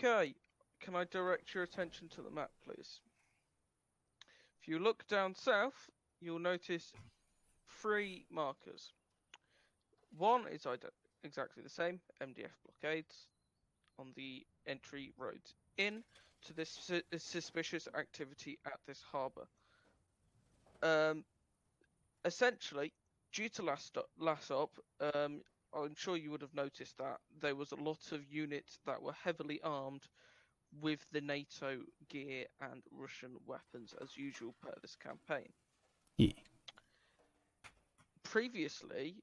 Okay, can I direct your attention to the map, please? If you look down south, you'll notice 3 markers. One is exactly the same, MDF blockades, on the entry roads in to this suspicious activity at this harbour. Essentially, due to last up, I'm sure you would have noticed that there was a lot of units that were heavily armed with the NATO gear and Russian weapons as usual per this campaign. Yeah. Previously,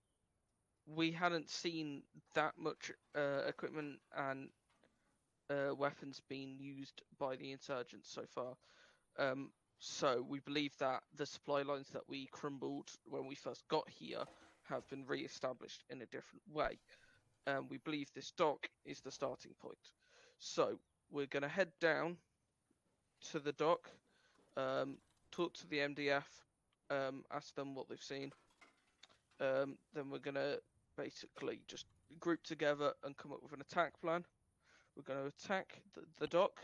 we hadn't seen that much equipment and weapons being used by the insurgents so far. So we believe that the supply lines that we crumbled when we first got here have been re-established in a different way. We believe this dock is the starting point. So we're going to head down to the dock, talk to the MDF, ask them what they've seen. Then we're going to basically just group together and come up with an attack plan. We're going to attack the dock,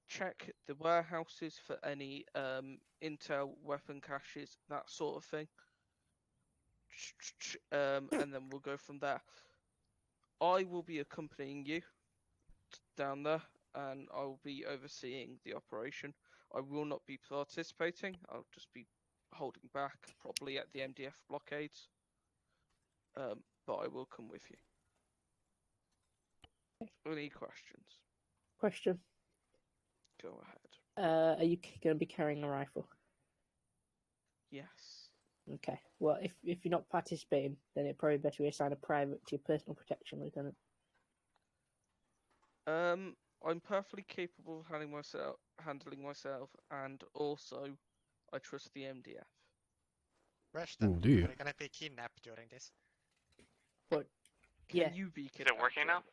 check the warehouses for any intel, weapon caches, that sort of thing. And then we'll go from there. I will be accompanying you down there, and I will be overseeing the operation. I will not be participating. I'll just be holding back, probably at the MDF blockades. But I will come with you. Any questions? Question. Go ahead. Are you going to be carrying a rifle? Yes. Okay. Well, if you're not participating, then it'd probably be better to assign a private to your personal protection, Lieutenant. I'm perfectly capable of handling myself, and also I trust the MDF. Rushton, do you? are you gonna be kidnapped during this? But Can you be kidnapped? Is it working now?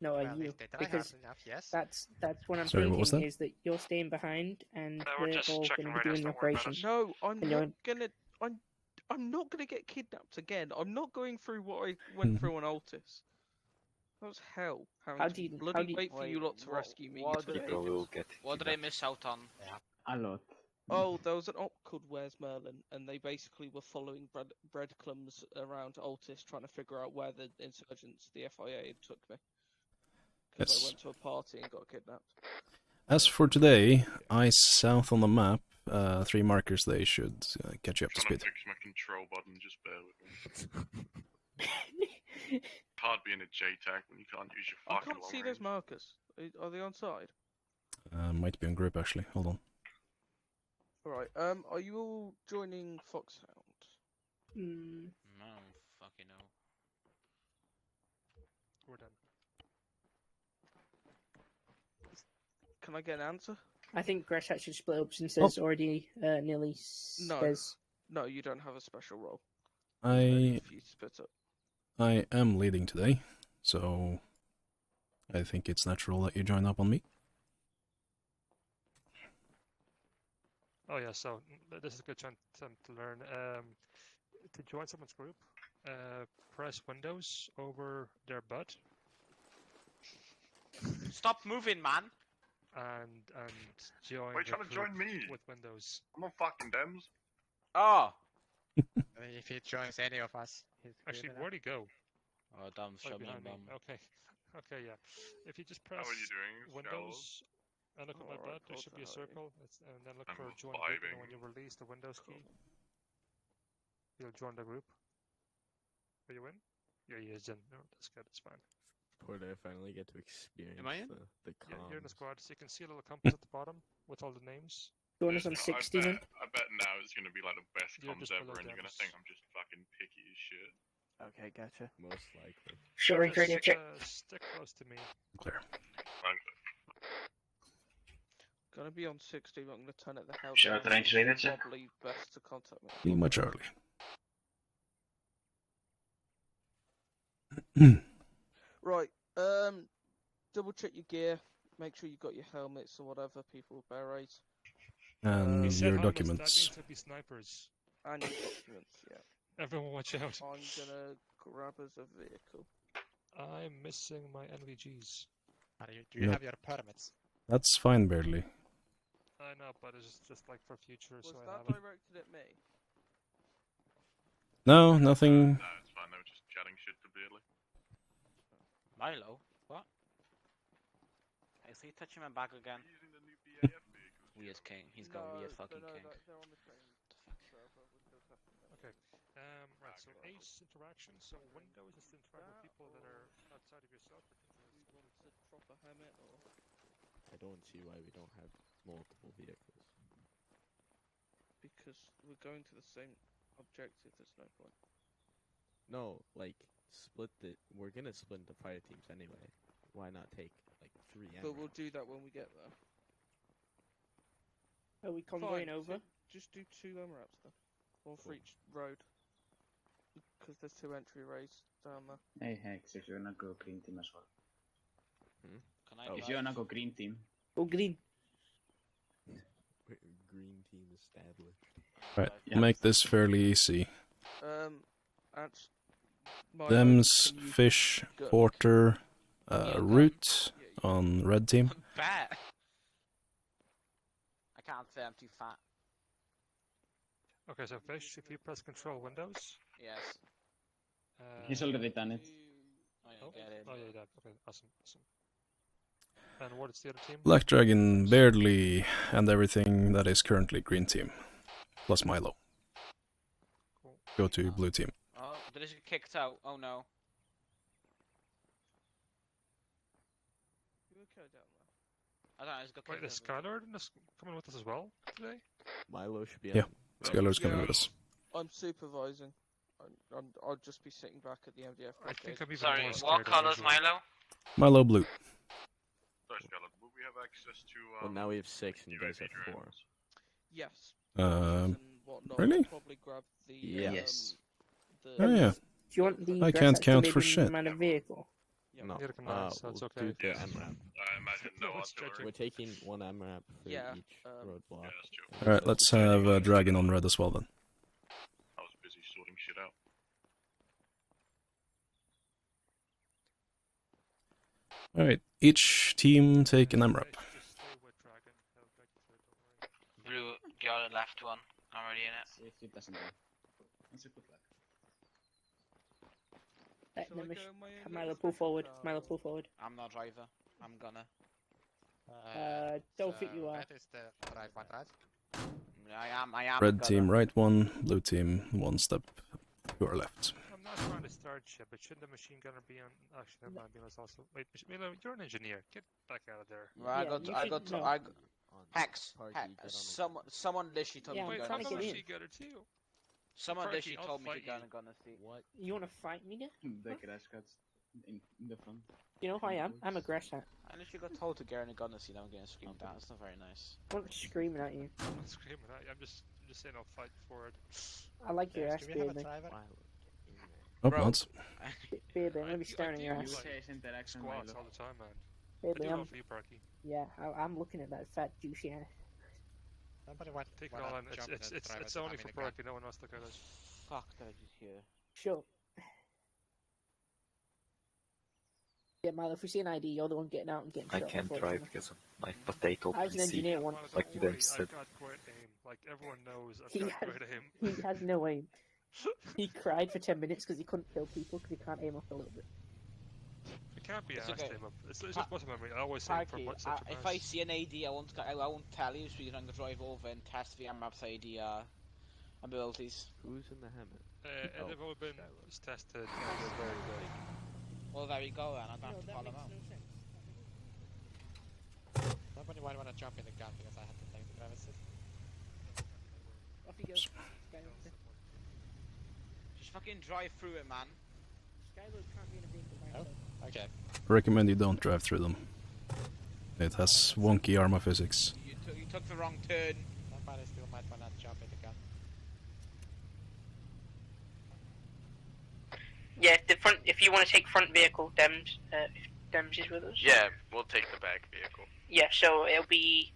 no, are Well, you? if they die Because hard enough, yes. that's what I'm Sorry, what was thinking that? is that you're staying behind, and we're we're just all checking going to be radios, doing the don't worry about operation. us. No, I'm And not you're- gonna. I'm not gonna get kidnapped again. I'm not going through what I went through on Altus. That was hell. How do you- bloody how do you- wait for you lot to rescue me? What you did idiots. will get What did I miss out on? a lot? Oh, there was an op called Where's Merlin, and they basically were following breadcrumbs around Altus, trying to figure out where the insurgents, the FIA, took me. Because Yes. I went to a party and got kidnapped. As for today, eyes south on the map, 3 markers, they should get you up to Trying speed. to fix my control button, just bear with me. Hard being a JTAC when you can't use your I fucking can't long see range. those markers. Are they on side? Might be on group actually, hold on. Alright, are you all joining Foxhound? No, fucking no. We're done. Can I get an answer? I think Gresh actually split up since there's already nearly there's No, you don't have a special role. I If you split up. I am leading today, so I think it's natural that you join up on me. Oh yeah, so this is a good time to learn. To join someone's group, press Windows over their butt. Stop moving, man! And join. Why are you the trying to join group me? with Windows? I'm not fucking Dems. Oh! I mean, if he joins any of us, he's Actually, good where'd he go? Oh, damn, Oh, show me a behind me. bum. Okay, okay, yeah. If you just press How are you doing, Windows and look at my Alright, butt, there cool should be a to have you. circle, and then look I'm for join group, and then vibing. when you release the Windows key, you'll join the group. Are you in? Yeah, he is in. No, that's good, it's fine. Poor I finally get to experience Am I in? the Yeah, you're in the comms. squad, so you can see a little compass at the bottom with all the names. join us on I 60 then. bet now it's gonna be like the best You're comms just ever, below and you're gonna Dems. think I'm just fucking picky as shit. Okay, gotcha. Most likely. Short range radio check. Stick close to me. Clear. Gonna be on 60, but I'm gonna turn it the hell Short down. range radio check. Probably best to contact me. Pretty much early. Right, double check your gear. Make sure you got your helmets or whatever, people with berets. And He said your helmets, documents. That means there'll be snipers. And your documents, yeah. Everyone watch out. I'm gonna grab us a vehicle. I'm missing my NVGs. Do you No. have your permits? That's fine, barely. I know, but it's just like for future, Was so I that have it. directed at me? No, nothing. No, it's fine. They were just chatting shit to Beardley. Milo? What? Is he touching my back again? Using the new BAF vehicles. We as king. He's No, gonna be a no, fucking no, king. they're on the training server. We're still testing them. Okay. Right. So ace interaction. So Windows is to interact with people that are outside of yourself. We want to drop a helmet or I don't see why we don't have multiple vehicles. because we're going to the same objective. There's no point. No, like split the. We're gonna split into fire teams anyway. Why not take like 3 But we'll MRAPs? do that when we get there. Are we convoying Fine, over? Just do 2 MRAPs then. One for each road. Because there's 2 entry rays down there. Hey Hex, if you wanna go green team as well. Can I Oh. If you wanna go green team, Oh, green. Green team established. Right, Yeah. make this fairly easy. Ants, Milo, Dems, can you Fish, go? Porter, Yeah, Root Yeah, you- on red team. Bet! I can't say I'm too fat. Okay, so Fish, if you press Control Windows. Yes. he's already done it. I Oh, get it. oh yeah, yeah. Okay, awesome, awesome. And what is the other team? Black Dragon, Beardley, and everything that is currently green team. Plus Milo. Cool. Go to blue team. Oh, did it get kicked out? Oh no. You okay down there? I don't know, it's got Wait, kicked is out. Skylar coming with us as well today? Milo should be. Yeah. on. Skylar's coming Yeah. with us. I'm supervising. I'll just be sitting back at the MDF. I think I'm even Sorry, more what scared than colour's usual. Milo? Milo blue. Sorry, Scarlet, will we have access to, Well, now we have 6 and you guys UAV have 4. drones? Yes. Um, and whatnot. really? I'll probably grab the. Yeah. Yes. Oh yeah. Do you want the I grass can't count for activated shit. man a vehicle? Yeah. No, Neither can I, so it's we'll okay. do the Yes. MRAP. I imagine no No one's artillery. judging. We're taking 1 MRAP for Yeah, each um, roadblock. Yeah, that's true. Alright, let's have a Dragon on red as well then. I was busy sorting shit out. Alright, each team take an MRAP. Fish, just stay with Dragon. He'll get you through, don't worry. Blue, got the left one. I'm already in it. See if it doesn't go. That's a good luck. Let Shall them I sh- go in my own Milo, little pull special forward. car Milo, or- pull forward. I'm not driver. I'm gonna. Don't think you are. That is the right one, right? I am. Red gonna. team right one, blue team 1 step to our left. I'm not trying to start shit, but shouldn't the machine gunner be on? Actually, never mind. Milo's also. Wait, Milo, you're an engineer. Get back out of there. Well, Yeah, you I should got, know. I got. On Hex, Parky, Hex. get on the- Someone literally told Yeah, me I'm Wait, to trying I'm to go a get and in. machine gunner too. Someone Parky, literally I'll told me to fight go you. and gonna see. What? You wanna fight me now? The crash cuts in the front. You know who I am? I'm a aggressor. I literally got told to go and gonna see them. I'm getting screamed at. It's not very nice. I'm not screaming at you. I'm not screaming at you. I'm just saying I'll fight for it. I like your ass, Do we have a baby. driver? Milo, get in there. Oh, Bro. once. Baby, I'm gonna be I staring at your do ass. like Say interaction, Squats Milo. all the time, man. I do Baby, it all I'm for you, Parky. yeah. I'm looking at that fat juicy ass. Somebody want Take it wanna all in. jump in the driver's It's seat, only I'm for in the car. Parky. No one else look at it. Fuck did I just hear? Sure. Yeah, Milo, if we see an ID, you're the one getting out and getting I shot. can't unfortunately. drive because of my potato I was an PC. engineer once. Milo, Like don't you worry, guys said. I've got great aim. Like everyone knows, I've He got has- great aim. He has no aim. He cried for 10 minutes because he couldn't kill people because he can't aim up a little bit. It can't be It's asked okay. him up. It's just muscle memory. I always aim for Parky, what such a if mass. I see an AD, I won't tell you, so you can drive over and test the MRAP's AD abilities. Who's in the helmet? And they've all been Skylar. just tested. And they're very good. Well, there we go then. I don't have to follow them out. Somebody might wanna jump in the gun because I have to take the driver's seat. Off you go. Skylar, Just fucking drive through it, man. Skylar can't be in a vehicle by Oh. himself. Okay. I recommend you don't drive through them. It has wonky armor physics. You took the wrong turn. Somebody still might wanna jump in the gun. Yeah, if you want to take front vehicle, Dems, if Dems is with us. Yeah, we'll take the back vehicle. Yeah, so it'll be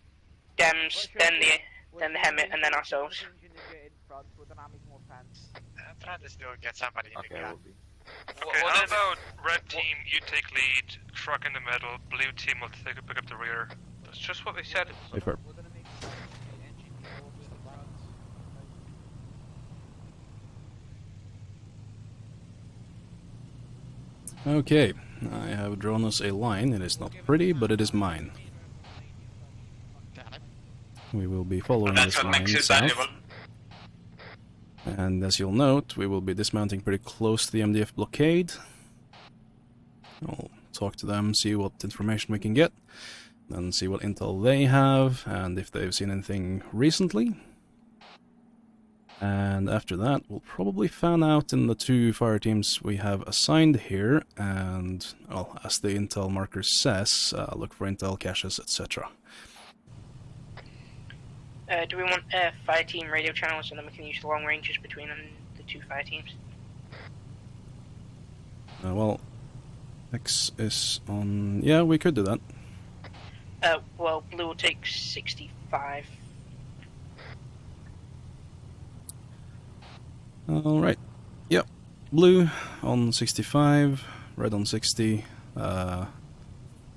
Dems, then the Helmet, and then ourselves. Try to still get somebody in the Okay, I gun. will be. Okay, how about red team, you take lead, truck in the middle, blue team will pick up the rear. That's just what they said. Safer. We're gonna make the engine go to the front. Okay, I have drawn us a line. It is not pretty, but it is mine. We will be following this line south. And as you'll note, we will be dismounting pretty close to the MDF blockade. I'll talk to them, see what information we can get, then see what intel they have, and if they've seen anything recently. And after that, we'll probably fan out in the 2 fire teams we have assigned here, and, well, as the intel marker says, look for intel caches, etc. Do we want fire team radio channels and then we can use the long ranges between the 2 fire teams? Well, X is on... yeah, we could do that. Well, blue will take 65. Alright. Yep. Blue on 65, red on 60.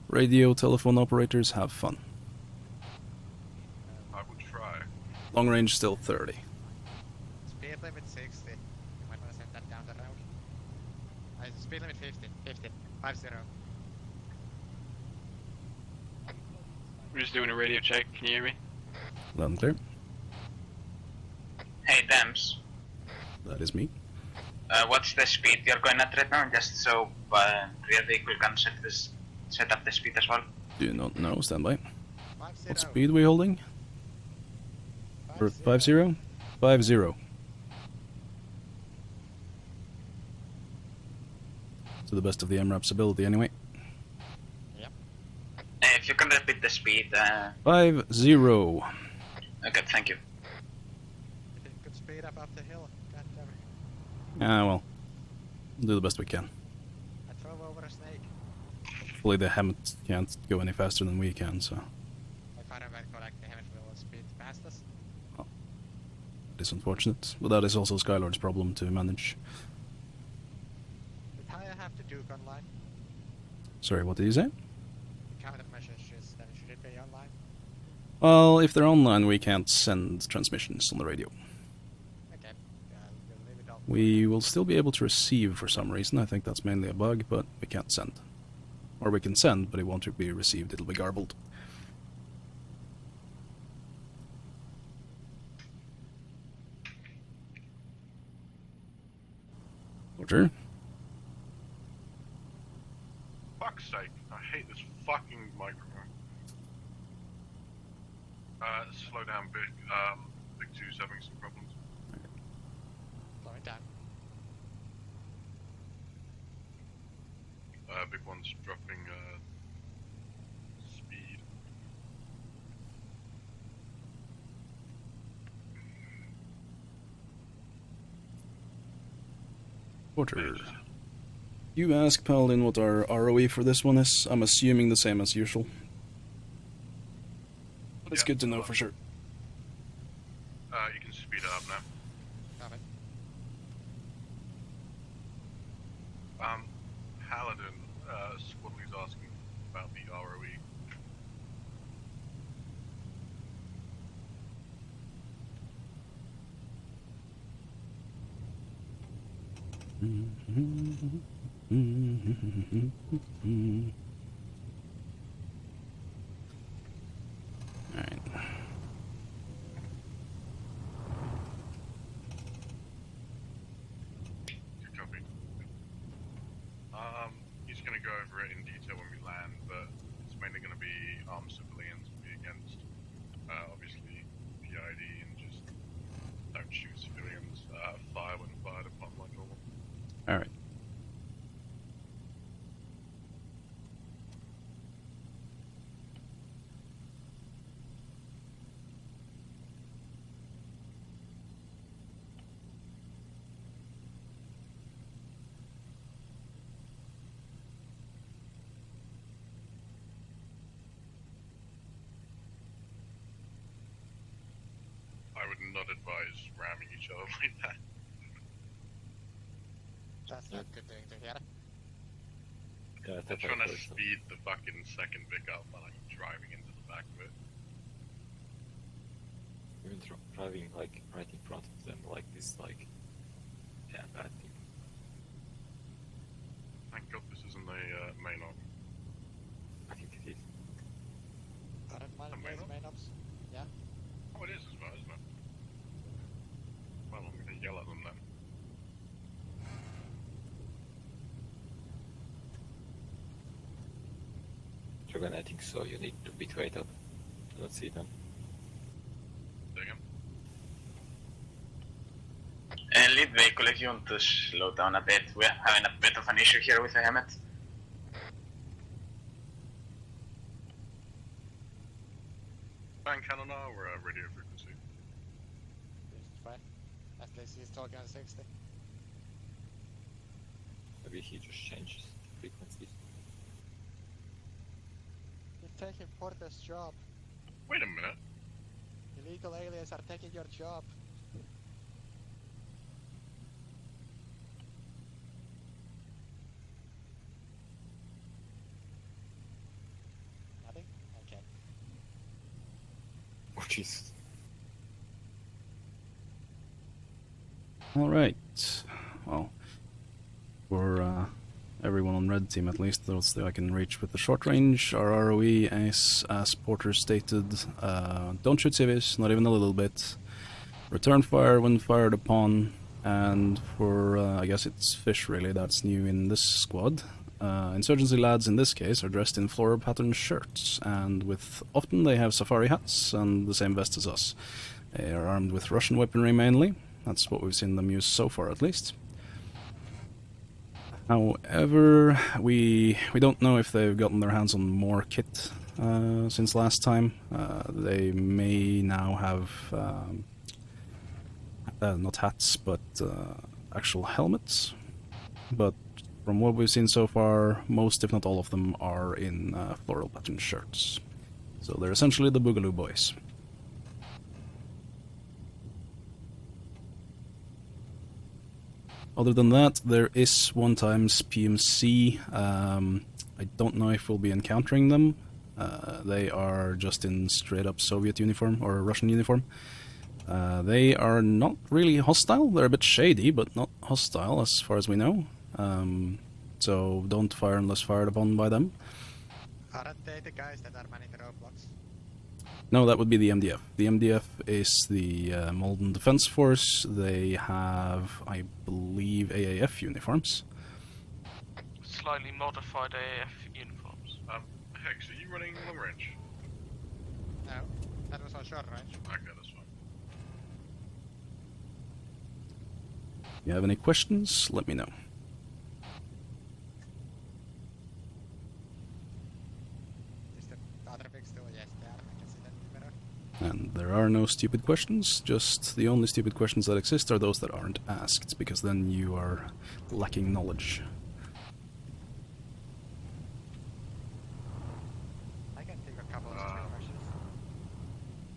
Radio, telephone operators, have fun. I will try. Long range still 30. Speed limit 60. You might want to send that down the road. Speed limit 50. 50. 50. We're just doing a radio check. Can you hear me? Loud and clear. Hey, Dams. That is me. What's the speed you're going at right now? Just so rear vehicle can set up the speed as well. Do not know. Stand by. 50. What speed are we holding? For 50? 50. To the best of the MRAP's ability, anyway. Yep. If you can repeat the speed. 50. Okay, thank you. If you could speed up the hill. God damn it. Ah, well. We'll do the best we can. I drove over a snake. Hopefully they can't go any faster than we can, so... My father went like they haven't will speed past us. It is unfortunate, but that is also Skylord's problem to manage. Did I have to Duke online? Sorry, what did you say? The countermeasures is that should it be online? Well, if they're online, we can't send transmissions on the radio. Okay. We'll leave it off. We will still be able to receive for some reason. I think that's mainly a bug, but we can't send. Or we can send, but it won't be received. It'll be garbled. Roger. Fuck's sake, I hate this fucking microphone. Slow down, Big. Big 2's having some problems. Slow it down. Big 1's dropping speed. Roger. You ask Paladin what our ROE for this one is. I'm assuming the same as usual. But it's good to know for sure. You can speed it up now. Got it. Paladin, Squadley's asking about the ROE. Alright. Good copy. He's going to go over it in detail when we land, but it's mainly going to be armed civilians will be against, obviously, PID and just don't shoot civilians, fire when fired upon like normal. Alright. I would not advise ramming each other like that. That's not good thing to hear. I'm trying to speed the fucking second Vic up by like driving into the back of it. Even driving like right in front of them like this, like, yeah, bad thing. Thank God this isn't a main op. I think it is. I don't mind if it's main ops. Yeah. Oh, it is as well, isn't it? Well, I'm gonna yell at them then. Dragon, I think so. You need to be straight up. Let's see them. Lead vehicle, if you want to slow down a bit, we're having a bit of an issue here with the helmet. Fan cannon now, we're at radio frequency. It's fine. At least he's talking on 60. Maybe he just changes frequencies. You're taking Porter's job. Wait a minute. Illegal aliens are taking your job. Nothing? Okay. Oh, jeez. Alright. Well, for everyone on red team at least, those that I can reach with the short range, our ROE is, as Porter stated, don't shoot civvies, not even a little bit. Return fire when fired upon, and for, I guess it's fish really, that's new in this squad. Insurgency lads in this case are dressed in floral pattern shirts, and often they have safari hats and the same vest as us. They are armed with Russian weaponry mainly. That's what we've seen them use so far, at least. However, we don't know if they've gotten their hands on more kit since last time. They may now have not hats, but actual helmets. But from what we've seen so far, most, if not all of them, are in floral pattern shirts. So they're essentially the Boogaloo Bois. Other than that, there is 1x PMC. I don't know if we'll be encountering them. They are just in straight-up Soviet uniform, or Russian uniform. They are not really hostile. They're a bit shady, but not hostile as far as we know. So don't fire unless fired upon by them. Aren't they the guys that are manning the roadblocks? No, that would be the MDF. The MDF is the Molden Defense Force. They have, I believe, AAF uniforms. Slightly modified AAF uniforms. Hex, are you running long range? No, that was on short range. Okay, that's fine. If you have any questions, let me know. Is the other big still? Yes, they are. I can see that better. And there are no stupid questions, just the only stupid questions that exist are those that aren't asked, because then you are lacking knowledge. I can think of a couple of stupid questions.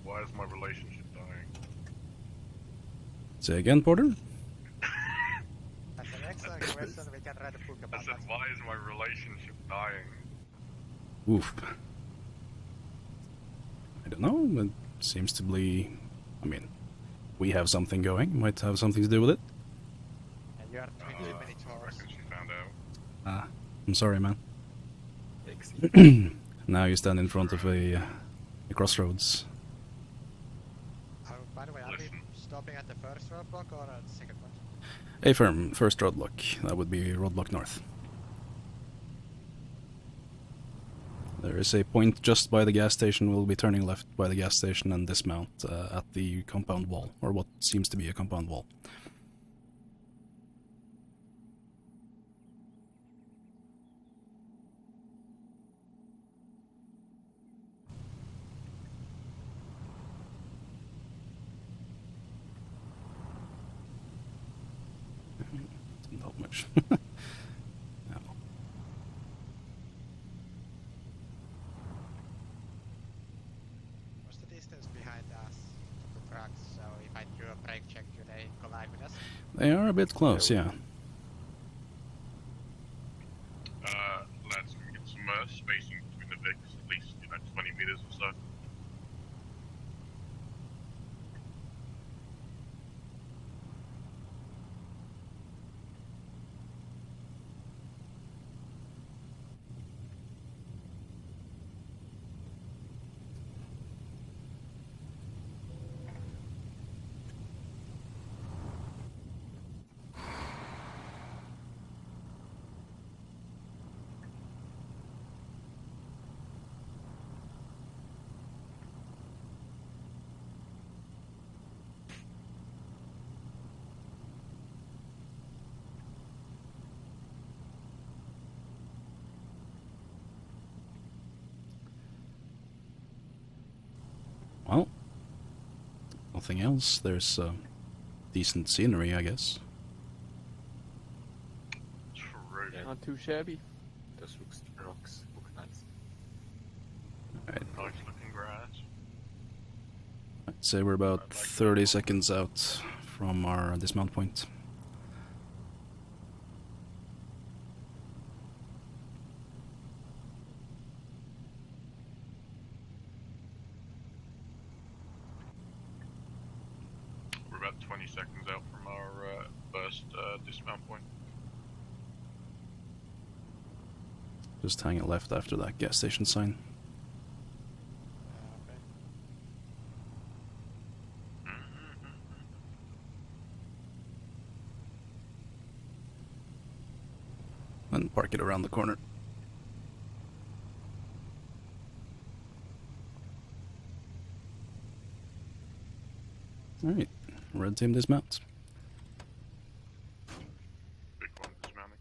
Why is my relationship dying? Say again, Porter? That's an excellent question. We can write a book I about said, that. why is my relationship dying? Oof. I don't know, it seems to be... I mean, we have something going, might have something to do with it. And you are doing too many I chores. reckon she found out. I'm sorry, man. Now you stand in front of a crossroads. Oh, by the way, are we stopping at the first roadblock or at the second one? A firm, first roadblock. That would be roadblock north. There is a point just by the gas station. We'll be turning left by the gas station and dismount at the compound wall, or what seems to be a compound wall. Didn't help much. What's the distance behind us to the trucks? So if I do a brake check, do they collide with us? They are a bit close, yeah. though. Well, nothing else. There's decent scenery, I guess. True. Yeah. Not too shabby. Those rocks look nice. Alright. Nice looking grass. I'd say we're about 30 seconds out from our dismount point. We're about 20 seconds out from our first dismount point. Just hang it left after that gas station sign. And park it around the corner. Alright, red team dismount. Big one dismounting.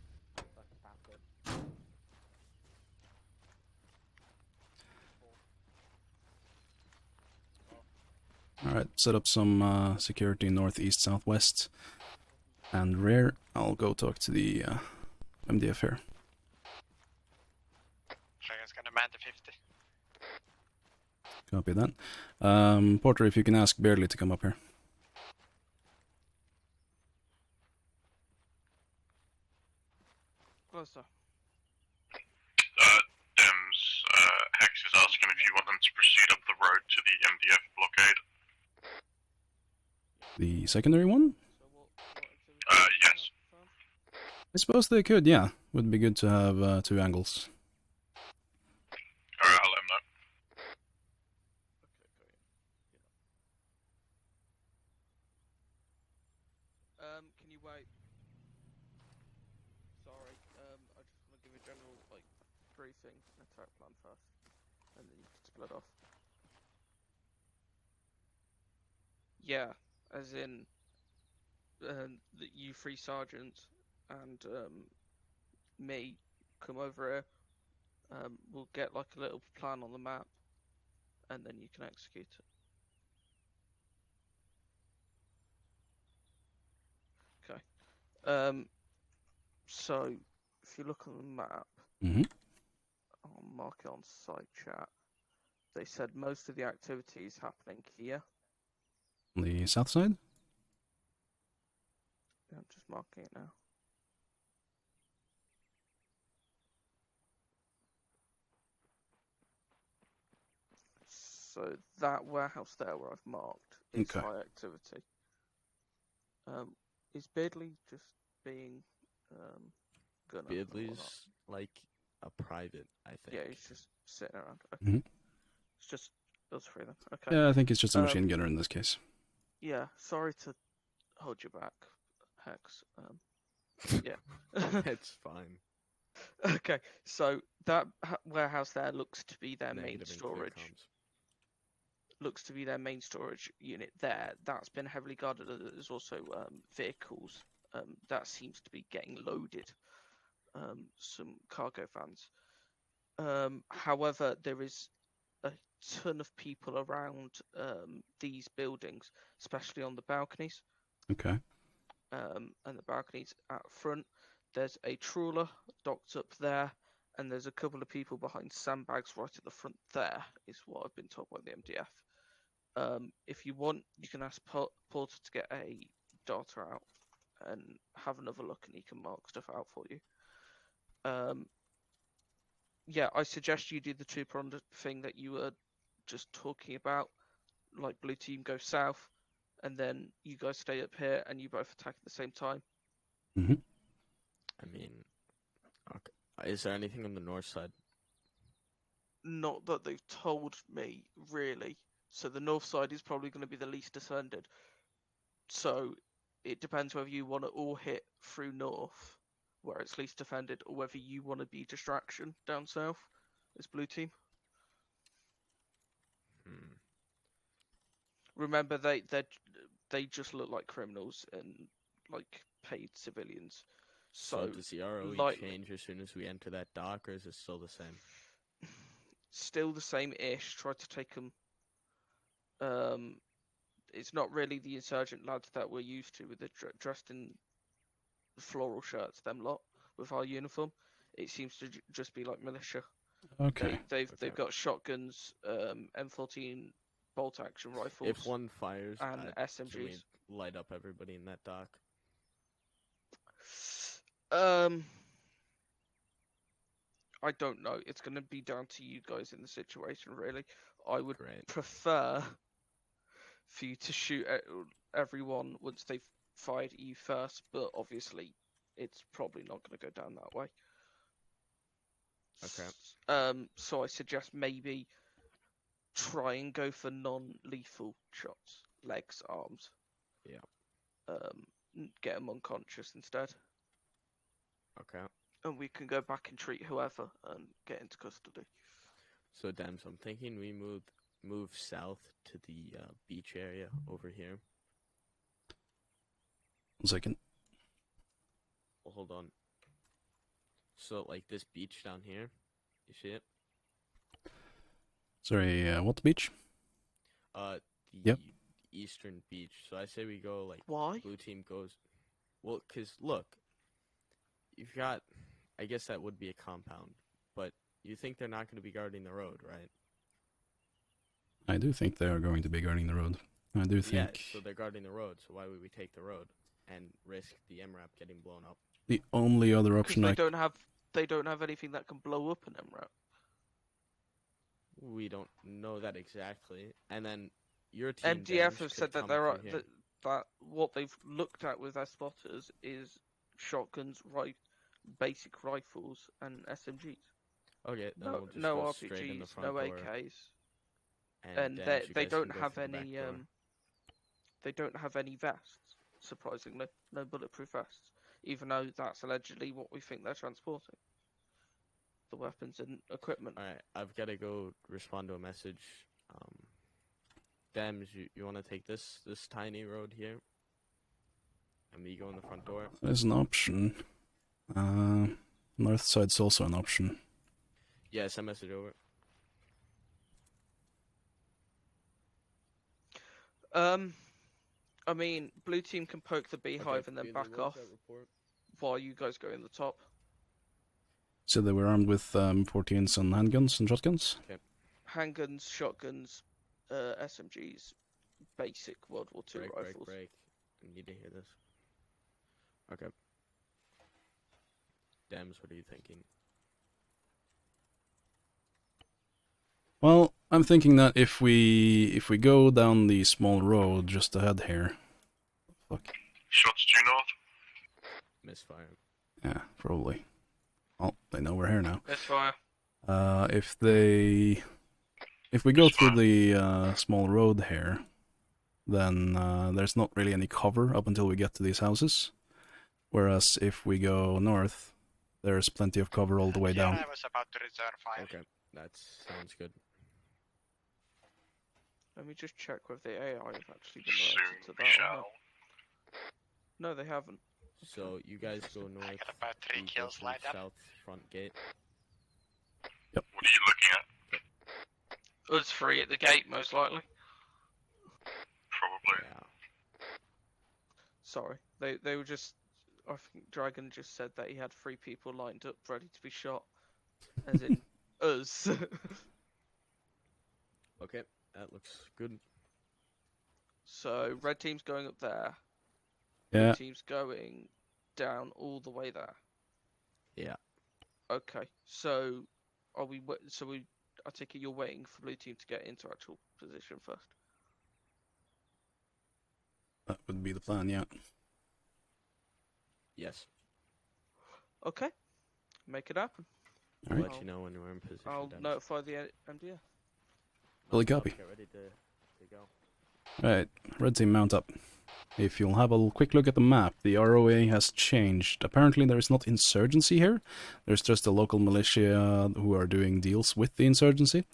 Alright, set up some security northeast, southwest, and rear. I'll go talk to the MDF here. Dragon's gonna man the 50. Copy that. Porter, if you can ask Barely to come up here. Closer. Dems, Hex is asking if you want them to proceed up the road to the MDF blockade. The secondary one? Yes. I suppose they could, yeah. Would be good to have 2 angles. Alright, I'll let him know. Can you wait? Sorry, I just want to give a general, briefing and attack plan first, and then you can split off. Yeah, as in, that you 3 sergeants and, me come over here, we'll get, a little plan on the map, and then you can execute it. Okay. So, if you look on the map, I'll mark it on side chat. They said most of the activity is happening here. On the south side? Yeah, I'm just marking it now. So that warehouse there where I've marked is high activity. Is Beardley just being gunner? Beardley's like a private, I think. Yeah, he's just sitting around. Okay. Mm-hmm. It's just us 3 then. Okay. Yeah, I think it's just a machine gunner in this case. Yeah, sorry to hold you back, Hex. Yeah. It's fine. Okay, so that warehouse there looks to be their main Negative and storage. clear comms. Looks to be their main storage unit there. That's been heavily guarded. There's also vehicles. That seems to be getting loaded. Some cargo vans. However, there is a ton of people around these buildings, especially on the balconies. Okay. And the balconies out front. There's a trawler docked up there, and there's a couple of people behind sandbags right at the front there, is what I've been told by the MDF. If you want, you can ask Porter to get a data out and have another look, and he can mark stuff out for you. Yeah, I suggest you do the 2-pronged thing that you were just talking about, like, blue team go south, and then you guys stay up here and you both attack at the same time. Mm-hmm. I mean, okay. Is there anything on the north side? Not that they've told me, really. So the north side is probably going to be the least defended. So it depends whether you want to all hit through north, where it's least defended, or whether you want to be distraction down south as blue team. Remember, they just look like criminals and like paid civilians. So does the ROE like, change as soon as we enter that dock, or is it still the same? still the same-ish. Try to take them. It's not really the insurgent lads that we're used to with the dressed in floral shirts. Them lot with our uniform. It seems to just be like militia. Okay. They've got shotguns, M14 bolt action rifles. If one fires, and SMGs. Can we light up everybody in that dock? I don't know. It's going to be down to you guys in the situation, really. I would prefer for you to shoot at everyone once they've fired at you first, but obviously it's probably not going to go down that way. Okay. So I suggest maybe try and go for non-lethal shots, legs, arms. Yeah. Get them unconscious instead. Okay. And we can go back and treat whoever and get into custody. So, Dems, I'm thinking we move south to the beach area over here. 1 second. Well, hold on. So, like this beach down here, you see it? Sorry, what beach? The eastern beach. So I say we go like. Why? Blue team goes. Well, cause look, you've got. I guess that would be a compound, but you think they're not going to be guarding the road, right? I do think they are going to be guarding the road. I do think. Yeah, so they're guarding the road. So why would we take the road and risk the MRAP getting blown up? The only other option they don't have anything that can blow up an MRAP. We don't know that exactly. And then your team MDF have said that there are that what they've looked at with their spotters is shotguns, basic rifles, and SMGs. Okay, then we'll just no go RPGs, straight in the front no door. AKs, and they don't have any. They don't have any vests. Surprisingly, no bulletproof vests, even though that's allegedly what we think they're transporting. The weapons and equipment. Alright, I've got to go respond to a message. Dems, you want to take this tiny road here? And me go in the front door? There's an option. North side's also an option. Yeah, send message over. I mean, blue team can poke the beehive and then back off while you guys go in the top. So they were armed with 14s and handguns and shotguns? Okay. Handguns, shotguns, SMGs, basic World War II rifles. Break. I need to hear this. Okay. Dems, what are you thinking? Well, I'm thinking that if we go down the small road just ahead here. Fuck. Shots due north. Misfire. Yeah, probably. Oh, they know we're here now. Misfire. If we go through the small road here, then there's not really any cover up until we get to these houses. Whereas if we go north, there's plenty of cover all the way down. I was about to return fire. Okay, that sounds good. Let me just check whether the AI have actually been alerted to that. Or not. No, they haven't. So you guys go north. I got about 3 kills lined up. South front gate. Yep. What are you looking at? Us 3 at the gate, most likely. Probably. Yeah. Sorry, they were just. I think Dragon just said that he had 3 people lined up ready to be shot, as in us. Okay, that looks good. So red team's going up there. Yeah. Blue team's going down all the way there. Yeah. Okay, so are we? So we I take it you're waiting for blue team to get into actual position first. That would be the plan, yeah. Yes. Okay, make it happen. I'll Alright. let you know when we're in position. I'll Dems. notify the MDF. Fully copy. Get ready to go. Alright, red team mount up. If you'll have a quick look at the map, the ROA has changed. Apparently there is not insurgency here. There's just a local militia who are doing deals with the insurgency.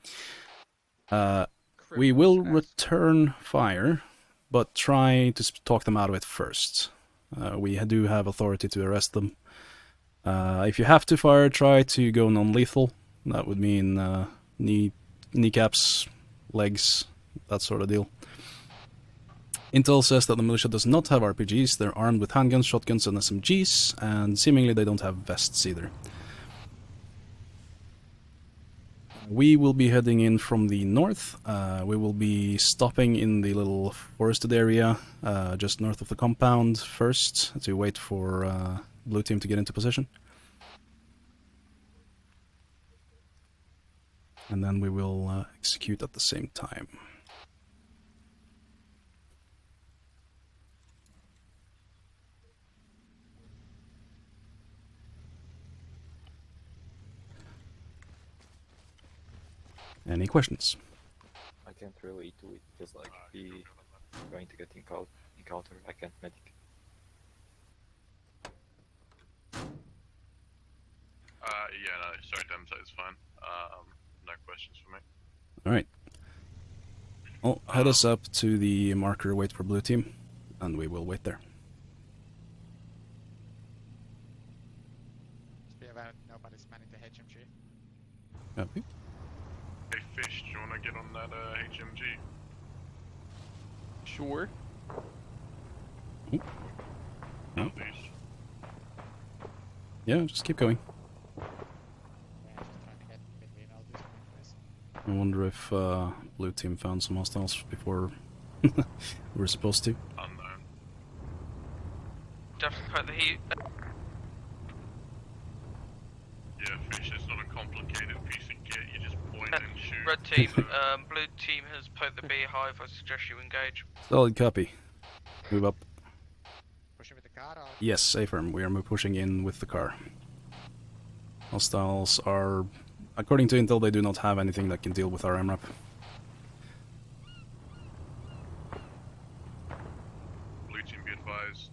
We will return fire, but try to talk them out of it first. We do have authority to arrest them. If you have to fire, try to go non-lethal. That would mean kneecaps, legs, that sort of deal. Intel says that the militia does not have RPGs, they're armed with handguns, shotguns and SMGs, and seemingly they don't have vests either. We will be heading in from the north. We will be stopping in the little forested area just north of the compound first to wait for blue team to get into position. And then we will execute at the same time. Any questions? I can't really do it because like we going to get encounter. I can't medic. Yeah, no, sorry, Dems, that is fine. No questions for me. Alright. Well, head us up to the marker, wait for blue team, and we will wait there. Just be aware nobody's manning the HMG. Copy. Hey, Fish, do you want to get on that HMG? Sure. Ooh. No. Yeah, just keep going. I wonder if blue team found some hostiles before we were supposed to. Unknown. Definitely put the heat. Yeah, Fish, it's not a complicated piece of kit, you just point and shoot. Red team, blue team has poked the beehive. I suggest you engage. Solid copy. Move up. Pushing with the car or? Yes, A-firm. We are pushing in with the car. Hostiles are, according to Intel, they do not have anything that can deal with our MRAP. Blue team, be advised.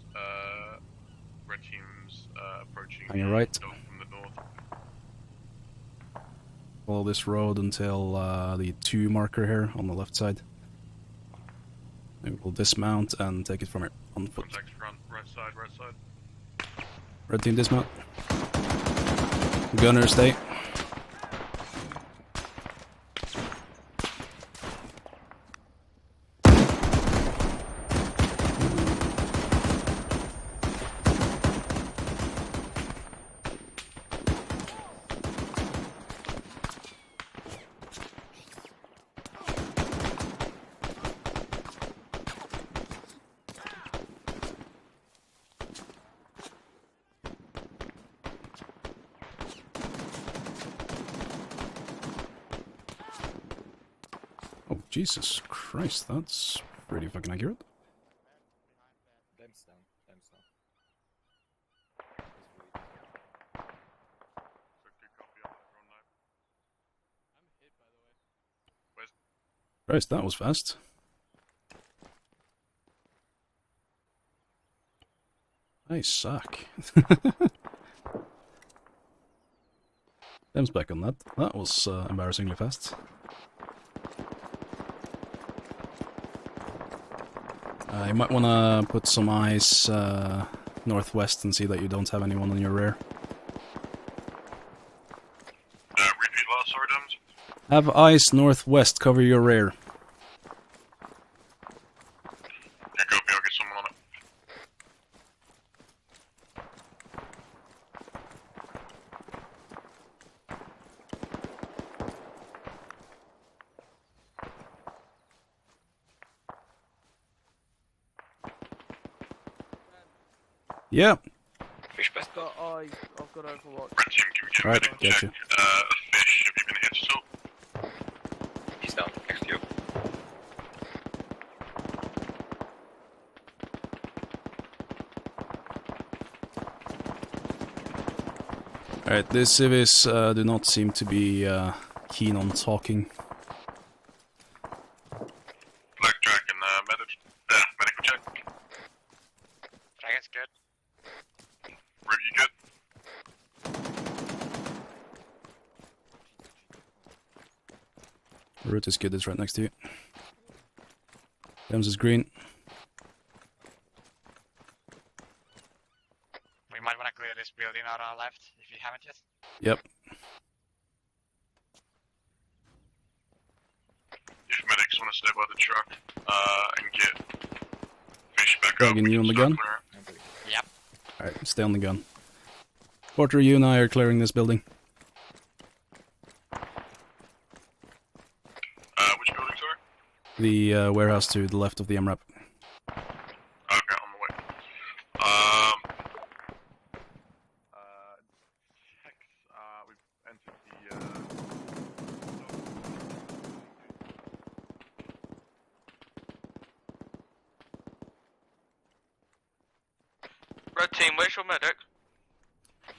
Red team's approaching On your right. from the north. Follow this road until the 2 marker here on the left side. And we'll dismount and take it from here on foot. Contact front, right side. Red team dismount. Gunner stay. Oh, Jesus Christ, that's pretty fucking accurate. Dems down. Christ, that was fast. I suck. Them's back on that. That was embarrassingly fast. You might want to put some eyes northwest and see that you don't have anyone on your rear. Repeat last, sorry, Dems. Have eyes northwest, cover your rear. Yeah, copy, I'll get someone on it. Yeah. Fish best. I've got Overwatch. Red team, give me a Alright, medic get check. you. Fish, have you been hit at all? Alright, these civvies do not seem to be keen on talking. Black Dragon, medical check. Dragon's good. Root, you good? Root is good, it's right next to you. Dems is green. We might want to clear this building on our left, if you haven't yet. Yep. If medics want to stay by the truck and get fish back up, Dragon, we you can on the start gun? clearing. Yep. Alright, stay on the gun. Porter, you and I are clearing this building. Which building, sorry? The warehouse to the left of the MRAP. Okay, on the way. We've entered Red team, where's your medic?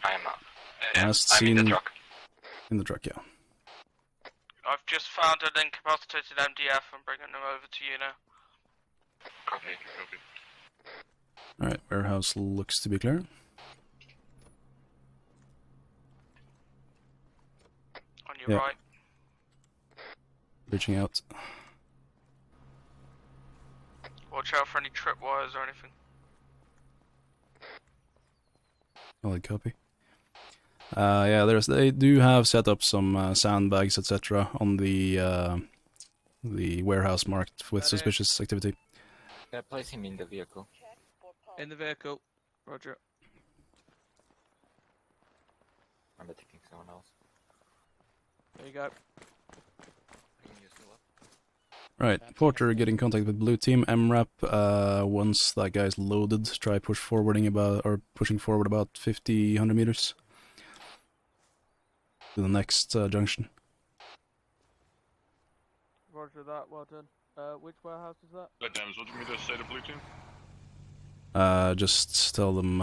I am up. Last I'm seen in the truck. in the truck, yeah. I've just found an incapacitated MDF and bringing them over to you now. Copy. Alright, warehouse looks to be clear. On your right. Reaching out. Watch out for any tripwires or anything. Solid copy. Yeah, they do have set up some sandbags, etc. on the warehouse marked with suspicious activity. Yeah, place him in the vehicle. In the vehicle. Roger. I'm attacking someone else. There you go. Right, Porter getting contact with blue team. MRAP, once that guy's loaded, try pushing forward about 50, 100 meters. To the next junction. Roger that, well done. Which warehouse is that? Let Dems, what do you mean to say to blue team? Just tell them,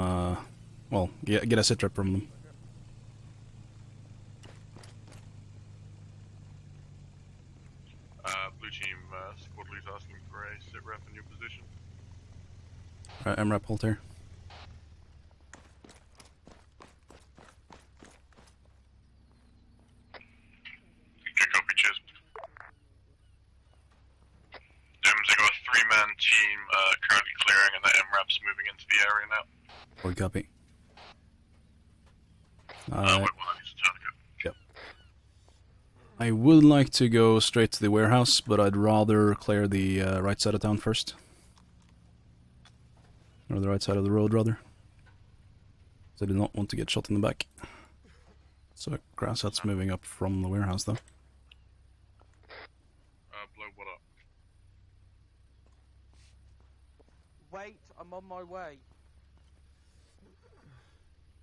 well, get a sitrep from them. Blue team, squad lead's asking for a sit rep in your position. Right, MRAP, hold here. Okay, copy, cheers. Dems, I got a 3-man team currently clearing and the MRAP's moving into the area now. Hold copy. Wait, well, I need to turn the Yep. I would like to go straight to the warehouse, but I'd rather clear the right side of town first. Or the right side of the road, rather. So I do not want to get shot in the back. So grass hat's moving up from the warehouse, though. Blow, what up? Wait, I'm on my way.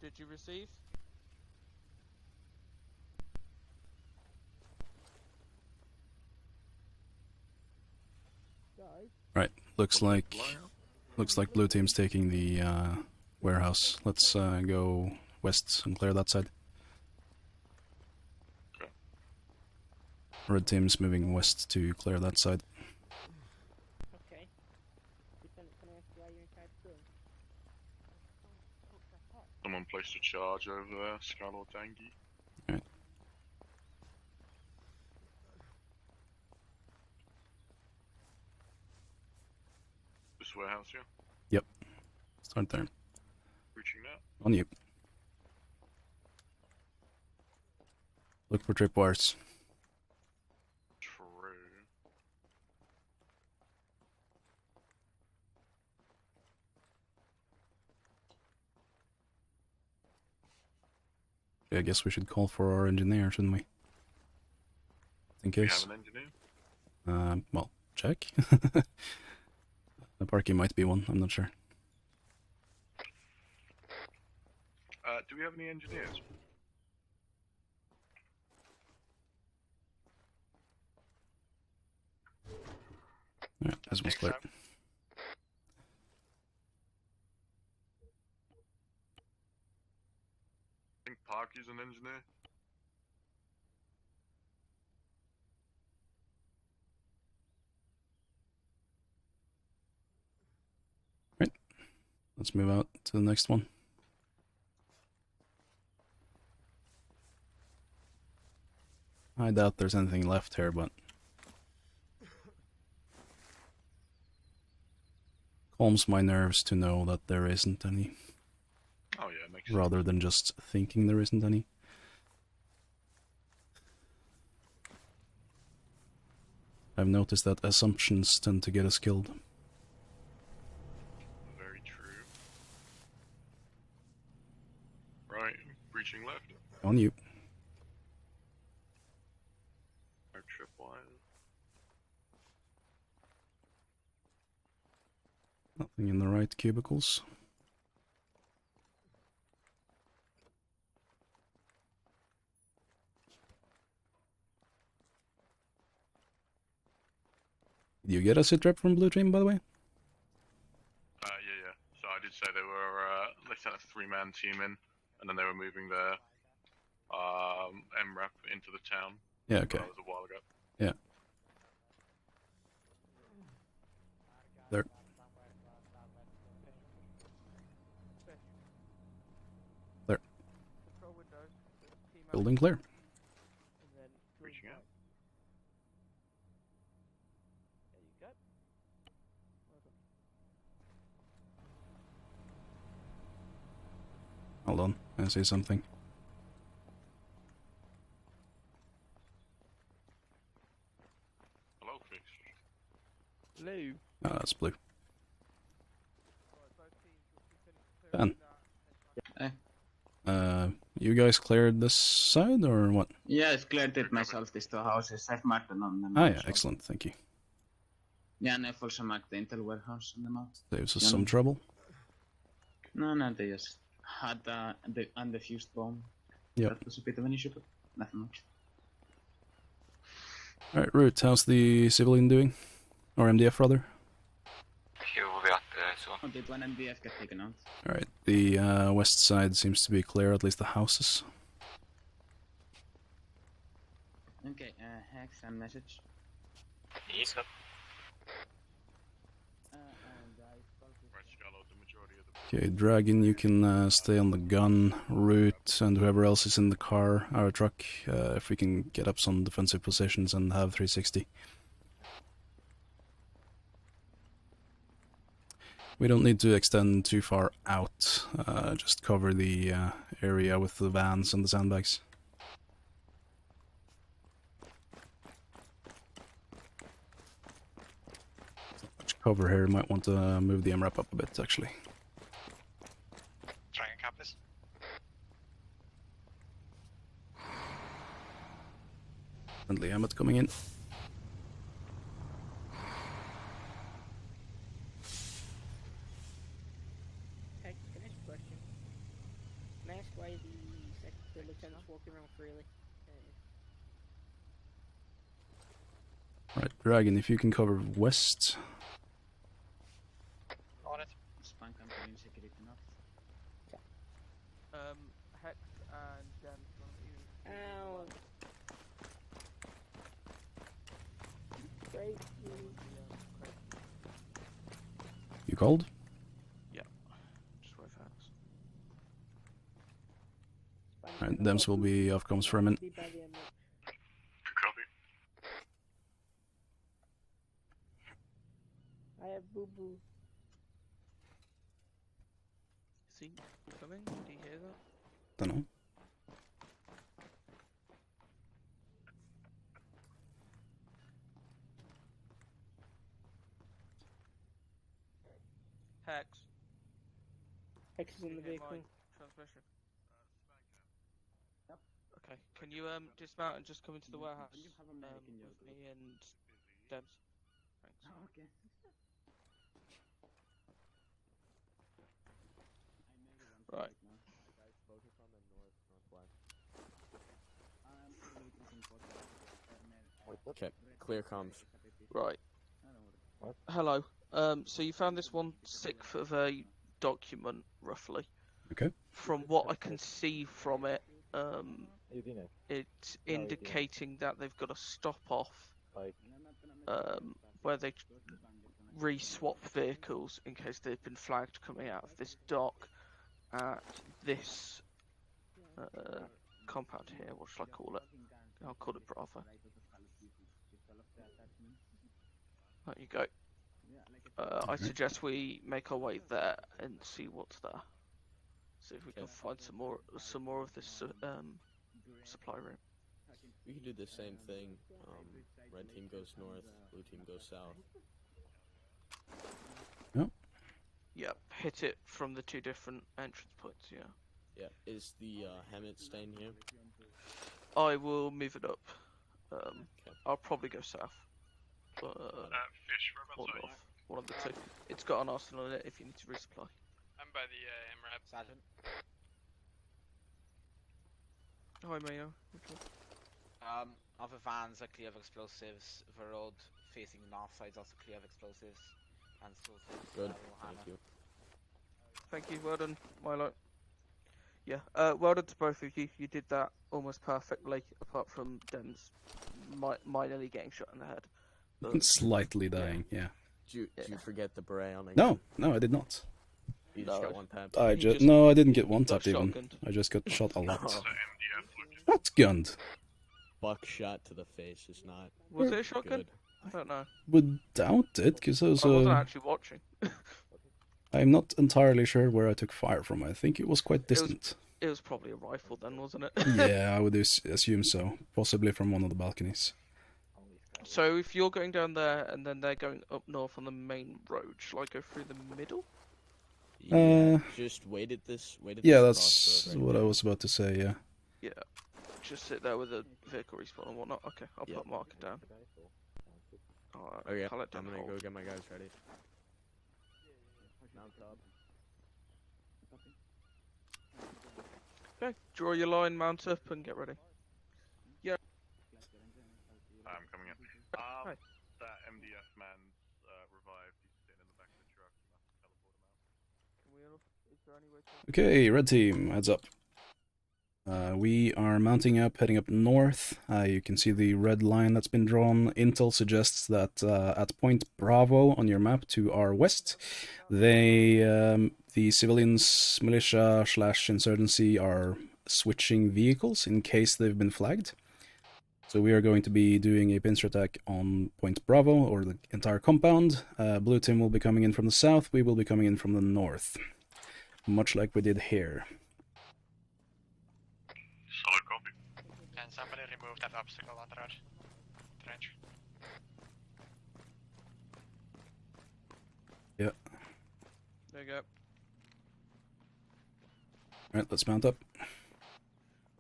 Did you receive? Right, looks like blue team's taking the warehouse. Let's go west and clear that side. Okay. Red team's moving west to clear that side. Okay. Lieutenant, can I ask why you're inside the room? Someone placed a charge over there, Scarlet Dangy. Alright. This warehouse here? Yep. Start there. Reaching now. On you. Look for tripwires. True. I guess we should call for our engineer, shouldn't we? In Do you case. have an engineer? Well, check. The Parky might be one, I'm not sure. Do we have any engineers? Alright, this one's clear. I think Parky's who's an engineer? Right. Let's move out to the next one. I doubt there's anything left here, but calms my nerves to know that there isn't any. Oh yeah, makes rather sense. than just thinking there isn't any. I've noticed that assumptions tend to get us killed. Very true. Right, breaching left. On you. No tripwire. Nothing in the right cubicles. Did you get a sit rep from Blue Team, by the way? Yeah. So I did say they were, they sent a 3-man team in, and then they were moving their MRAP into the town. Yeah, okay. That was a while ago. Yeah. There. There. Building clear. Reaching out. There you go. Well done. Hold on, I see something. Hello, Fix. Hello. Ah, that's blue. Ben. You guys cleared this side, or what? Yeah, I've cleared it myself, these two houses. I've marked them on them. Ah, yeah, excellent, thank you. Yeah, and I've also marked the intel warehouse on the map. Saves us some trouble. No, they just had the undefused bomb. Yep. That was a bit of an issue, but nothing much. Alright, Root, how's the civilian doing? Or MDF, rather? Oh, did one MDF get taken out? Alright, the west side seems to be clear, at least the houses. Okay, Hex and message. Yes, up. Okay, Dragon, you can stay on the gun. Root and whoever else is in the car, our truck, if we can get up some defensive positions and have 360. We don't need to extend too far out, just cover the area with the vans and the sandbags. Much cover here, might want to move the MRAP up a bit actually. Try and cap this. Friendly Emmet coming in. Hey, finish question. May I ask why the secretary lieutenant's walking around freely? Right, Dragon, if you can cover west. On it. Span campaign security enough. Hex and Jen from you. Ow. Great. You called? Yeah. Just wait for Hex. Alright, Dems will be off comms for a minute. Copy. I have boo boo. Is he coming? Did you hear that? Dunno. Hex. Hex is in the Can you hear my vehicle. transmission. Yep. Okay. Can you dismount and just come into the warehouse? You have a medic in your with group. me and Debs. Thanks. Oh, okay. Right. Guys, focus on the northwest. Okay, clear comms. Right. What? Hello. So you found this 1/6 of a document, roughly. Okay. From what I can see from it, it's indicating that they've got to stop off where they re-swap vehicles in case they've been flagged coming out of this dock at this compound here. What shall I call it? I'll call it Bravo. There you go. I suggest we make our way there and see what's there. See if we can find some more of this supply room. We can do the same thing. Red team goes north, blue team goes south. Yep. Yep, hit it from the two different entrance points, yeah. Yeah, is the Hammett staying here? I will move it up. I'll probably go south. Fish, whereabouts Or are you? north. One of the two. It's got an arsenal in it if you need to resupply. I'm by the MRAP. Sergeant. Hi, Mayo. Other vans are clear of explosives. The road facing the north side is also clear of explosives and explosives. Good, thank you. Thank you, well done, Milo. Yeah, well done to both of you. You did that almost perfectly, apart from Dems minorly getting shot in the head. But, Slightly dying, yeah. Did you forget the beret on? No, I did not. You just got one tap. I didn't get one tapped even. I just got shot a lot. Shotgunned. Buckshot to the face is not. Was it a shotgun? good. I don't know. Would doubt it, because I I wasn't actually watching. I'm not entirely sure where I took fire from. I think it was quite distant. It was probably a rifle then, wasn't it? Yeah, I would assume so. Possibly from one of the balconies. So if you're going down there and then they're going up north on the main road, shall I go through the middle? Just wait at this. Yeah, that's what I was about to say. Yeah. Yeah. Just sit there with a vehicle respawn and whatnot. Okay, I'll put marker down. Alright, Okay, I'll let down I'm gonna hold. go get my guys ready. Okay, draw your line, mount up, and get ready. Yeah. I'm coming in. Hi. That MDF man's revived. He's sitting in the back of the truck. You must teleport him out. Okay, red team, heads up. We are mounting up, heading up north. You can see the red line that's been drawn. Intel suggests that at point Bravo on your map to our west, the civilians, militia / insurgency are switching vehicles in case they've been flagged. So we are going to be doing a pincer attack on point Bravo, or the entire compound. Blue team will be coming in from the south, we will be coming in from the north. Much like we did here. Solid copy. Can somebody remove that obstacle on the road? Trench. Yeah. There you go. Alright, let's mount up.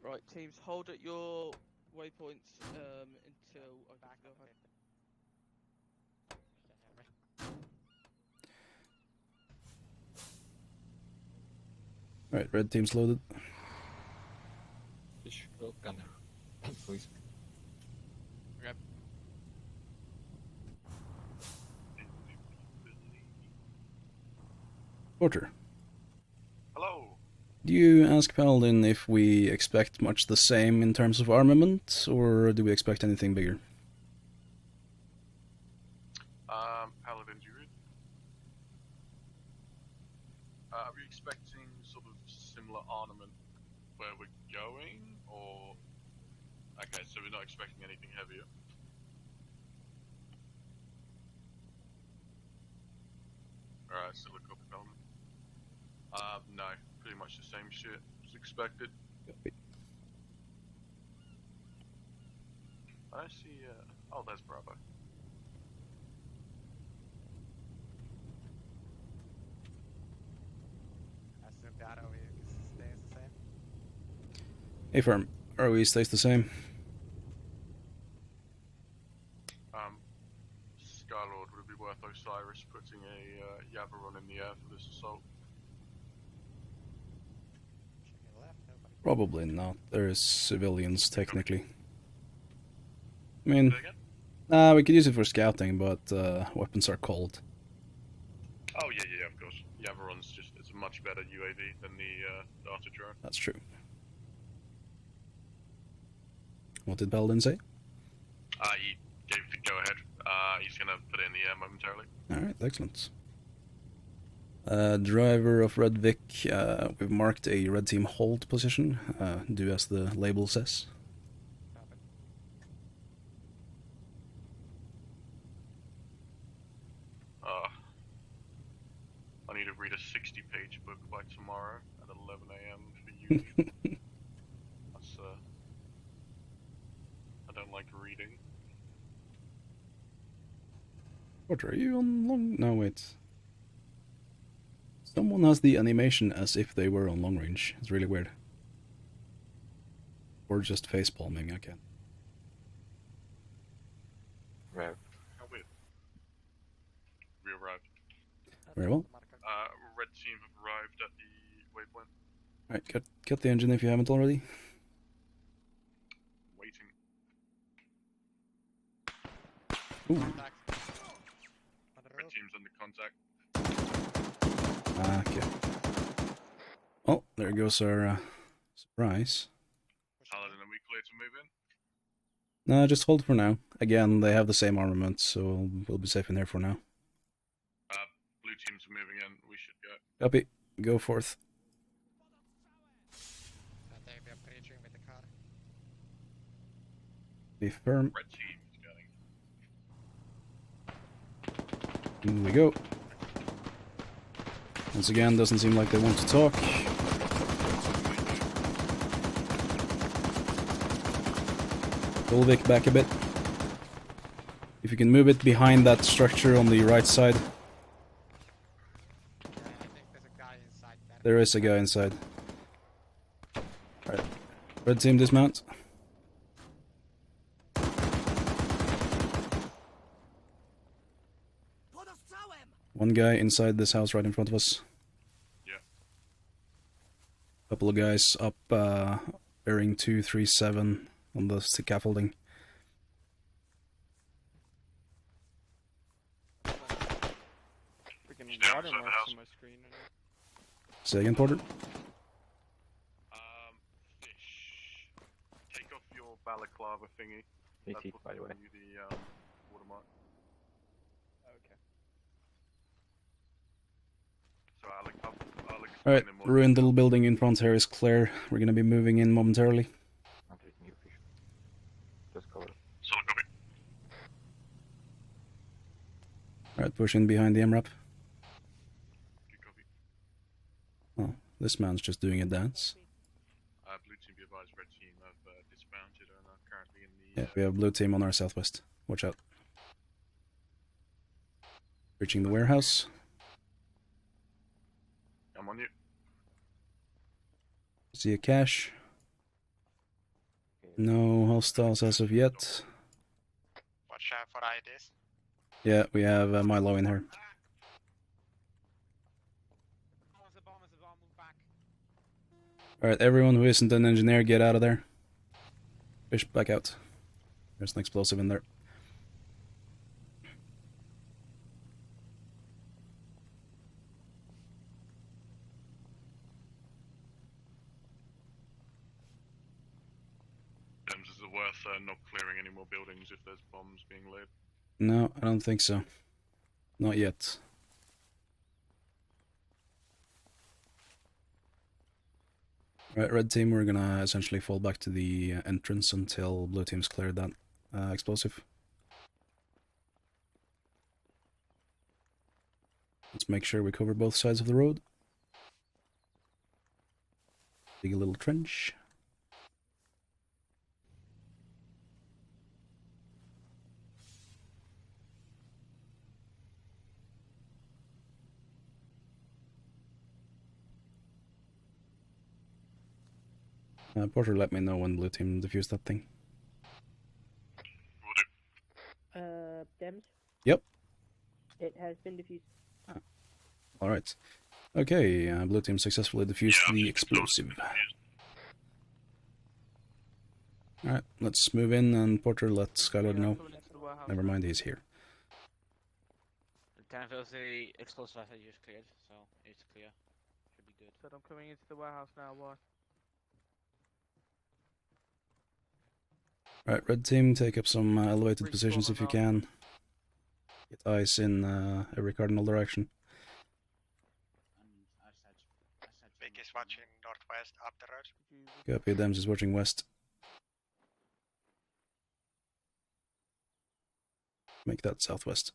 Right, teams, hold at your waypoints until I can go ahead. Alright, red team's loaded. Fish, gunner. Please. Yep. Porter. Hello. Do you ask Paladin if we expect much the same in terms of armament, or do we expect anything bigger? Paladin, do you read? Are we expecting sort of similar armament where we're going, or... Okay, so we're not expecting anything heavier. Alright, still a copy, Paladin. No, pretty much the same shit as expected. I see, oh, there's Bravo. I assume the ROE stays the same. A-firm, ROE stays the same. Skylord, would it be worth Osiris putting a Yavaron in the air for this assault? Probably not. There's civilians, technically. I mean, we could use it for scouting, but weapons are cold. Oh yeah, of course. Yavaron's it's a much better UAV than the Darter drone. That's true. What did Paladin say? He gave the go-ahead. He's gonna put it in the air momentarily. Alright, excellent. Driver of Red Vic, we've marked a red team hold position. Do as the label says. I need to read a 60-page book by tomorrow at 11 AM for uni. That's, I don't like reading. Porter, are you on long... No, wait. Someone has the animation as if they were on long range. It's really weird. Or just face palming, I can't. Rev. How weird. We arrived. Very well. Red team have arrived at the waypoint. Alright, cut the engine if you haven't already. Waiting. Ooh. Red team's under contact. Okay. Oh, there goes our surprise. Paladin, are we clear to move in? No, just hold for now. Again, they have the same armament, so we'll be safe in here for now. Blue team's moving in. We should go. Copy. Go forth. They are breaching with the car. Be firm. Red team's going. In we go. Once again, doesn't seem like they want to talk. Pull Vic back a bit. If you can move it behind that structure on the right side. I think there's a guy inside there. There is a guy inside. Alright. Red team dismount. One guy inside this house right in front of us. Yeah. Couple of guys up bearing 237 on the scaffolding. Freaking watermarks on my screen. Say again, Porter? Fish. Take off your balaclava thingy. They see, by the way. You the watermark. Okay. So I'll explain Alright, in more ruined detail. little building in front here is clear. We're gonna be moving in momentarily. I'm taking you, fish. Just cover. Solid copy. Alright, push in behind the MRAP. Good copy. Oh, this man's just doing a dance. Blue team, be advised, red team have dismounted and are currently in the... Yeah, we have blue team on our southwest. Watch out. Reaching the warehouse. I'm on you. See a cache. No hostiles as of yet. Watch out for IDs. Yeah, we have Milo in here. Alright, everyone who isn't an engineer, get out of there. Fish back out. There's an explosive in there. Is it worth not clearing any more buildings if there's bombs being laid? No, I don't think so. Not yet. Right, red team, we're gonna essentially fall back to the entrance until blue team's cleared that explosive. Let's make sure we cover both sides of the road. Dig a little trench. Porter, let me know when blue team defused that thing. Dems? Yep. It has been diffused. Alright. Okay, blue team successfully defused the explosive. Alright, let's move in and Porter let Skylord know. Never mind, he's here. Kind of feels the explosive I just cleared, so it's clear. Should be good. Said I'm coming into the warehouse now, why? Right, red team, take up some elevated positions if you can. Get eyes in every cardinal direction. Big is watching northwest up the road. Copy, Dems is watching west. Make that southwest.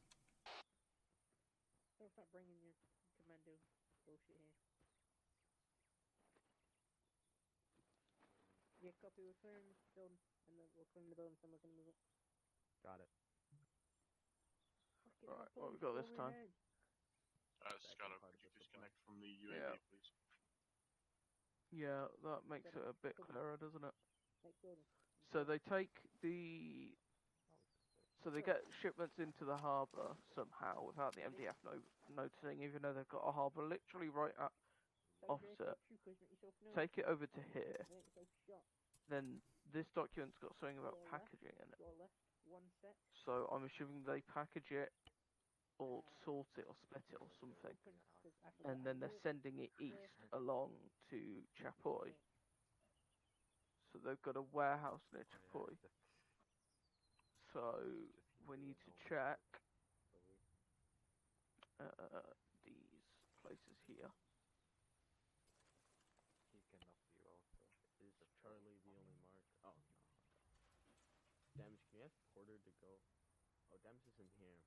Don't stop bringing your commando bullshit here. Yeah, copy. We're clearing the building, and then we'll clean the building, and we're gonna move it. Got it. Alright, what we got this time? Skylar, could you disconnect from the UAV, please? Yeah, that makes it a bit clearer, doesn't it? Next building. So they take the... So they get shipments into the harbour somehow without the MDF noticing, even though they've got a harbour literally right at opposite. Take it over to here. Then this document's got something about packaging in it. So I'm assuming they package it or sort it or split it or something. And then they're sending it east along to Chapoy. So they've got a warehouse near Chapoy. So we need to check these places here. He cannot be also. Is Charlie the only mark? Oh, no. Dems, can you ask Porter to go? Oh, Dems isn't here.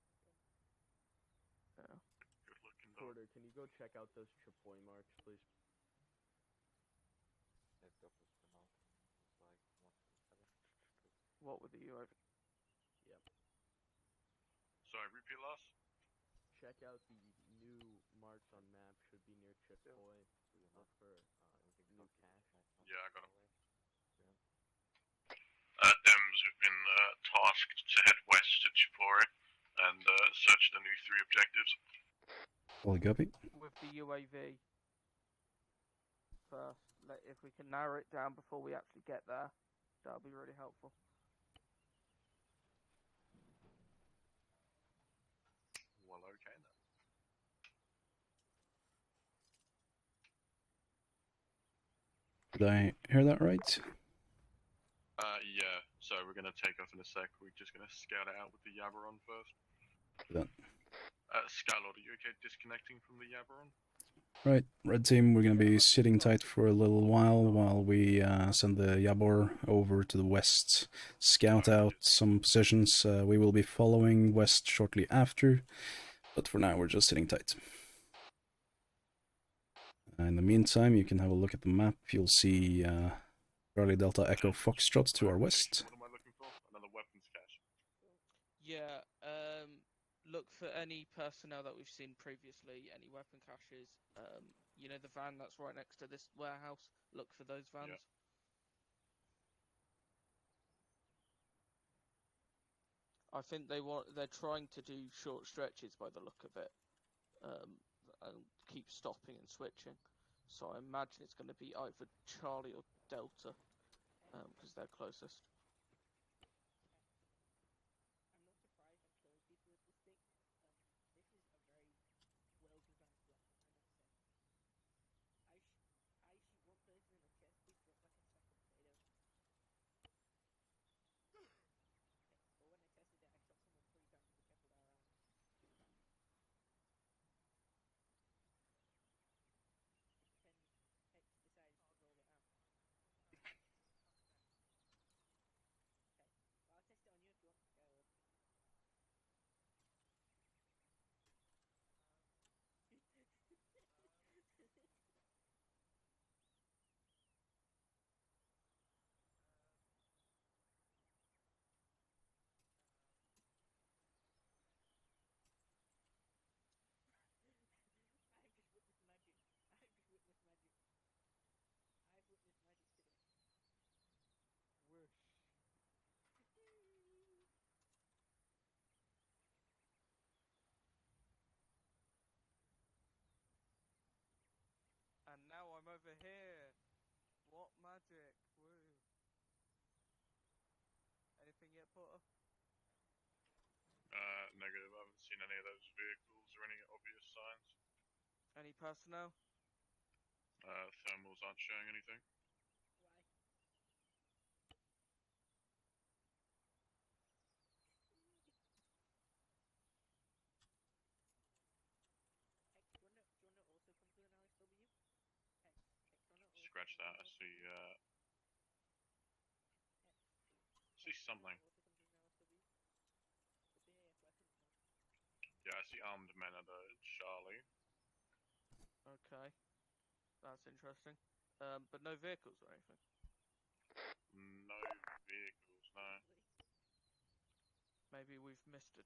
Yeah. Good looking dog. Porter, can you go check out those Chapoy marks, please? What with the UAV? Yep. Sorry, repeat last? Check out the new marks on map. Should be near Chapoy. Look for new cache. Yeah, I got him. Dems have been tasked to head west to Chipori and search the new 3 objectives. All copy. With the UAV first, if we can narrow it down before we actually get there, that'll be really helpful. Well, okay then. Did I hear that right? Yeah, so we're gonna take off in a sec. We're just gonna scout it out with the Yabaron first. That. Skylord, are you okay disconnecting from the Yabaron? Right, red team, we're gonna be sitting tight for a little while we send the Yabor over to the west, scout out some positions. We will be following west shortly after, but for now we're just sitting tight. In the meantime, you can have a look at the map. You'll see Charlie Delta Echo Foxtrot to our west. What am I looking for? Another weapons cache. Yeah, look for any personnel that we've seen previously, any weapon caches. You know the van that's right next to this warehouse. Look for those vans. Yeah. I think they're trying to do short stretches by the look of it, and keep stopping and switching. So I imagine it's going to be either Charlie or Delta, because they're closest. And now I'm over here. What magic? Woo. Anything yet, Potter? Negative. I haven't seen any of those vehicles or any obvious signs. Any personnel? Thermals aren't showing anything. scratch that. I see something. Yeah, I see armed men at Charlie. Okay, that's interesting. But no vehicles or anything. No vehicles, no. Maybe we've missed a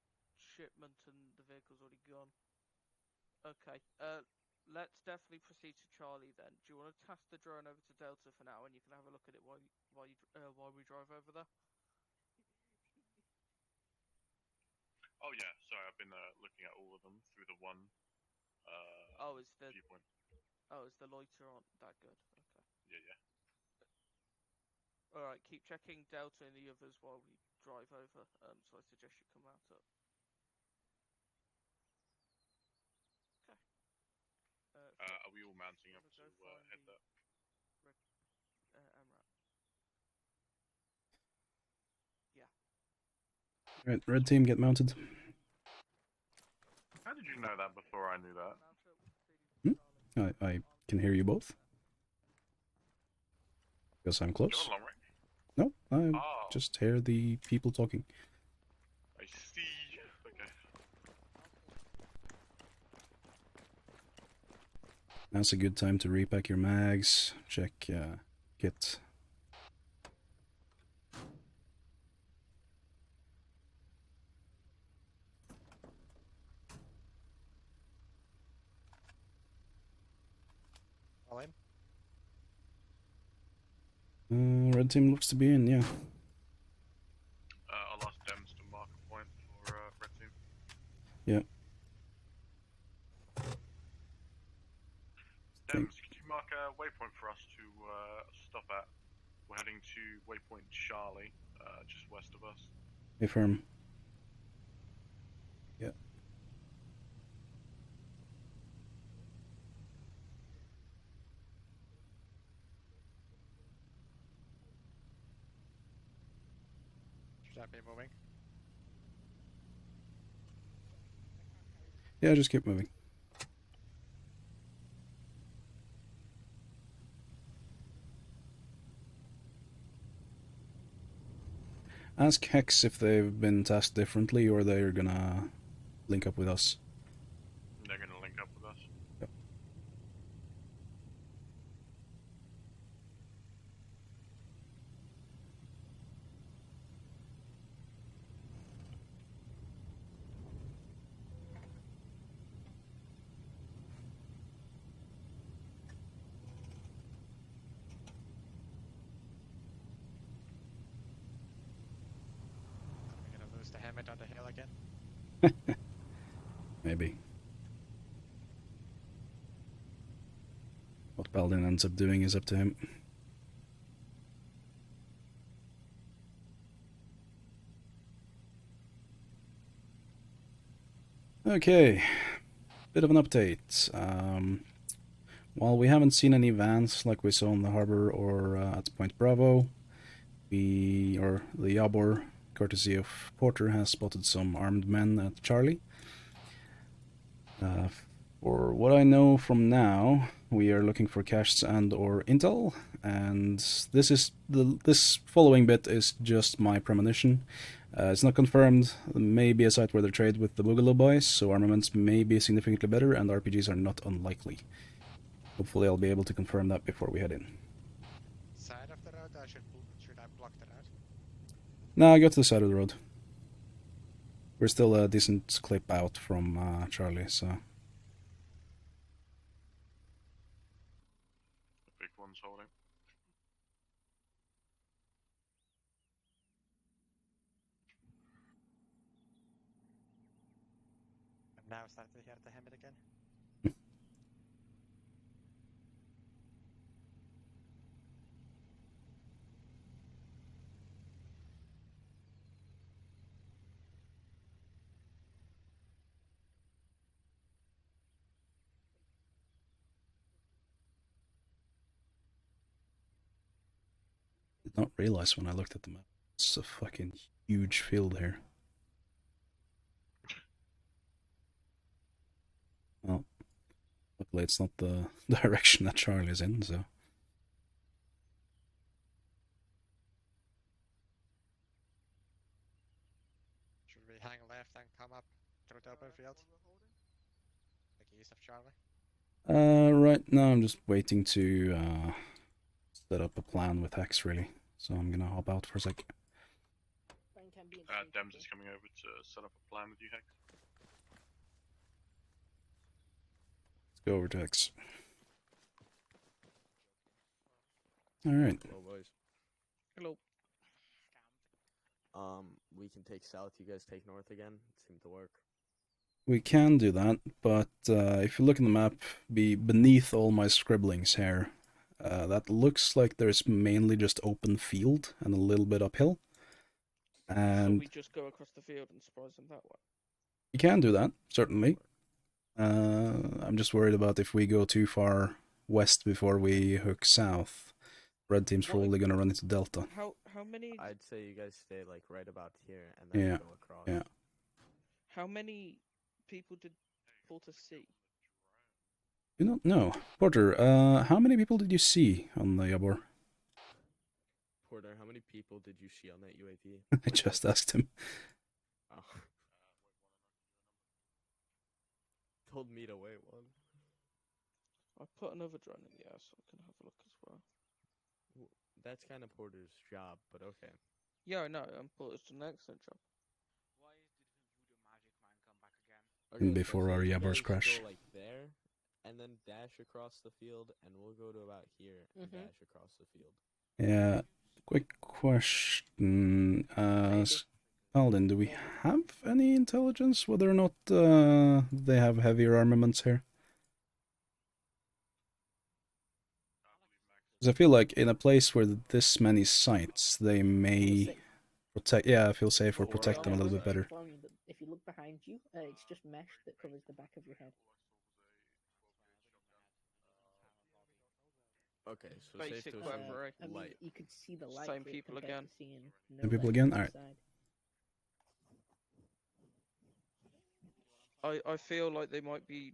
shipment and the vehicle's already gone. Okay, let's definitely proceed to Charlie then. Do you want to task the drone over to Delta for now, and you can have a look at it while we drive over there? Oh yeah, sorry, I've been looking at all of them through the one viewpoint. Is the loiter on that good? Okay. Yeah. All right, keep checking Delta and the others while we drive over. So I suggest you come out up. Okay. Are we all mounting up to head that? MRAP. Yeah. Right, red team, get mounted. How did you know that before I knew that? I can hear you both. Because I'm close. Do you have a long range? No, I just hear the people talking. I see. Okay. Now's a good time to repack your mags, check kit. All in? Red team looks to be in, yeah. I'll ask Dems to mark a point for red team. Yeah. Dems, could you mark a waypoint for us to stop at? We're heading to waypoint Charlie, just west of us. Affirm. Yeah. Should I be moving? Yeah, just keep moving. Ask Hex if they've been tasked differently or they're gonna link up with us. They're gonna link up with us. Yep. Are we gonna lose the helmet on the hill again? Maybe. What Paladin ends up doing is up to him. Okay, bit of an update. While we haven't seen any vans like we saw in the harbor or at Point Bravo, the Yabor, courtesy of Porter, has spotted some armed men at Charlie. For what I know from now, we are looking for caches and/or intel, and this following bit is just my premonition. It's not confirmed. There may be a site where they trade with the Boogaloo Bois, so armaments may be significantly better, and RPGs are not unlikely. Hopefully I'll be able to confirm that before we head in. Side of the road, or should I block the road? No, I go to the side of the road. We're still a decent clip out from Charlie, so... The big one's holding. I'm now starting to hear the helmet again. Did not realize when I looked at the map. It's a fucking huge field here. Well, luckily it's not the direction that Charlie's in, so... Like east of Charlie? Right now I'm just waiting to set up a plan with Hex, really. So I'm gonna hop out for a sec. Dems is coming over to set up a plan with you, Hex. Let's go over to Hex. Alright. Hello, boys. Hello. We can take south, you guys take north again. It seemed to work. We can do that, but if you look at the map, beneath all my scribblings here, that looks like there's mainly just open field and a little bit uphill. And so we just go across the field and surprise them that way. You can do that, certainly. I'm just worried about if we go too far west before we hook south. Red team's probably going to run into Delta. How many? I'd say you guys stay like right about here and then go across. Yeah. How many people did Porter see? You don't know. Porter, how many people did you see on the Yabor? Porter, how many people did you see on that UAV? I just asked him. Oh. Told me to wait one. I put another drone in the air so I can have a look as well. That's kind of Porter's job, but okay. Yeah, I know. Porter's done an excellent job. Why did the voodoo magic man come back again? Okay, Before our Yabors crash. Go like there, and then dash across the field, and we'll go to about here and dash across the field. Yeah. Quick question. Paladin, do we have any intelligence whether or not they have heavier armaments here? Because I feel like in a place where this many sites, they may protect. Yeah, I feel safe or protect them a little bit better. If you look behind you, it's just mesh that covers the back of your head. Okay, so Basic safe to weaponry. I mean, light. you could see the light. Same people again. Same people again? Alright. I feel like they might be.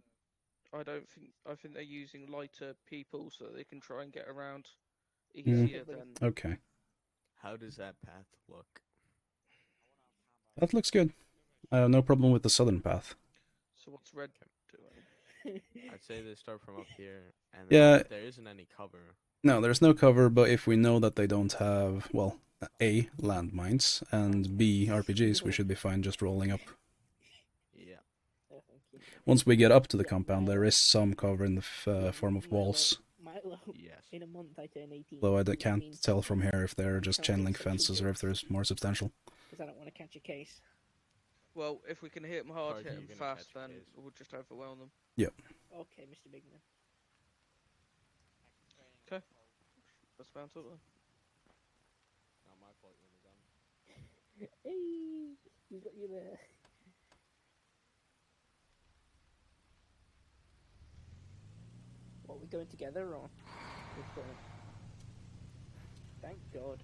I think they're using lighter people so they can try and get around easier than. Okay. How does that path look? That looks good. I have no problem with the southern path. So what's red doing? I'd say they start from up here, and Yeah. if there isn't any cover. No, there's no cover, but if we know that they don't have, well, A, landmines, and B, RPGs, we should be fine just rolling up. Yeah. Once we get up to the compound, there is some cover in the form of walls. Milo, yes. In a month I turn 18. Though I can't tell from here if they're just chain link fences or if there's more substantial. Because I don't want to catch a case. Well, if we can hit them hard, Party, hit them you're gonna fast, catch then case. we'll just overwhelm them. Yep. Okay, Mr. Bigman. Okay. Let's bounce up then. Not my fault you're in the gun. Hey, he's got you there. What, we going together or? Thank God.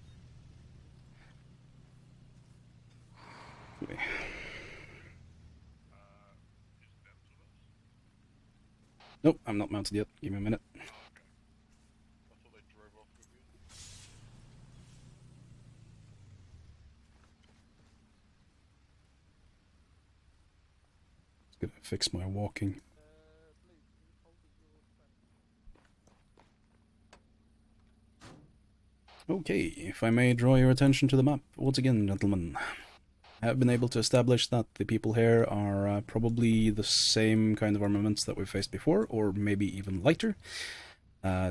Nope, I'm not mounted yet. Give me a minute. I thought they drove off with you. Just gonna fix my walking. Okay, if I may draw your attention to the map once again, gentlemen. I have been able to establish that the people here are probably the same kind of armaments that we've faced before, or maybe even lighter.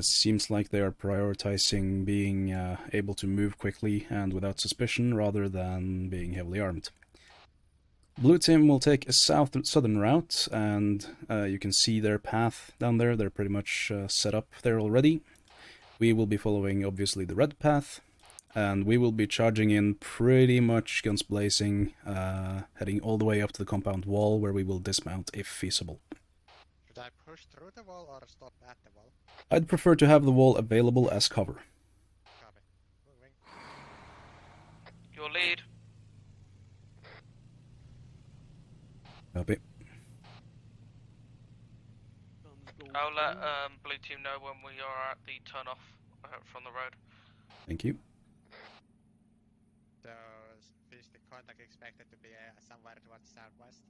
Seems like they are prioritizing being able to move quickly and without suspicion rather than being heavily armed. Blue team will take a southern route, and you can see their path down there. They're pretty much set up there already. We will be following, obviously, the red path, and we will be charging in pretty much guns blazing, heading all the way up to the compound wall, where we will dismount if feasible. Should I push through the wall or stop at the wall? I'd prefer to have the wall available as cover. Copy. Moving. Your lead. Copy. I'll let blue team know when we are at the turn off from the road. Thank you. So, is the contact expected to be somewhere towards southwest?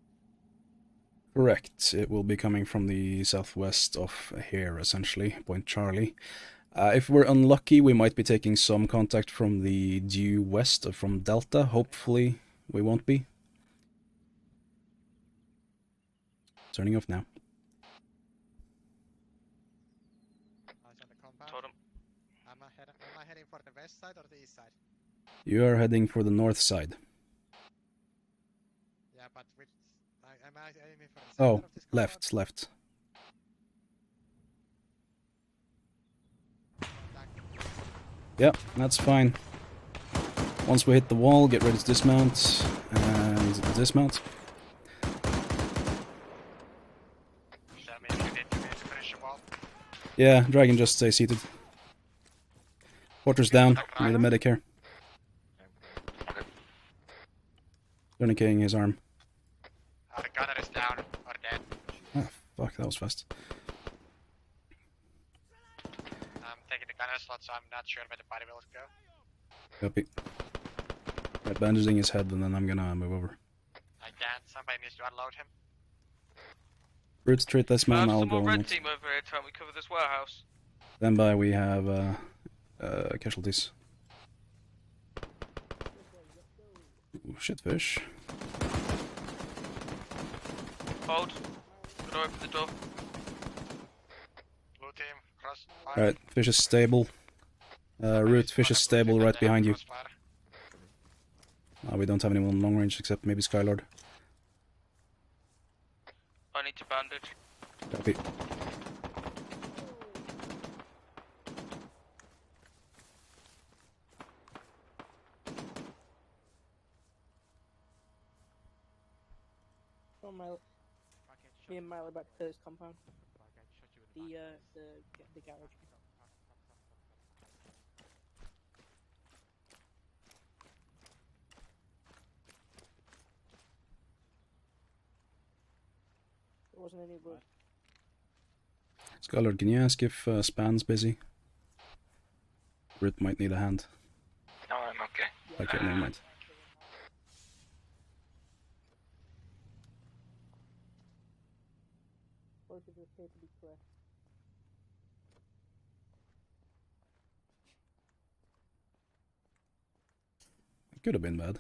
Correct. It will be coming from the southwest of here, essentially, Point Charlie. If we're unlucky, we might be taking some contact from the due west from Delta. Hopefully, we won't be. Turning off now. Eyes on the compound. Totem. Am I heading for the west side or the east side? You are heading for the north side. Yeah, but which... am I aiming for the center Oh, of this compound? left. Yep, that's fine. Once we hit the wall, get ready to dismount, and dismount. That means we need to finish the wall. Yeah, Dragon, just stay seated. Porter's down. We need a medic here. Tourniqueting his arm. The gunner is down or dead. Oh, fuck, that was fast. I'm taking the gunner slot, so I'm not sure where the body will go. Copy. Right, bandaging his head, and then I'm gonna move over. I can't. Somebody needs to unload him. Route treat this man, I'll some go more on red it. team over here to help me cover this warehouse. Stand by, we have casualties. Ooh, shitfish. Hold. Gonna open the door. Blue team, cross fire. Alright, fish is stable. Route, fish is stable right behind you. We don't have anyone long range except maybe Skylord. I need to bandage. Copy. Oh, me and Milo back to this compound. The garage. There wasn't any wood. Skylord, can you ask if Span's busy? Route might need a hand. No, I'm okay. Okay, never mind. Both of us appear to be clear. It could have been bad.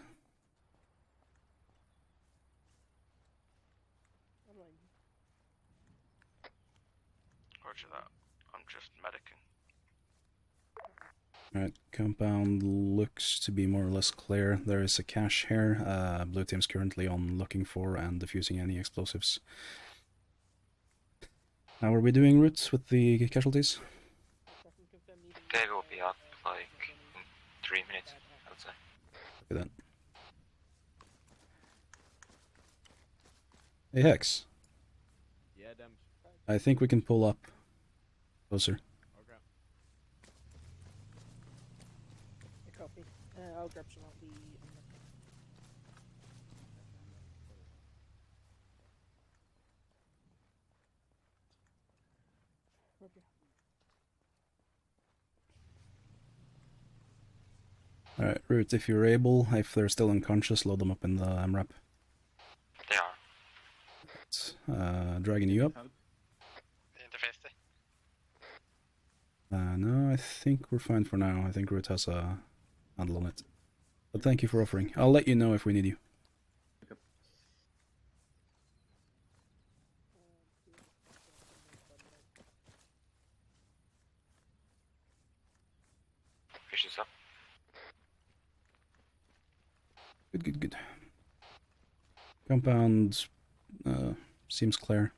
Roger that. I'm just medicing. Alright, compound looks to be more or less clear. There is a cache here. Blue team's currently on looking for and defusing any explosives. How are we doing, Route, with the casualties? They will be up like in 3 minutes, I would say. Look at that. Hey, Hex. Yeah, them. I think we can pull up closer. Okay. A copy. I'll grab some of the... Alright, Root, if you're able, if they're still unconscious, load them up in the MRAP. They are. Dragging you up? In the 50. No, I think we're fine for now. I think Root has a handle on it. But thank you for offering. I'll let you know if we need you. Fish is up. Good. Compound seems clear.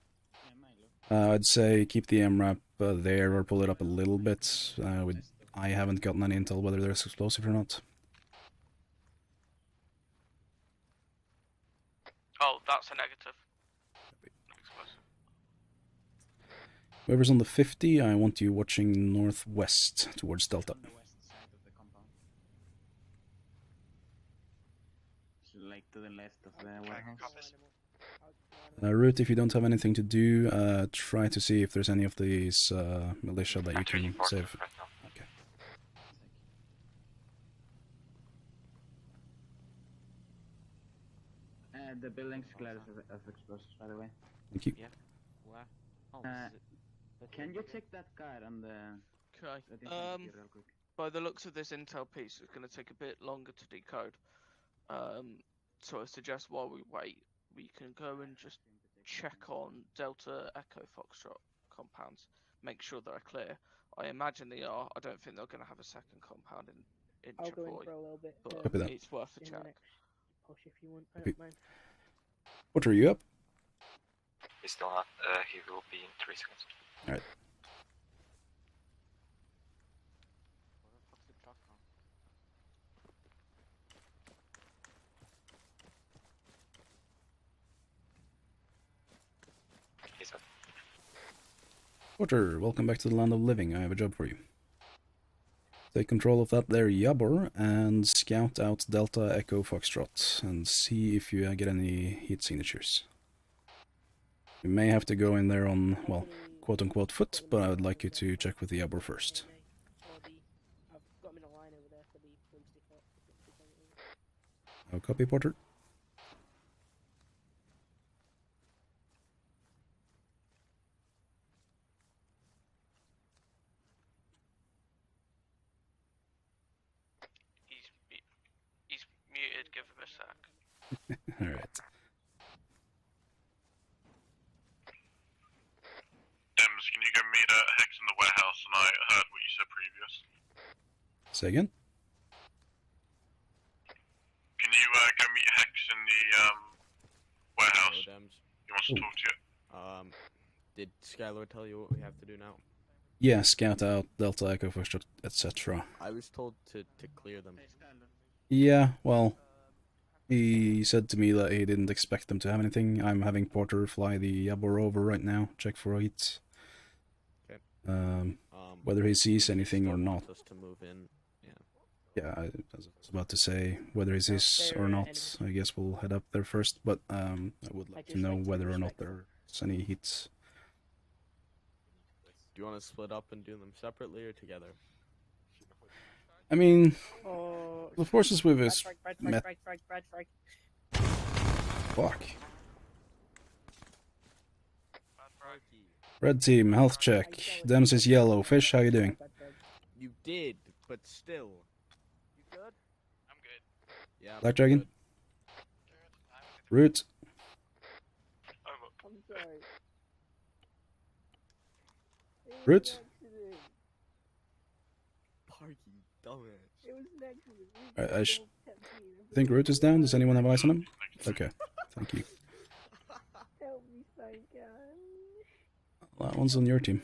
I'd say keep the MRAP there or pull it up a little bit. I haven't gotten any intel whether there's explosive or not. Oh, that's a negative. Whoever's on the 50, I want you watching northwest towards Delta. Like to the left of the warehouse. Root, if you don't have anything to do, try to see if there's any of these militia that you can save. Okay. The building's clear of explosives, by the way. Thank you. Yeah. Wow. Oh, Can you check that card on the... Okay. that infantry real quick? By the looks of this intel piece, it's going to take a bit longer to decode. So I suggest while we wait, we can go and just check on Delta Echo Foxtrot compounds, make sure they're clear. I imagine they are. I don't think they're going to have a second compound in I'll go in Tripoli, for a little bit. but it's worth a in the check. next push if you want. I Okay. don't mind. What are you up? He's still not. He will be in 3 seconds. Alright. Where the fuck's the truck from? He's up. Porter, welcome back to the land of living. I have a job for you. Take control of that there Yabor and scout out Delta Echo Foxtrot and see if you get any heat signatures. You may have to go in there on, well, quote-unquote foot, but I would like you to check with the Yabor first. I've got him in a line over there for the police depot. No copy, Porter. He's muted. Give him a sec. Alright. Dems, can you go meet Hex in the warehouse? And I heard what you said previous. Say again? Can you go meet Hex in the warehouse? Hello, Dems. He wants to talk to you. Did Skylar tell you what we have to do now? Yeah, scout out Delta Echo Foxtrot, etc. I was told to clear them. Yeah, well, he said to me that he didn't expect them to have anything. I'm having Porter fly the Yabor over right now, check for heat. Okay. Whether he sees anything or not. Just to move in. Yeah, I was about to say whether he sees or not. I guess we'll head up there first, but I would like to know whether or not there's any heats. Do you want to split up and do them separately or together? I mean, Oh, the forces we've met. Frag. Fuck. Red team, health check. Dems is yellow. Fish, how you doing? You did, but still. You good? I'm good. Yeah. Black Dragon? Root? I'm sorry. Root? Parky, dumbass. It was an accident. I think Root is down. Does anyone have eyes on him? Okay, thank you. Help me, Psycho. That one's on your team.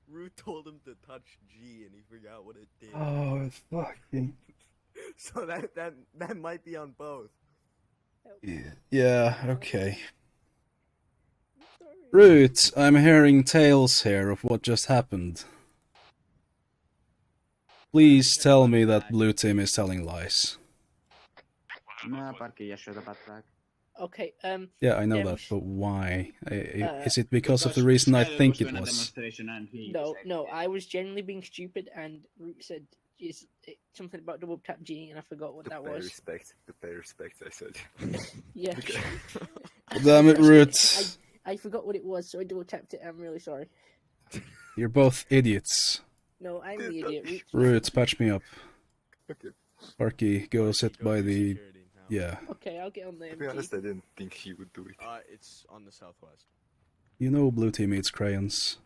Root told him to touch G and he forgot what it did. Oh, fucking. So that might be on both. Yeah, okay. Root, I'm hearing tales here of what just happened. Please tell me that blue team is telling lies. No, Parky, yeah, shut up, Patrick. Okay, Yeah, I know that, but why? Is it because of the reason I think it was? No, I was genuinely being stupid, and Root said something about double tap G, and I forgot what that was. To pay respect, I said. Yeah. Damn it, Root. I forgot what it was, so I double tapped it. I'm really sorry. You're both idiots. No, I'm the idiot. Root, patch me up. Okay. Sparky, go sit by the... Yeah. Okay, I'll get on there. To be honest, I didn't think he would do it. It's on the southwest. You know blue team eats crayons.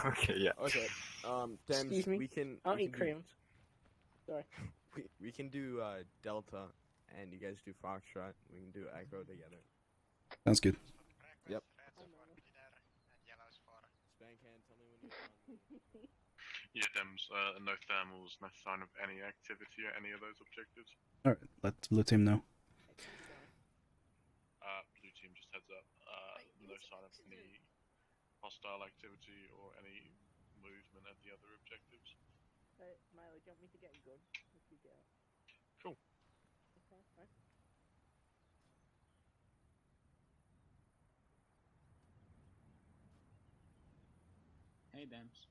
Okay, yeah. Okay, Dems, Excuse me? we can... I don't we eat can crayons. Sorry. We can do, Delta, and you guys do Foxtrot. We can do Echo together. Sounds good. Yep. Yeah, Dems, no thermals, no sign of any activity at any of those objectives. Alright, let blue team know. Blue team, just heads up. No sign of any hostile activity or any movement at the other objectives. Milo, do you want me to get a gun? If you get it. Cool. Okay, fine. Hey, Dems.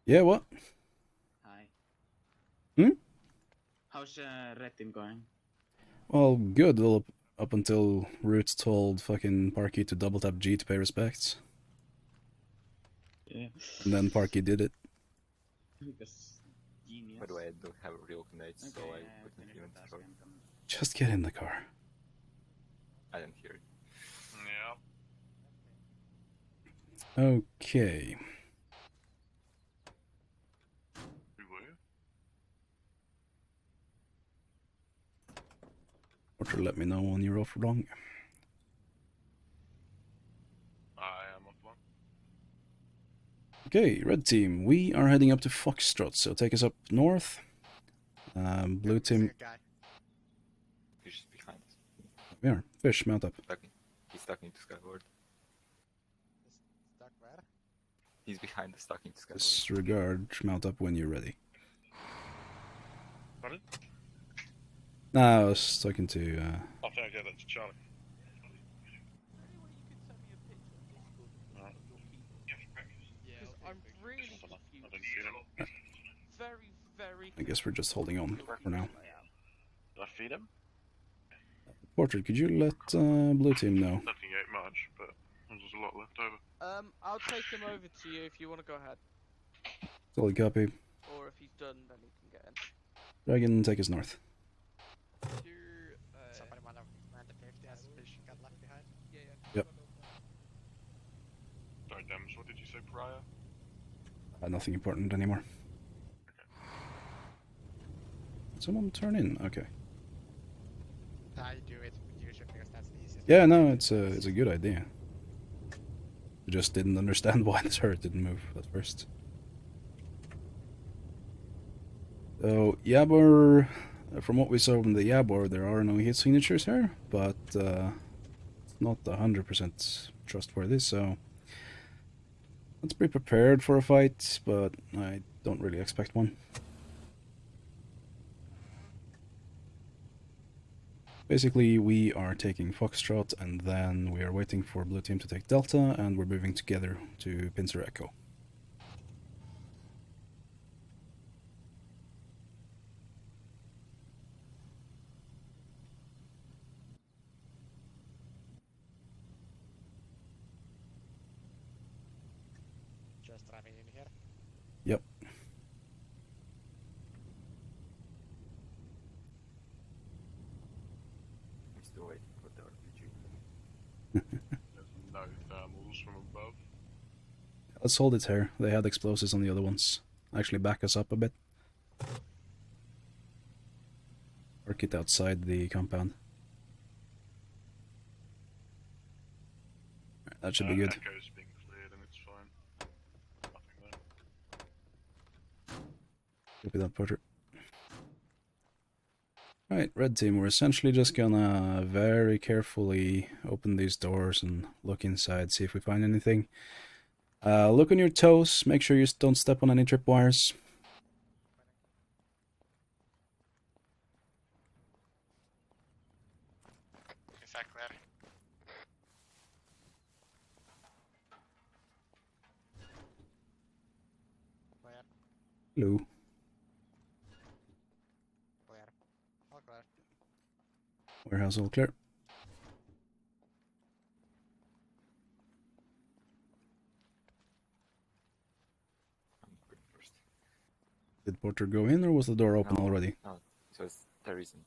Yeah, what? Hi. Hmm? How's Red Team going? Well, good. up until Root told fucking Parky to double tap G to pay respects. Yeah. And then Parky did it. Because genius. By the way, I don't have real grenades, so I Okay, wouldn't finished even the task throw. and come. Just get in the car. I didn't hear it. Yeah. Okay. Who were you? Porter, let me know when you're off wrong. I am off one. Okay, red team, we are heading up to Foxtrot, so take us up north. Blue team, He's just behind us. we are. Fish, mount up. He's stuck into Skyward. Stuck where? He's behind the stuck into Skyward. Disregard, mount up when you're ready. Pardon? Nah, I was talking to, I think I gave that to Charlie. Because I'm really confused. I didn't feed him. Very I guess we're just holding on for now. Did I feed him? Portrait, could you let blue team know? I don't think he ate much, but there's a lot left over. I'll take him over to you if you want to go ahead. Solid copy. Or if he's done, then he can get in. Dragon, take us north. Somebody might have ran the 50 as fish got left behind. Yep. Sorry, Dems, what did you say prior? Nothing important anymore. Someone turn in. Okay. I do it usually because that's the easiest. Yeah, no, it's a good idea. I just didn't understand why the turret didn't move at first. So Yabor, from what we saw from the Yabor, there are no hit signatures here, but it's not 100% trustworthy. So let's be prepared for a fight, but I don't really expect one. Basically, we are taking Foxtrot, and then we are waiting for Blue Team to take Delta, and we're moving together to Pincer Echo. Just driving in here. Yep. I'm still waiting for the RPG. There's no thermals from above. Let's hold it here. They had explosives on the other ones. Actually, back us up a bit. Work it outside the compound. That should be good. Echo's being cleared and it's fine. Nothing there. Copy that, Porter. Right, red team, we're essentially just gonna very carefully open these doors and look inside, see if we find anything. Look on your toes, make sure you don't step on any tripwires. Is that clear? Clear. Hello. Clear. All clear. Warehouse all clear. I'm going first. Did Porter go in, or was the door open No, already? No, so there isn't.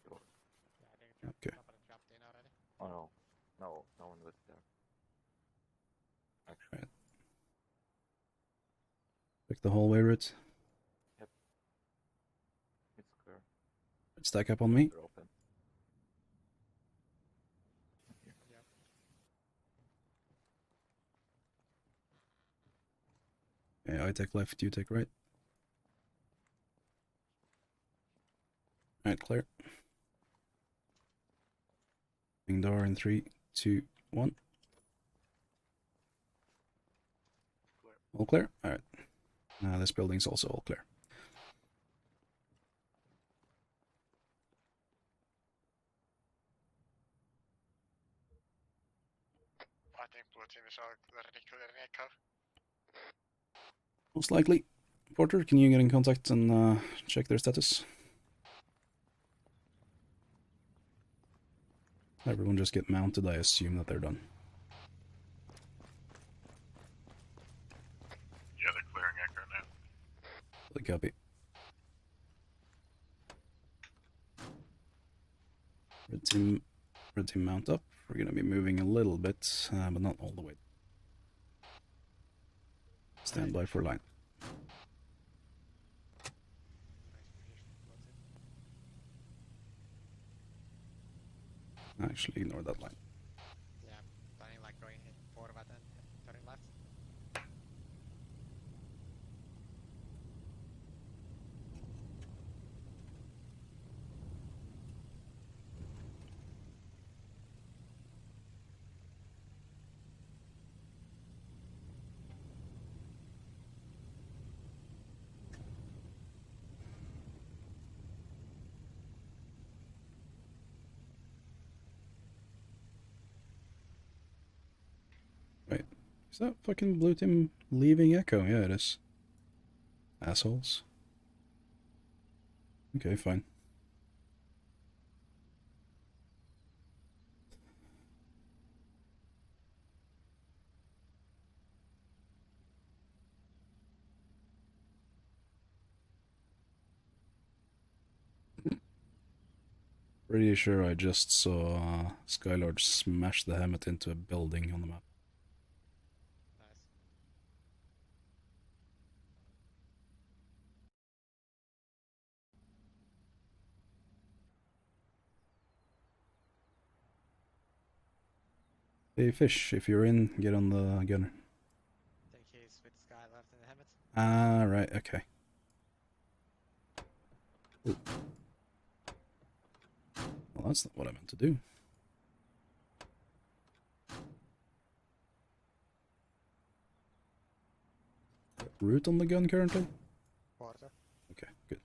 Yeah, I think Okay. somebody jumped in already. Oh no. No, no one was there. Actually. Right. Check the hallway route. Yep. It's clear. Stack up on me. They're open. Okay, I take left, you take right. Alright, clear. Opening door in 3, 2, 1. Clear. All clear? Alright. This building's also all clear. I think blue team is already clearing echo. Most likely. Porter, can you get in contact and check their status? Everyone just get mounted, I assume that they're done. Yeah, they're clearing Echo now. Fully copy. Red team mount up. We're gonna be moving a little bit, but not all the way. Stand by for line. Actually, ignore that line. Yeah, I'm planning like going forward and turning left. Wait, is that fucking blue team leaving Echo? Yeah, it is. Assholes. Okay, fine. Pretty sure I just saw Skylord smash the helmet into a building on the map. Nice. Hey, Fish, if you're in, get on the gunner. I think he's with Sky left in the helmet. Ah, right, okay. Ooh. Well, that's not what I meant to do. Root on the gun currently? Porter. Okay, good.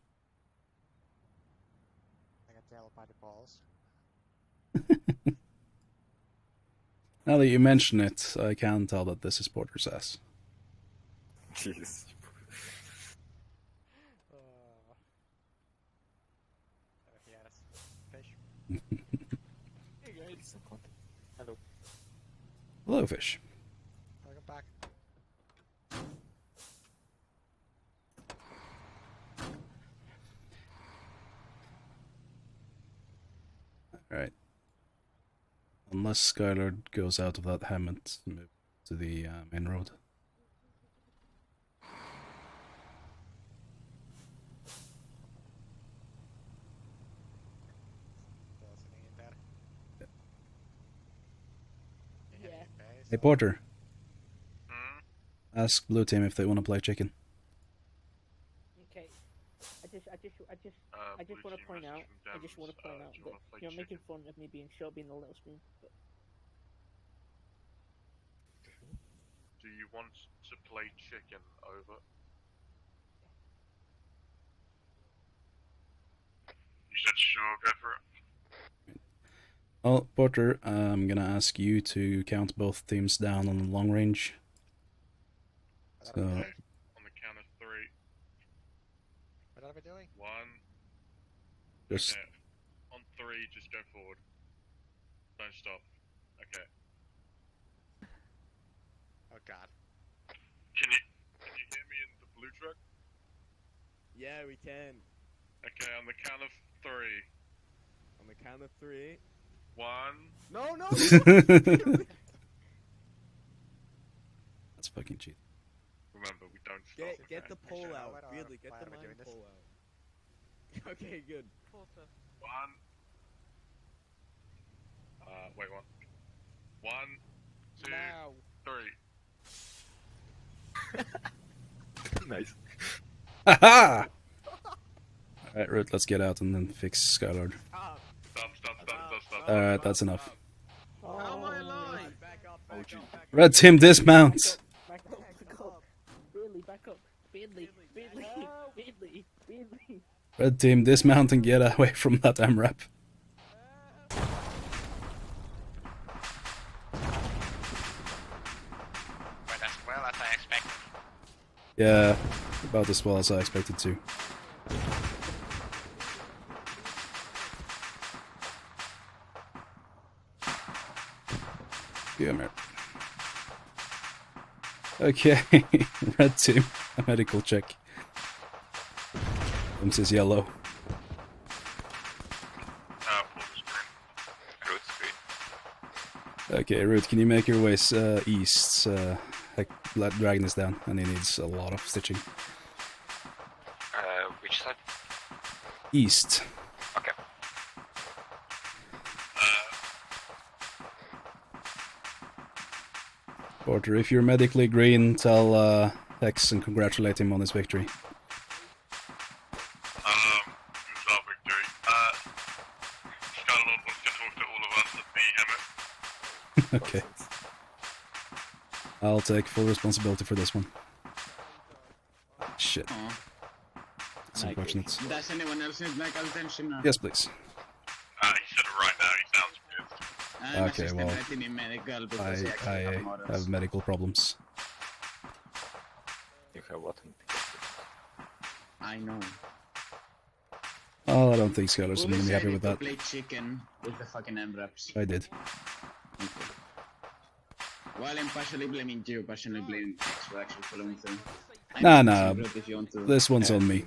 I got yelled by the balls. Now that you mention it, I can tell that this is Porter's ass. Jeez. Yes. Fish. Hey guys. Hello. Hello, Fish. Welcome back. Alright. Unless Skylord goes out of that helmet and move to the main road. Still sitting in there. Yeah. Hey, Porter. Ask blue team if they want to play chicken. Okay. I just want to point out. I just want to point out that you're making fun of me being short, being a little spoon. But Do you want to play chicken? Over. You said sure, go for it. Well, Porter, I'm gonna ask you to count both teams down on the long range. So, On the count of 3. What are we doing? 1. just Okay. On 3, just go forward. Don't stop. Okay. Oh god. Can you hear me in the blue truck? Yeah, we can. Okay, on the count of 3. On the count of 3. 1. No, no! That's fucking cheap. Remember, we don't stop. Get the pole out. Really, get the mine mine pole out. Okay, good. 1. Wait, 1. 1, 2, Now. 3. Nice. Haha! Alright, Root, let's get out and then fix Skylord. Stop. Alright, that's enough. How am I alive? Back up, Oh, gee. Red team dismount! back up. Beardley, back up. Beardley. Red team dismount and get away from that MRAP. Went as well as I expected. Yeah, about as well as I expected to. Yeah, man. Okay, red team, a medical check. Says yellow. Root's green. Okay, Root, can you make your ways east? Dragging this down, and he needs a lot of stitching. Which side? East. Okay. Porter, if you're medically green, tell Hex and congratulate him on his victory. Okay. I'll take full responsibility for this one. Shit. It's unfortunate. Does anyone else need medical attention now? Yes, please. He said it right now, he sounds pissed. Okay, well, I have medical problems. You have what? I know. Oh, I don't think Skylar's gonna be happy with that. Play chicken with the fucking MRAPs. I did. Okay. Well, I'm partially blaming you, partially blaming X for actually following through. Nah. This one's on me.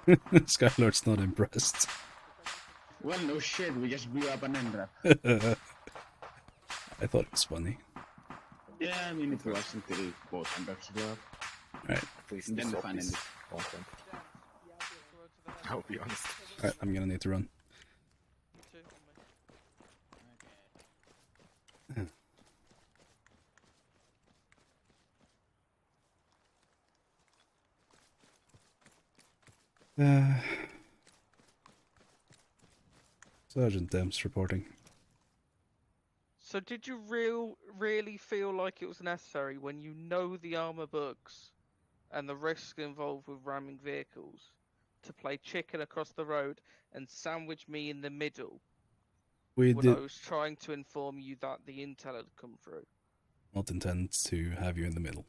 Skylord's not impressed. Well, no shit, we just blew up an MRAP. I thought it was funny. Yeah, I mean, it was until both MRAPs blew up. Right. Please Then the fun ended. content. I'll be honest. Alright, I'm gonna need to run. Sergeant Demps reporting. So did you really feel like it was necessary when you know the armor books and the risk involved with ramming vehicles to play chicken across the road and sandwich me in the middle when I was trying to inform you that the intel had come through? Not intend to have you in the middle.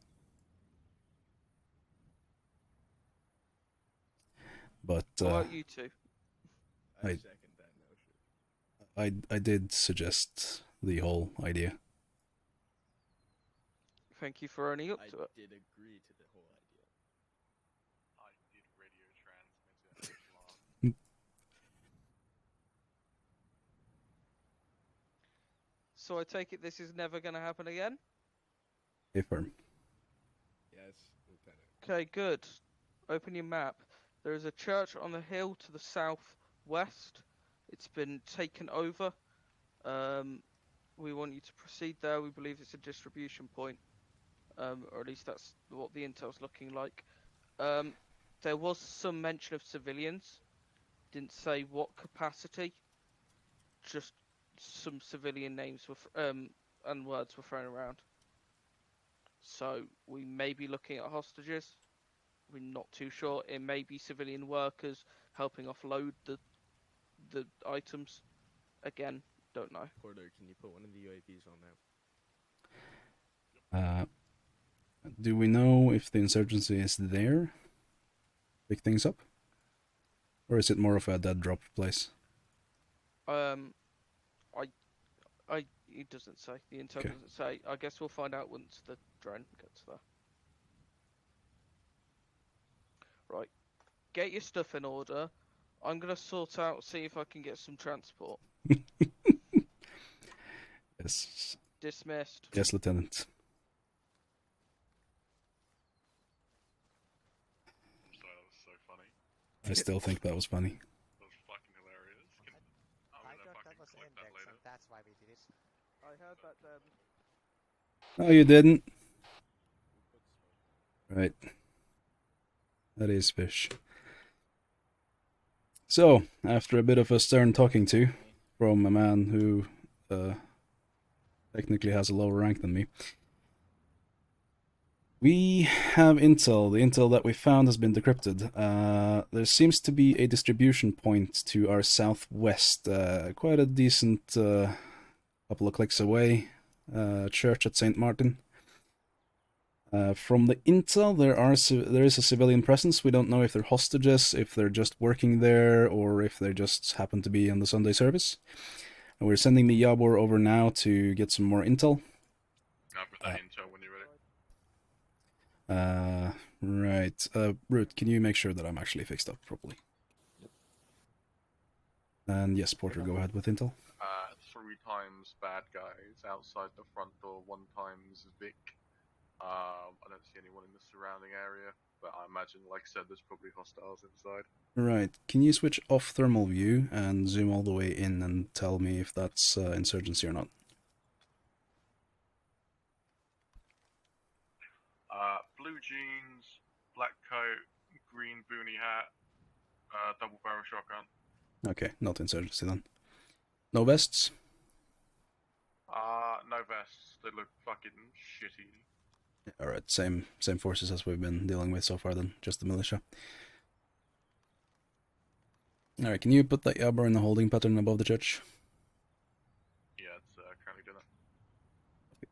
But What about you two? I did suggest the whole idea. Thank you for owning up to it. I did agree to the whole idea. I did radio transmit it. So I take it this is never going to happen again? Affirm. Yes, Lieutenant. Okay, good. Open your map. There is a church on the hill to the southwest. It's been taken over. We want you to proceed there. We believe it's a distribution point. Or at least that's what the intel's looking like. There was some mention of civilians. Didn't say what capacity. Just some civilian names were and words were thrown around. So we may be looking at hostages. We're not too sure. It may be civilian workers helping offload the items. Again, don't know. Porter, can you put one of the UAVs on now? Do we know if the insurgency is there? Pick things up? Or is it more of a dead drop place? It doesn't say. The intel doesn't say. I guess we'll find out once the drone gets there. Right. Get your stuff in order. I'm gonna sort out, see if I can get some transport. Yes. Dismissed. Yes, Lieutenant. I'm sorry, that was so funny. I still think that was funny. That was fucking hilarious. I thought that was index, and that's why we did it. I heard that, No, you didn't. Right. That is fish. So, after a bit of a stern talking to from a man who technically has a lower rank than me, we have intel. The intel that we found has been decrypted. There seems to be a distribution point to our southwest, quite a decent couple of clicks away, church at St. Martin. From the intel, there is a civilian presence. We don't know if they're hostages, if they're just working there, or if they just happen to be on the Sunday service. And we're sending the Yabor over now to get some more intel. I've got that intel when you're ready. Right. Root, can you make sure that I'm actually fixed up properly? And yes, Porter, go ahead with intel. 3 times bad guys outside the front door, 1 times Vic. I don't see anyone in the surrounding area, but I imagine, like I said, there's probably hostiles inside. Right. Can you switch off thermal view and zoom all the way in and tell me if that's insurgency or not? Blue jeans, black coat, green boonie hat, double barrel shotgun. Okay, not insurgency then. No vests? No vests. They look fucking shitty. Alright, same forces as we've been dealing with so far then, just the militia. Alright, can you put that Yabor in the holding pattern above the church? Yeah, it's currently doing it.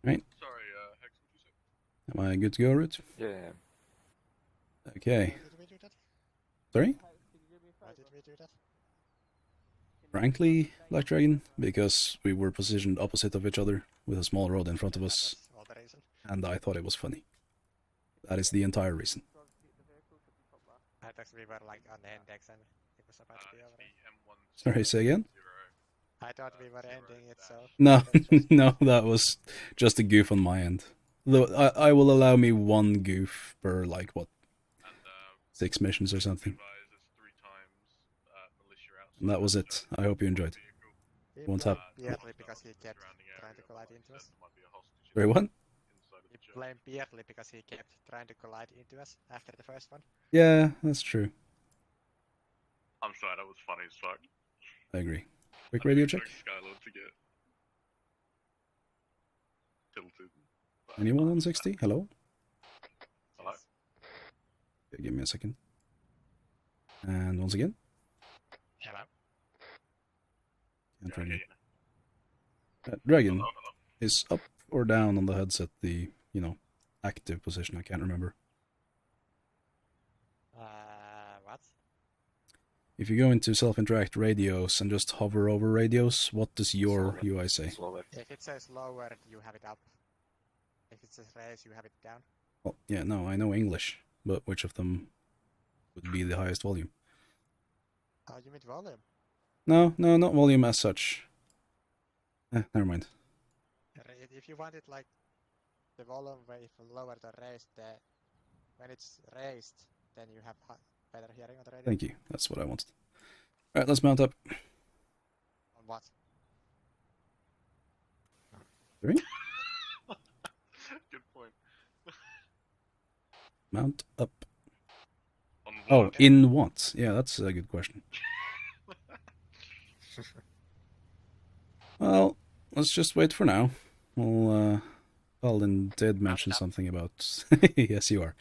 Right. Sorry, Hex, what did you say? Am I good to go, Root? Yeah. Okay. Why did we do that? Sorry? Why did we do that? Frankly, Black Dragon, because we were positioned opposite of each other with a small road in front of us, All the reason. and I thought it was funny. That is the entire reason. I thought we were like on the index and it was about to be over. Sorry, say again? I thought we were ending it, so... No, no, that was just a goof on my end. Though I will allow me one goof per, like, what, 6 missions or something. And that was it. I hope you enjoyed. Won't happen. Beardly because he kept trying to collide into us. Sorry, what? We blame Beardly because he kept trying to collide into us after the first one. Yeah, that's true. I'm sorry, that was funny as fuck. I agree. Quick radio check. Skylord to get tilted. Anyone 160? Hello? Hello? Okay, give me a second. And once again. Hello? Can't really... Dragon Hello. is up or down on the headset, the, you know, active position, I can't remember. What? If you go into self-interact radios and just hover over radios, what does your UI say? If it says lower, you have it up. If it says raise, you have it down. Well, yeah, no, I know English, but which of them would be the highest volume? You mean volume? No, not volume as such. Never mind. If you want it like the volume wave lowered or raised, when it's raised, then you have better hearing on the radio. Thank you, that's what I wanted. Alright, let's mount up. On what? Three? Good point. Mount up. On Oh, what? in what? Yeah, that's a good question. Well, let's just wait for now. Well, Paladin did mention something about... Yes, you are.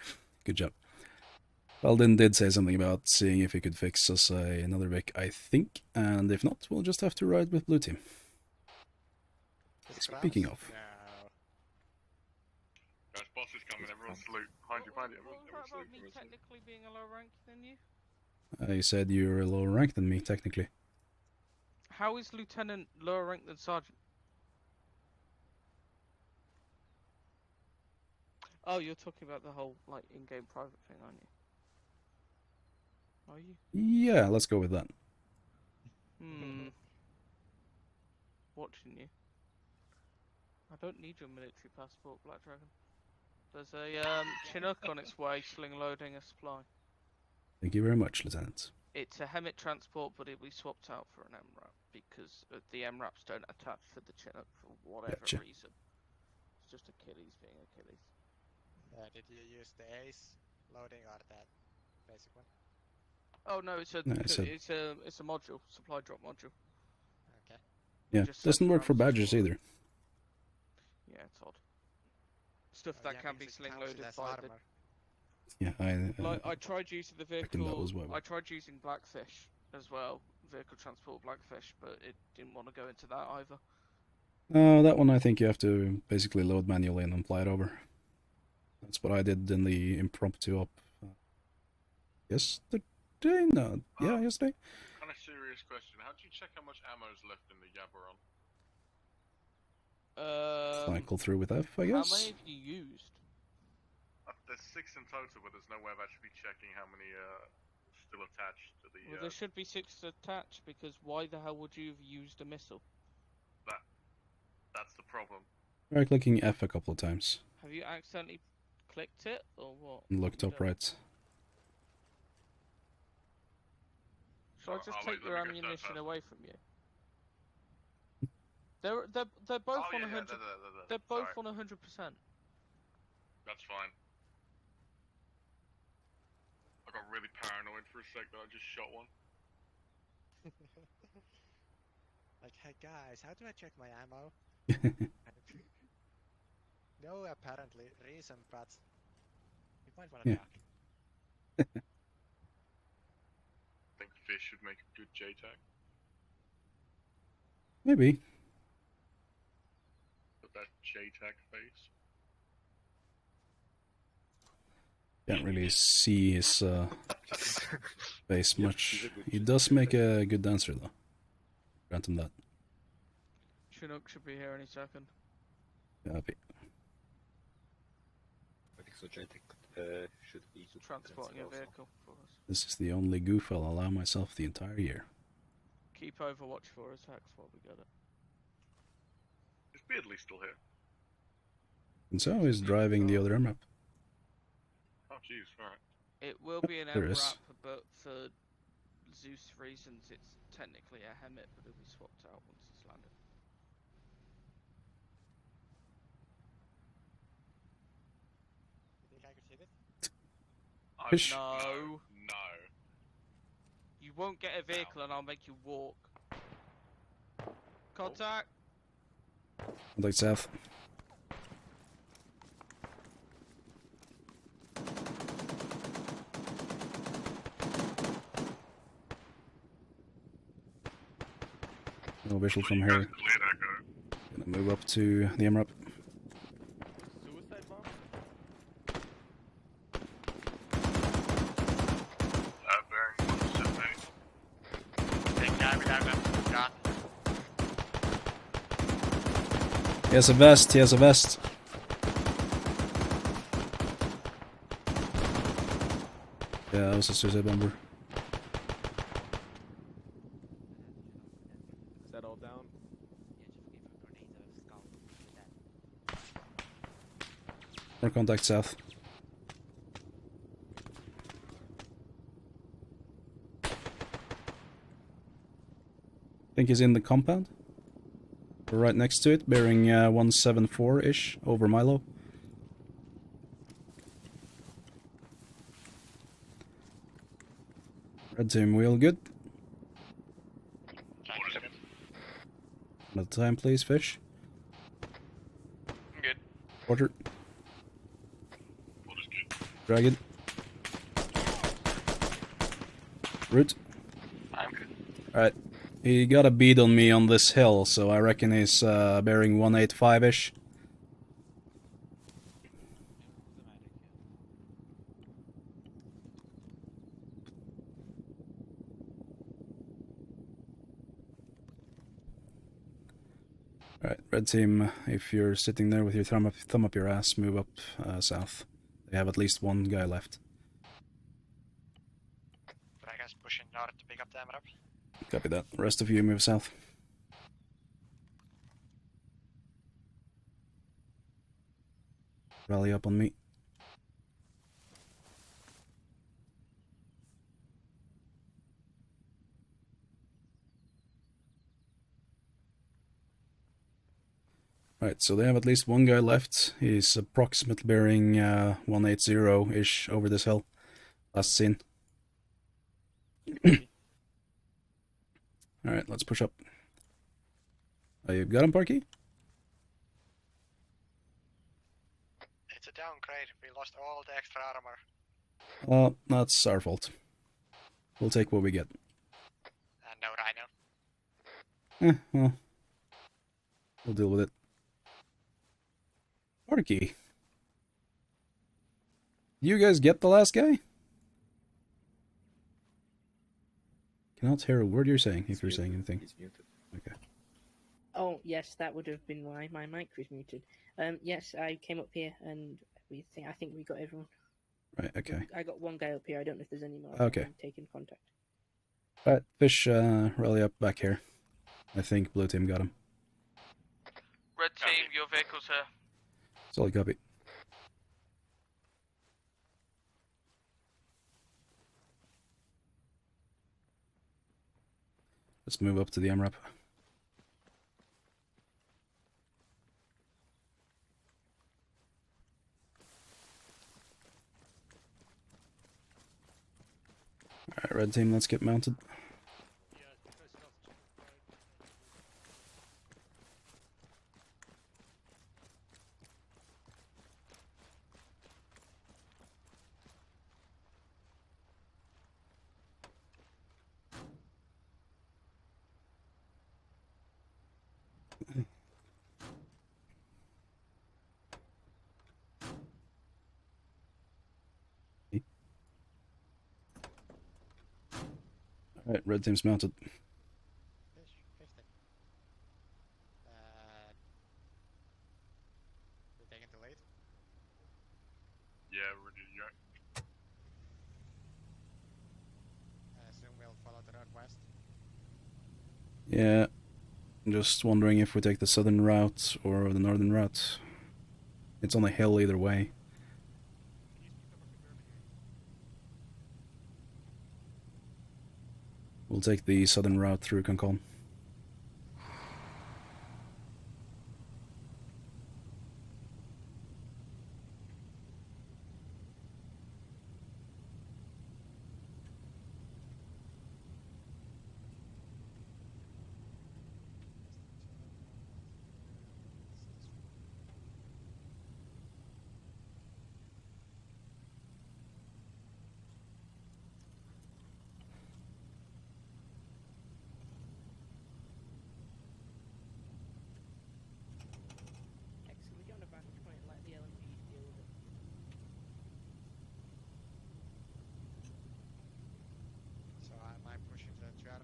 Good job. Paladin did say something about seeing if he could fix us another Vic, I think. And if not, we'll just have to ride with Blue Team. Speaking of... Guys, boss is coming, everyone salute. Behind you, everyone What salute. about me technically being a lower rank than you? You said you're a lower rank than me, technically. How is Lieutenant lower rank than Sergeant? Oh, you're talking about the whole, like, in-game private thing, aren't you? Are you? Yeah, let's go with that. Watching you. I don't need your military passport, Black Dragon. There's a Chinook on its way, sling loading a supply. Thank you very much, Lieutenant. It's a Hemet transport, but it'll be swapped out for an MRAP because the MRAPs don't attach to the Chinook for whatever reason. It's just Achilles being Achilles. Did you use the Ace loading or that basic one? Oh no, it's a module, supply drop module. Okay. Yeah, doesn't work for badges either. Yeah, it's odd. Stuff that can be sling loaded by the... Yeah, I tried using the vehicle. I tried using Blackfish as well, vehicle transport Blackfish, but it didn't want to go into that either. That one I think you have to basically load manually and then fly it over. That's what I did in the impromptu op. Yesterday? No, yeah, yesterday. Kind of serious question. How do you check how much ammo is left in the Gabaron? Cycle through with F, I guess. How many have you used? There's 6 in total, but there's no way of actually checking how many are still attached to the... Well, there should be 6 attached, because why the hell would you have used a missile? That's the problem. Try clicking F a couple of times. Have you accidentally clicked it, or what? And looked up right. Shall I just take your ammunition away from you? They're both on 100. They're both on 100%. That's fine. I got really paranoid for a sec that I just shot one. Like, hey guys, how do I check my ammo? No apparently reason, but you might want to talk. Think fish should make a good JTAG. Maybe. Put that JTAG face. Can't really see his face much. He does make a good dancer though. Grant him that. Chinook should be here any second. Happy. I think so. JTAG should be transporting a vehicle for us. This is the only goof I'll allow myself the entire year. Keep Overwatch for us, Hex, while we get it. Is Beardley still here? And so he's driving the other MRAP. Oh jeez, alright. It will be an MRAP, but for Zeus reasons it's technically a Hemmet, but it'll be swapped out once it's landed. You think I could hit it? Fish. No. No. You won't get a vehicle and I'll make you walk. Contact! Contact south. No visual from here. Gonna move up to the MRAP. Suicide bomb? He has a vest, he has a vest. Yeah, that was a suicide bomber. Is that all down? More contact south. Think he's in the compound. We're right next to it, bearing 174-ish over Milo. Red team, we all good? Another time, please, fish. I'm good. Water. Dragon. Root. I'm good. Alright. He got a bead on me on this hill, so I reckon he's bearing 185-ish. Alright, red team, if you're sitting there with your thumb up your ass, move up south. They have at least one guy left. Dragon's pushing north to pick up the MRAP. Copy that. The rest of you move south. Rally up on me. Right, so they have at least one guy left. He's approximately bearing 180-ish over this hill. Last seen. Alright, let's push up. You got him, Parky? It's a downgrade. We lost all the extra armor. Well, that's our fault. We'll take what we get. And no Rhino. Well. We'll deal with it. Parky. You guys get the last guy? Cannot hear a word you're saying, if you're saying anything. He's muted. Okay. Oh, yes, that would have been why my mic was muted. Yes, I came up here and I think we got everyone. Right, okay. I got one guy up here. I don't know if there's any more. Okay. Taking contact. Alright, Fish, rally up back here. I think blue team got him. Red team, your vehicle's here. Solid copy. Let's move up to the MRAP. Alright, red team, let's get mounted. Alright, red team's mounted. You taking the lead? Yeah, we're ready to go. I assume we'll follow the road west. Yeah, I'm just wondering if we take the southern route or the northern route. It's on a hill either way. We'll take the southern route through Concon. Excellent. We get on a vantage point and let the LMPs deal with it. So am I pushing the church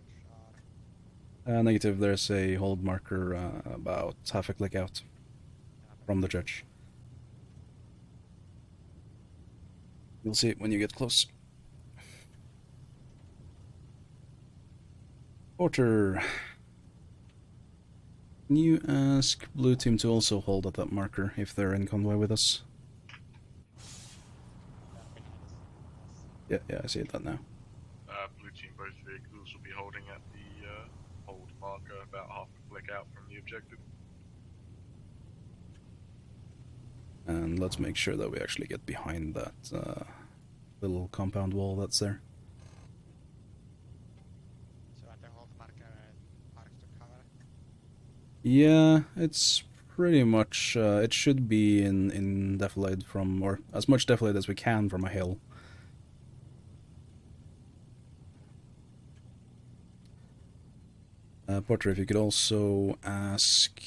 or? Negative, there's a hold marker about half a click out from the church. You'll see it when you get close. Porter, can you ask blue team to also hold at that marker if they're in convoy with us? Yeah, I see that now. Blue team, both vehicles will be holding at the hold marker about half a click out from the objective. And let's make sure that we actually get behind that little compound wall that's there. So at the hold marker, marks to cover? Yeah, it's pretty much, it should be in defilade from, or as much defilade as we can from a hill. Porter, if you could also ask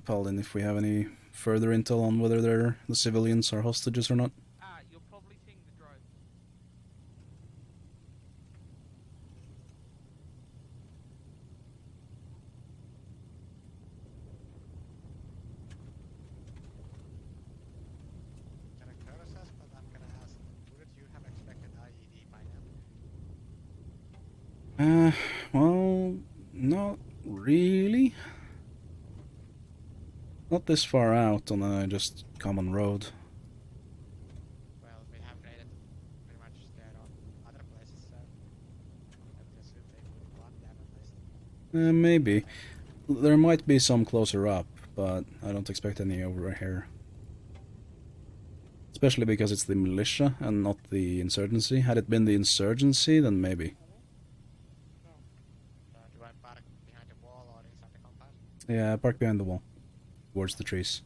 Paladin if we have any further intel on whether the civilians are hostages or not. You're probably seeing the drone. Can I process, but I'm gonna ask, wouldn't you have expected IED by now? Well, not really. Not this far out on a just common road. Well, we have raided pretty much there on other places, so I would assume they would want them at least. Maybe. There might be some closer up, but I don't expect any over here. Especially because it's the militia and not the insurgency. Had it been the insurgency, then maybe. Do I park behind the wall or inside the compound? Yeah, park behind the wall. Towards the trees.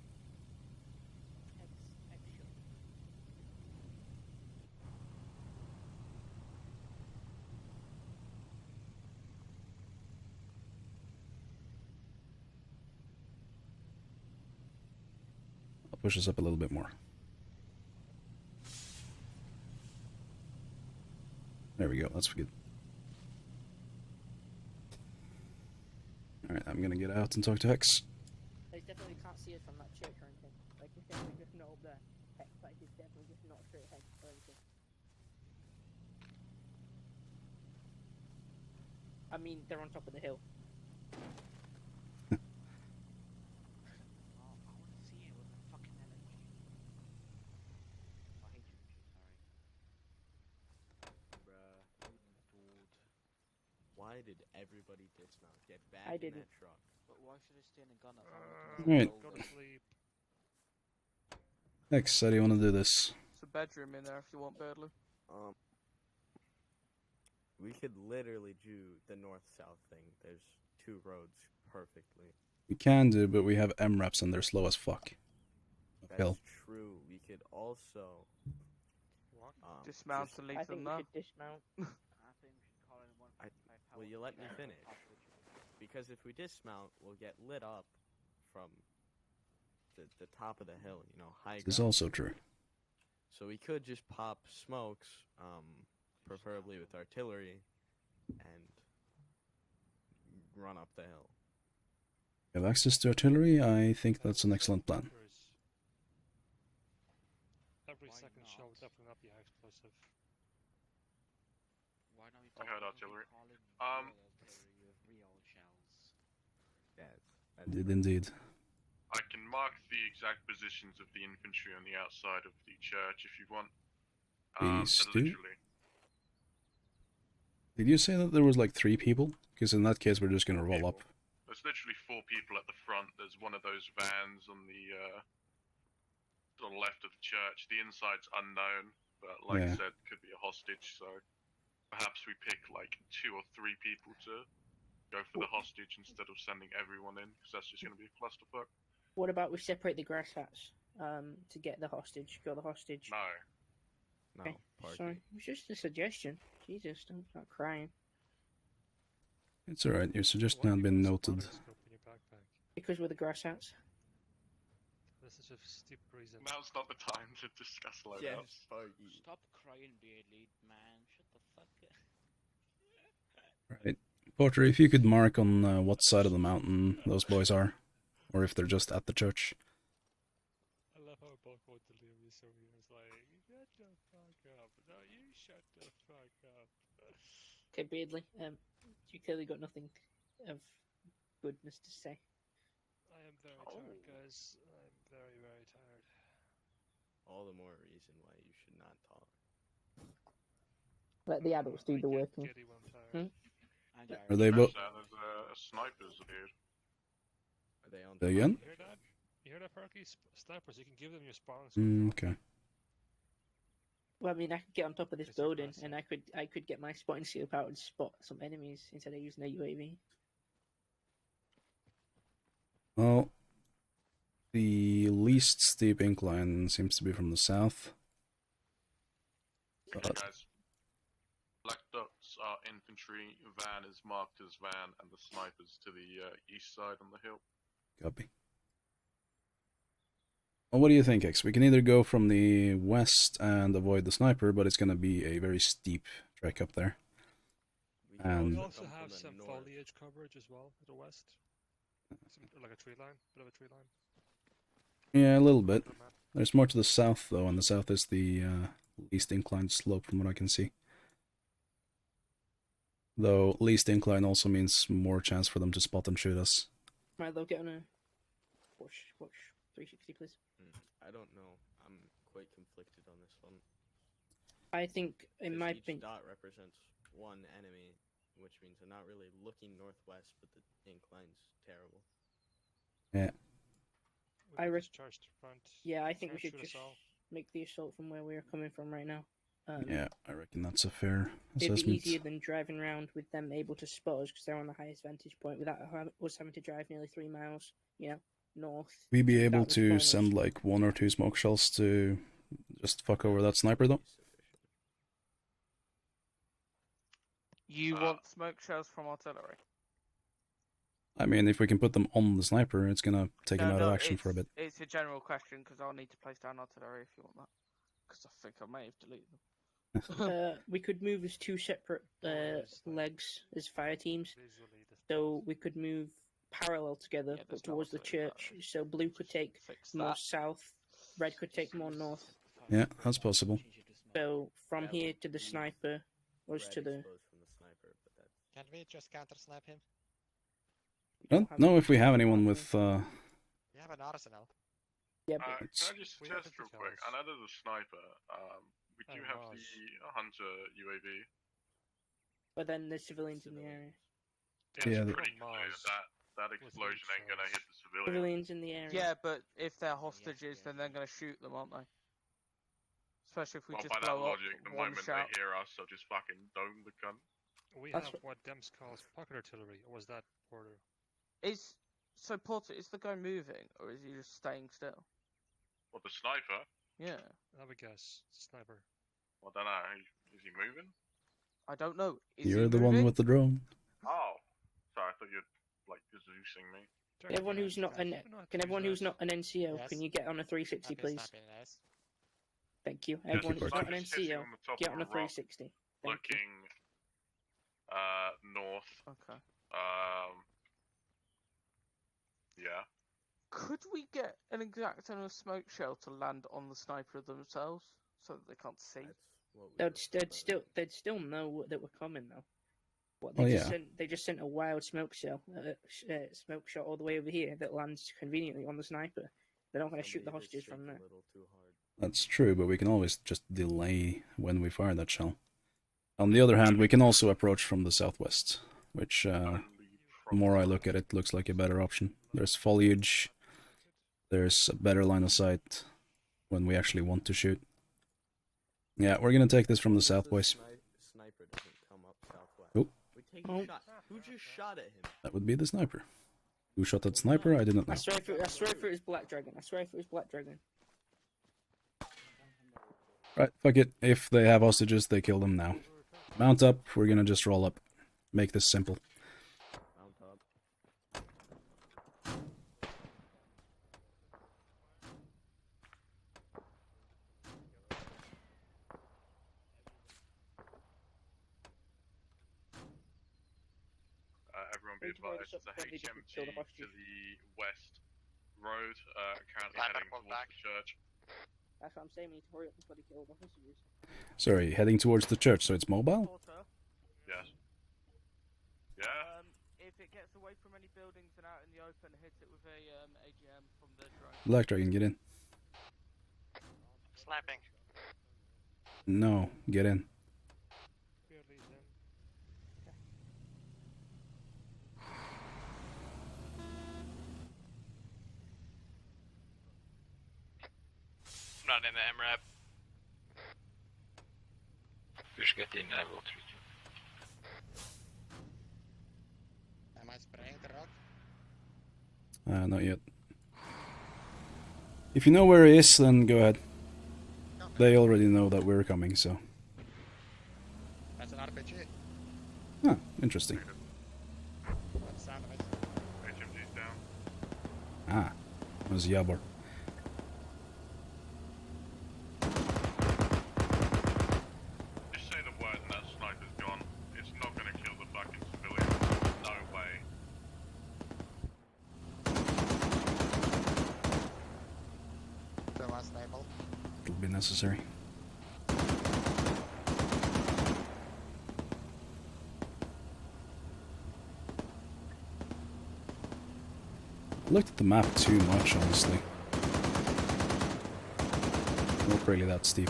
push us up a little bit more. There we go, that's good. Alright, I'm gonna get out and talk to Hex. They definitely can't see us from that church or anything. Like, it's definitely just not up there. Hex, like, it's definitely just not straight ahead or anything. I mean, they're on top of the hill. Why did everybody dismount? Get back I in didn't. that truck. But why should I stay in a gun if Right. Go to sleep. Hex, how do you want to do this? There's a bedroom in there if you want, Birdley. We could literally do the north-south thing. There's 2 roads perfectly. We can do, but we have MRAPs and they're slow as fuck. That's true. We could also Dismount and leave I them think there. we should dismount. Will you let me finish? Because if we dismount, we'll get lit up from the top of the hill, you know, high ground. This is also true. So we could just pop smokes, preferably with artillery, and run up the hill. You have access to artillery? I think that's an excellent plan. Every second shell would definitely not be high explosive. Why don't we I heard artillery. I did indeed. I can mark the exact positions of the infantry on the outside of the church if you want. Please do. Literally. Did you say that there was like 3 people? Because in that case, we're just gonna roll up. There's literally 4 people at the front. There's one of those vans on the left of the church. The inside's unknown, but like I said, could be a hostage. So perhaps we pick like 2 or 3 people to go for the hostage instead of sending everyone in, because that's just going to be a clusterfuck. What about we separate the grass hats to get the hostage? Got the hostage. No. Okay. Sorry, it was just a suggestion. Jesus, don't start crying. It's alright, your suggestion had been noted. Because we're the grass hats. This is a stupid reason. Now's not the time to discuss loadouts. Stop crying, Beardly, man. Shut the fuck up. Right. Porter, if you could mark on what side of the mountain those boys are, or if they're just at the church. I love how Bulkwood delirious over here is like, shut the fuck up. No, you shut the fuck up. Okay, Beardly, you clearly got nothing of goodness to say. I am very tired, guys. I'm very, very tired. All the more reason why you should not talk. Let the adults do the working. Are they both? There's a snipers here. Are they on? Again? You hear that? You hear that, Perky? Snipers, you can give them your spawns. Okay. Well, I mean, I could get on top of this building, and I could get my spotting scope out and spot some enemies instead of using a UAV. Well, the least steep incline seems to be from the south. Okay, guys. Black dots are infantry, van is marked as van, and the snipers to the east side on the hill. Copy. Well, what do you think, X? We can either go from the west and avoid the sniper, but it's going to be a very steep trek up there. We also have some foliage coverage as well to the west. Like a tree line, bit of a tree line. Yeah, a little bit. There's more to the south, though, and the south is the least inclined slope from what I can see. Though least incline also means more chance for them to spot and shoot us. Milo, get on a watch 360, please. I don't know. I'm quite conflicted on this one. I think, in my each opinion, dot represents one enemy, which means they're not really looking northwest, but the incline's terrible. Yeah. Yeah, I think we should just make the assault from where we're coming from right now. Yeah, I reckon that's a fair It'd assessment. be easier than driving around with them able to spot us because they're on the highest vantage point without us having to drive nearly 3 miles, north. We'd be able to send like 1 or 2 smoke shells to just fuck over that sniper, though. You want smoke shells from artillery? I mean, if we can put them on the sniper, it's gonna take him out of action for a bit. It's a general question because I'll need to place down artillery if you want that. Because I think I may have deleted them. We could move as two separate legs as fire teams. So we could move parallel together, but towards the church. So blue could take more south, red could take more north. Yeah, that's possible. So from here to the sniper, us to the. Can we just counter snipe him? I don't know if we have anyone with. We have an arsenal. Yeah, can I just test real quick? I know there's a sniper. We do have the hunter UAV. But then there's civilians in the area. It's pretty clear that explosion ain't gonna hit the civilians. Civilians in the area. Yeah, but if they're hostages, then they're gonna shoot them, aren't they? Especially if we just by that blow logic, up the one moment shot. they hear us, they'll just fucking dome the cunt. We have what Dems calls pocket artillery, or was that Porter? Porter, is the guy moving, or is he just staying still? What, the sniper? Yeah. I would guess sniper. I don't know. Is he moving? I don't know. You're the one with the drone. Oh, sorry. I thought you'd like Zeusing me. Can everyone who's not an NCO, can you get on a 360, please? Thank you. Everyone who's not an NCO, get on a 360. Looking north. Okay. Yeah. Could we get an exact enough smoke shell to land on the sniper themselves so that they can't see? They'd still know that we're coming though. What they just sent a wild smoke shell, smoke shot all the way over here that lands conveniently on the sniper. They're not going to shoot the hostages from there. That's true, but we can always just delay when we fire that shell. On the other hand, we can also approach from the southwest, which, the more I look at it, looks like a better option. There's foliage, there's a better line of sight when we actually want to shoot. Yeah, we're gonna take this from the south, boys. Sniper doesn't come up southwest. Oh. Who just shot at him? That would be the sniper. Who shot that sniper? I didn't know. I swear if it was Black Dragon. I swear if it was Black Dragon. Right, fuck it. If they have hostages, they kill them now. Mount up, we're gonna just roll up. Make this simple. Mount up. Everyone be advised, there's a HMG to the west road, currently heading towards the church. That's what I'm saying, we need to hurry up before they kill the hostages. Sorry, heading towards the church, so it's mobile? Yes. Yeah? If it gets away from any buildings and out in the open, hit it with a AGM from the drone. Black Dragon, get in. Sniping. No, get in. Not in the MRAP. Push get in, I will treat you. Am I spraying the rock? Not yet. If you know where he is, then go ahead. They already know that we're coming, so... That's an RPG. Huh, interesting. What's the sound of it? HMG's down. Ah, it was Yabor. Just say the word and that sniper's gone. It's not gonna kill the fucking civilians. No way. So unstable. It'll be necessary. I looked at the map too much, honestly. Not really that steep.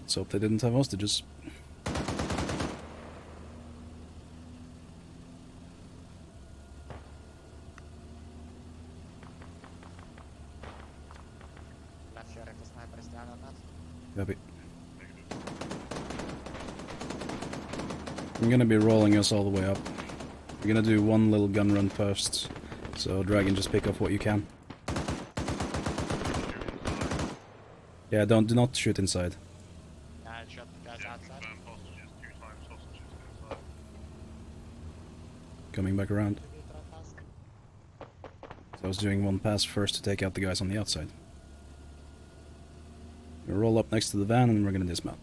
Let's hope they didn't have hostages. Not sure if the sniper is down or not. Copy. I'm gonna be rolling us all the way up. We're gonna do one little gun run first, so Dragon, just pick up what you can. Yeah, do not shoot inside. Yeah, I shot the guys outside. coming back around. So I was doing one pass first to take out the guys on the outside. We'll roll up next to the van and we're gonna dismount.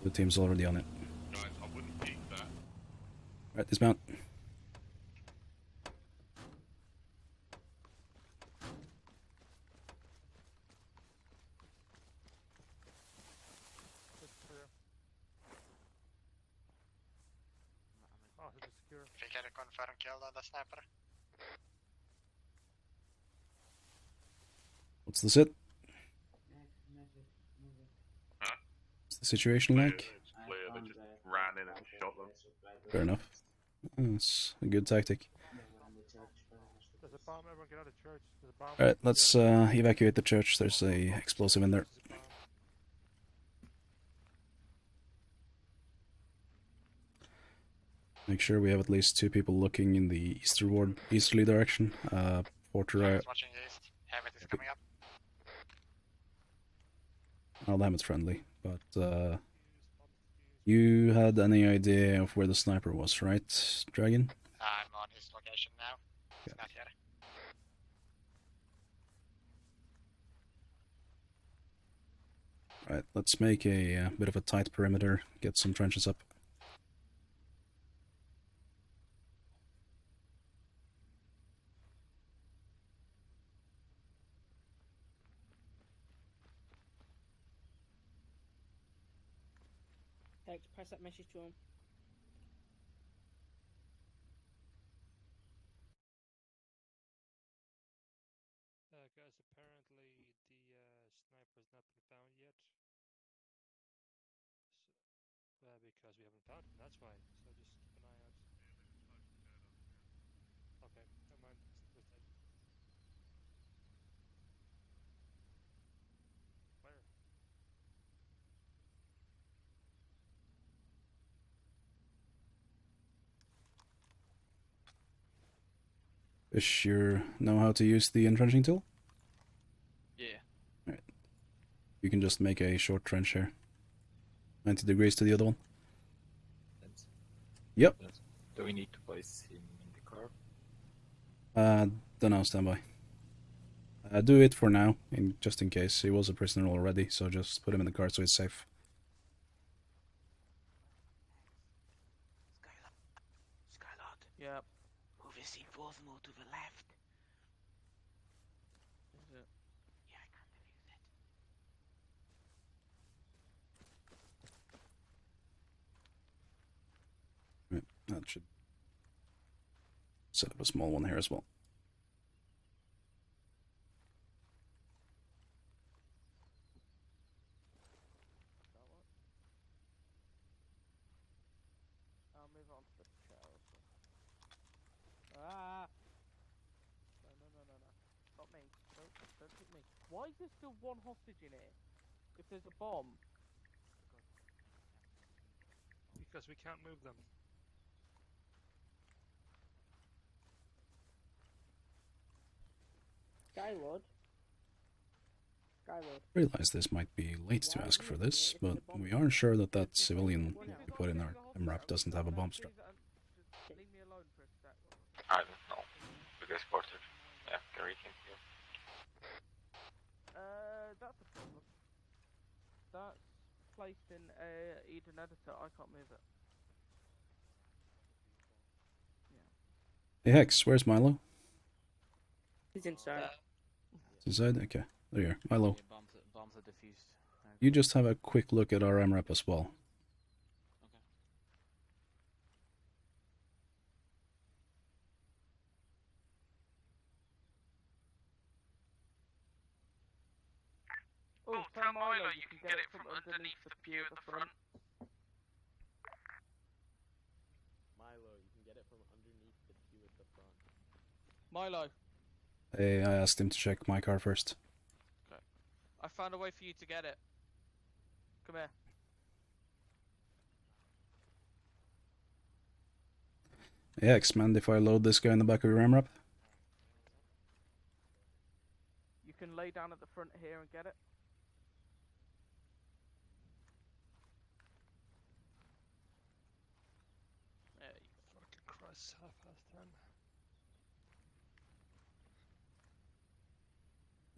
The team's already on it. Guys, I wouldn't peek that. Alright, dismount. Fick jag confirm kill on the sniper? What's the sit? Huh? What's the situation like? It's clear, they just ran in and shot them. Fair enough. That's a good tactic. There's a bomb, everyone get out of church. There's a bomb. Alright, let's evacuate the church. There's a explosive in there. Make sure we have at least 2 people looking in the easterly direction. Porter. Watching east. Hammett is coming up. Oh, damn, it's friendly. But you had any idea of where the sniper was, right, Dragon? I'm on his location now. He's not here. Right, let's make a bit of a tight perimeter, get some trenches up. Pass that message to him. Guys, apparently the sniper's not been found yet. So, because we haven't found him, that's why. So just keep an eye out. Okay, never mind. It was dead. Where? Fish, you know how to use the entrenching tool? Yeah. Right. You can just make a short trench here. 90 degrees to the other one. Yep. Do we need to place him in the car? Don't know, stand by. Do it for now, just in case. He was a prisoner already, so just put him in the car so he's safe. Skylord. Yep. Move his C4s more to the left. Is it? Yeah, I can't defuse it. Right, that should set up a small one here as well. I'll move on to the chair also. Ah! No. Stop me. Don't hit me. Why is there still one hostage in here? If there's a bomb? Because we can't move them. Skyward. Realize this might be late to ask for this, but we are sure that that civilian we put in our MRAP doesn't have a bomb strap. Leave me alone for a sec. I don't know. Because Porter. Yeah, carry him here. That's a problem. That's placed in a Eden editor. I can't move it. Hey Hex, where's Milo? He's inside. Inside? Okay. There you are. Milo. Yeah, bombs are defused. You just have a quick look at our MRAP as well. Oh, tell Milo you can get it from underneath the pew at the front. Milo, you can get it from underneath the pew at the front. Milo. Hey, I asked him to check my car first. Okay. I found a way for you to get it. Come here. Yeah, X-Man, if I load this guy in the back of your MRAP? You can lay down at the front here and get it. There you fuck. It's 10:30.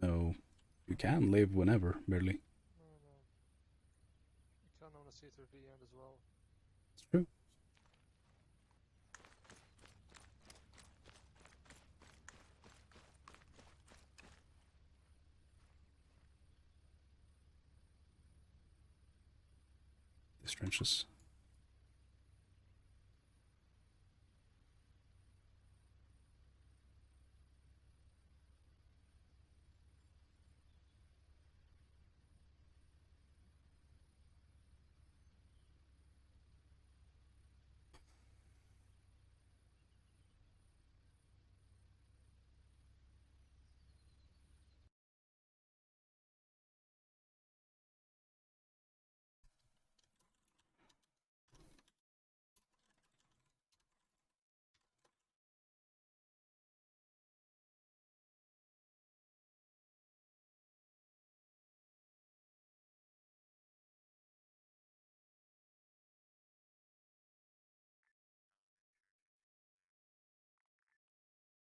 No, you can leave whenever, barely. No. You can only see through the end as well. It's true. These trenches.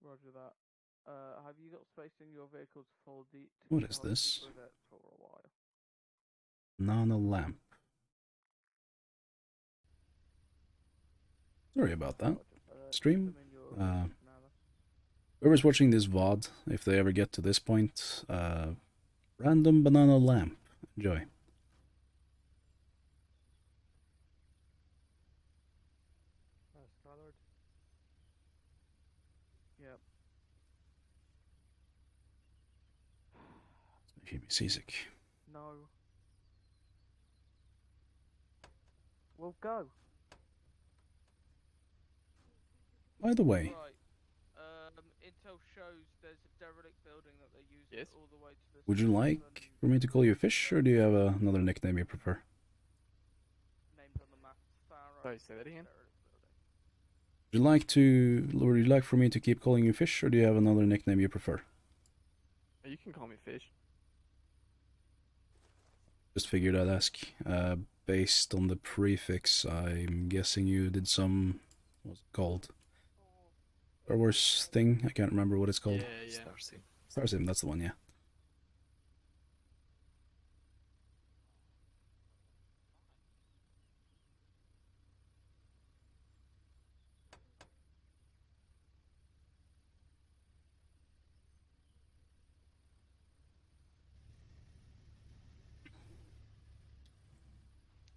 Roger that. Have you got space in your vehicles for the What is this? for a while? Nano lamp. Sorry about that. Stream. Whoever's watching this VOD, if they ever get to this point, random banana lamp. Enjoy. Colored. Yep. It's making me seasick. No. Well, go. By the way. Right. Intel shows there's a derelict building that they're using all the way to the. Would you like for me to call you Fish, or do you have another nickname you prefer? Named on the map. Sorry, say that again. Would you like for me to keep calling you Fish, or do you have another nickname you prefer? You can call me Fish. Just figured I'd ask. Based on the prefix, I'm guessing you did some, what's it called? Star Wars thing? I can't remember what it's called. Yeah. Starsim, that's the one, yeah.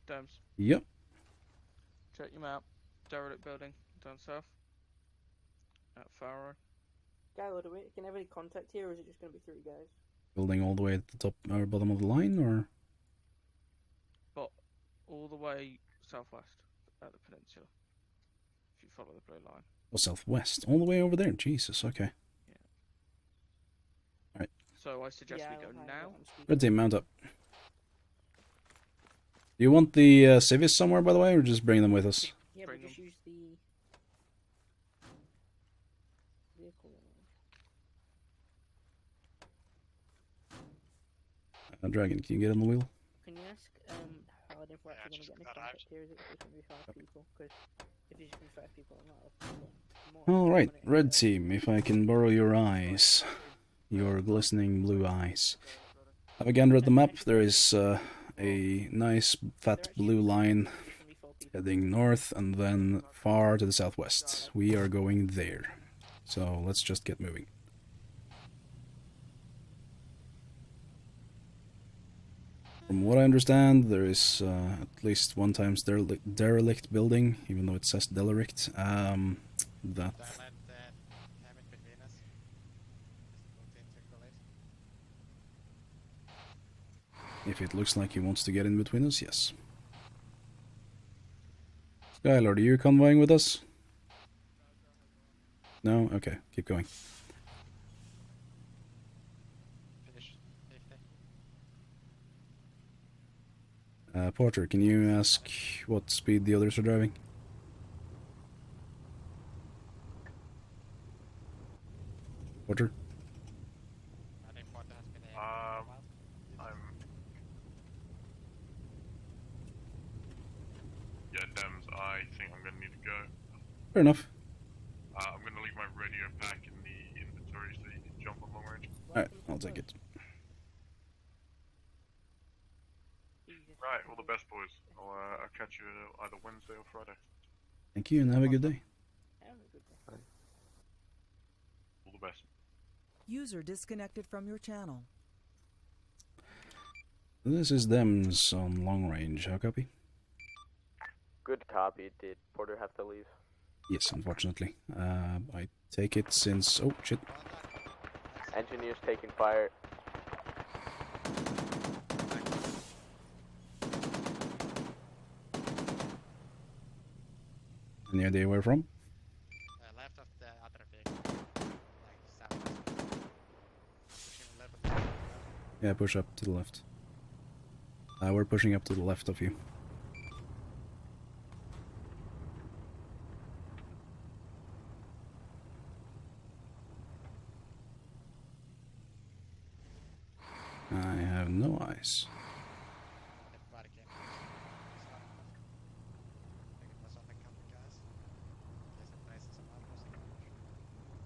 Dems. Yep. Check your map. Derelict building down south. At Farrow. Gylo, do we can have any contact here, or is it just going to be 3 guys? Building all the way at the top or bottom of the line, or? But all the way southwest at the peninsula. If you follow the blue line. Oh, southwest. All the way over there. Jesus, okay. Yeah. Alright. So I suggest we go now. Red team, mount up. Do you want the civis somewhere, by the way, or just bring them with us? Yeah, but just use the vehicle. Dragon, can you get on the wheel? Can you ask Paladin if we're actually going to get any contact here? Is it just going to be 5 people? Because if it's just going to be 5 people, I'm not. Alright, red team, if I can borrow your eyes. Your glistening blue eyes. Have a gander at the map. There is a nice fat blue line heading north and then far to the southwest. We are going there. So let's just get moving. From what I understand, there is at least one times derelict building, even though it says derelict. That if it looks like he wants to get in between us, yes. Skylord, are you convoying with us? No? Okay, keep going. Porter, can you ask what speed the others are driving? Porter? Yeah, Dems, I think I'm gonna need to go. Fair enough. I'll take it. Right, all the best, boys. I'll catch you either Wednesday or Friday. Thank you, and have a good day. Have a good day. All the best. User disconnected from your channel. This is Dems on long range. How copy? Good copy. Did Porter have to leave? Yes, unfortunately. I take it since... Oh, shit. Engineers taking fire. Any idea where from? Left of the other vehicle. Like south. I'm pushing left. Yeah, push up to the left. We're pushing up to the left of you. I have no eyes.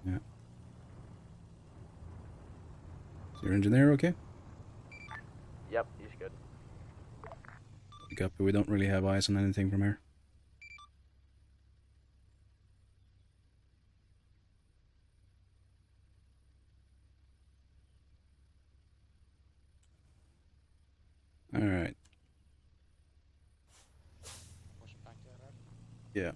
Yeah. Is your engineer okay? Yep, he's good. Copy, we don't really have eyes on anything from here. Alright. Yeah.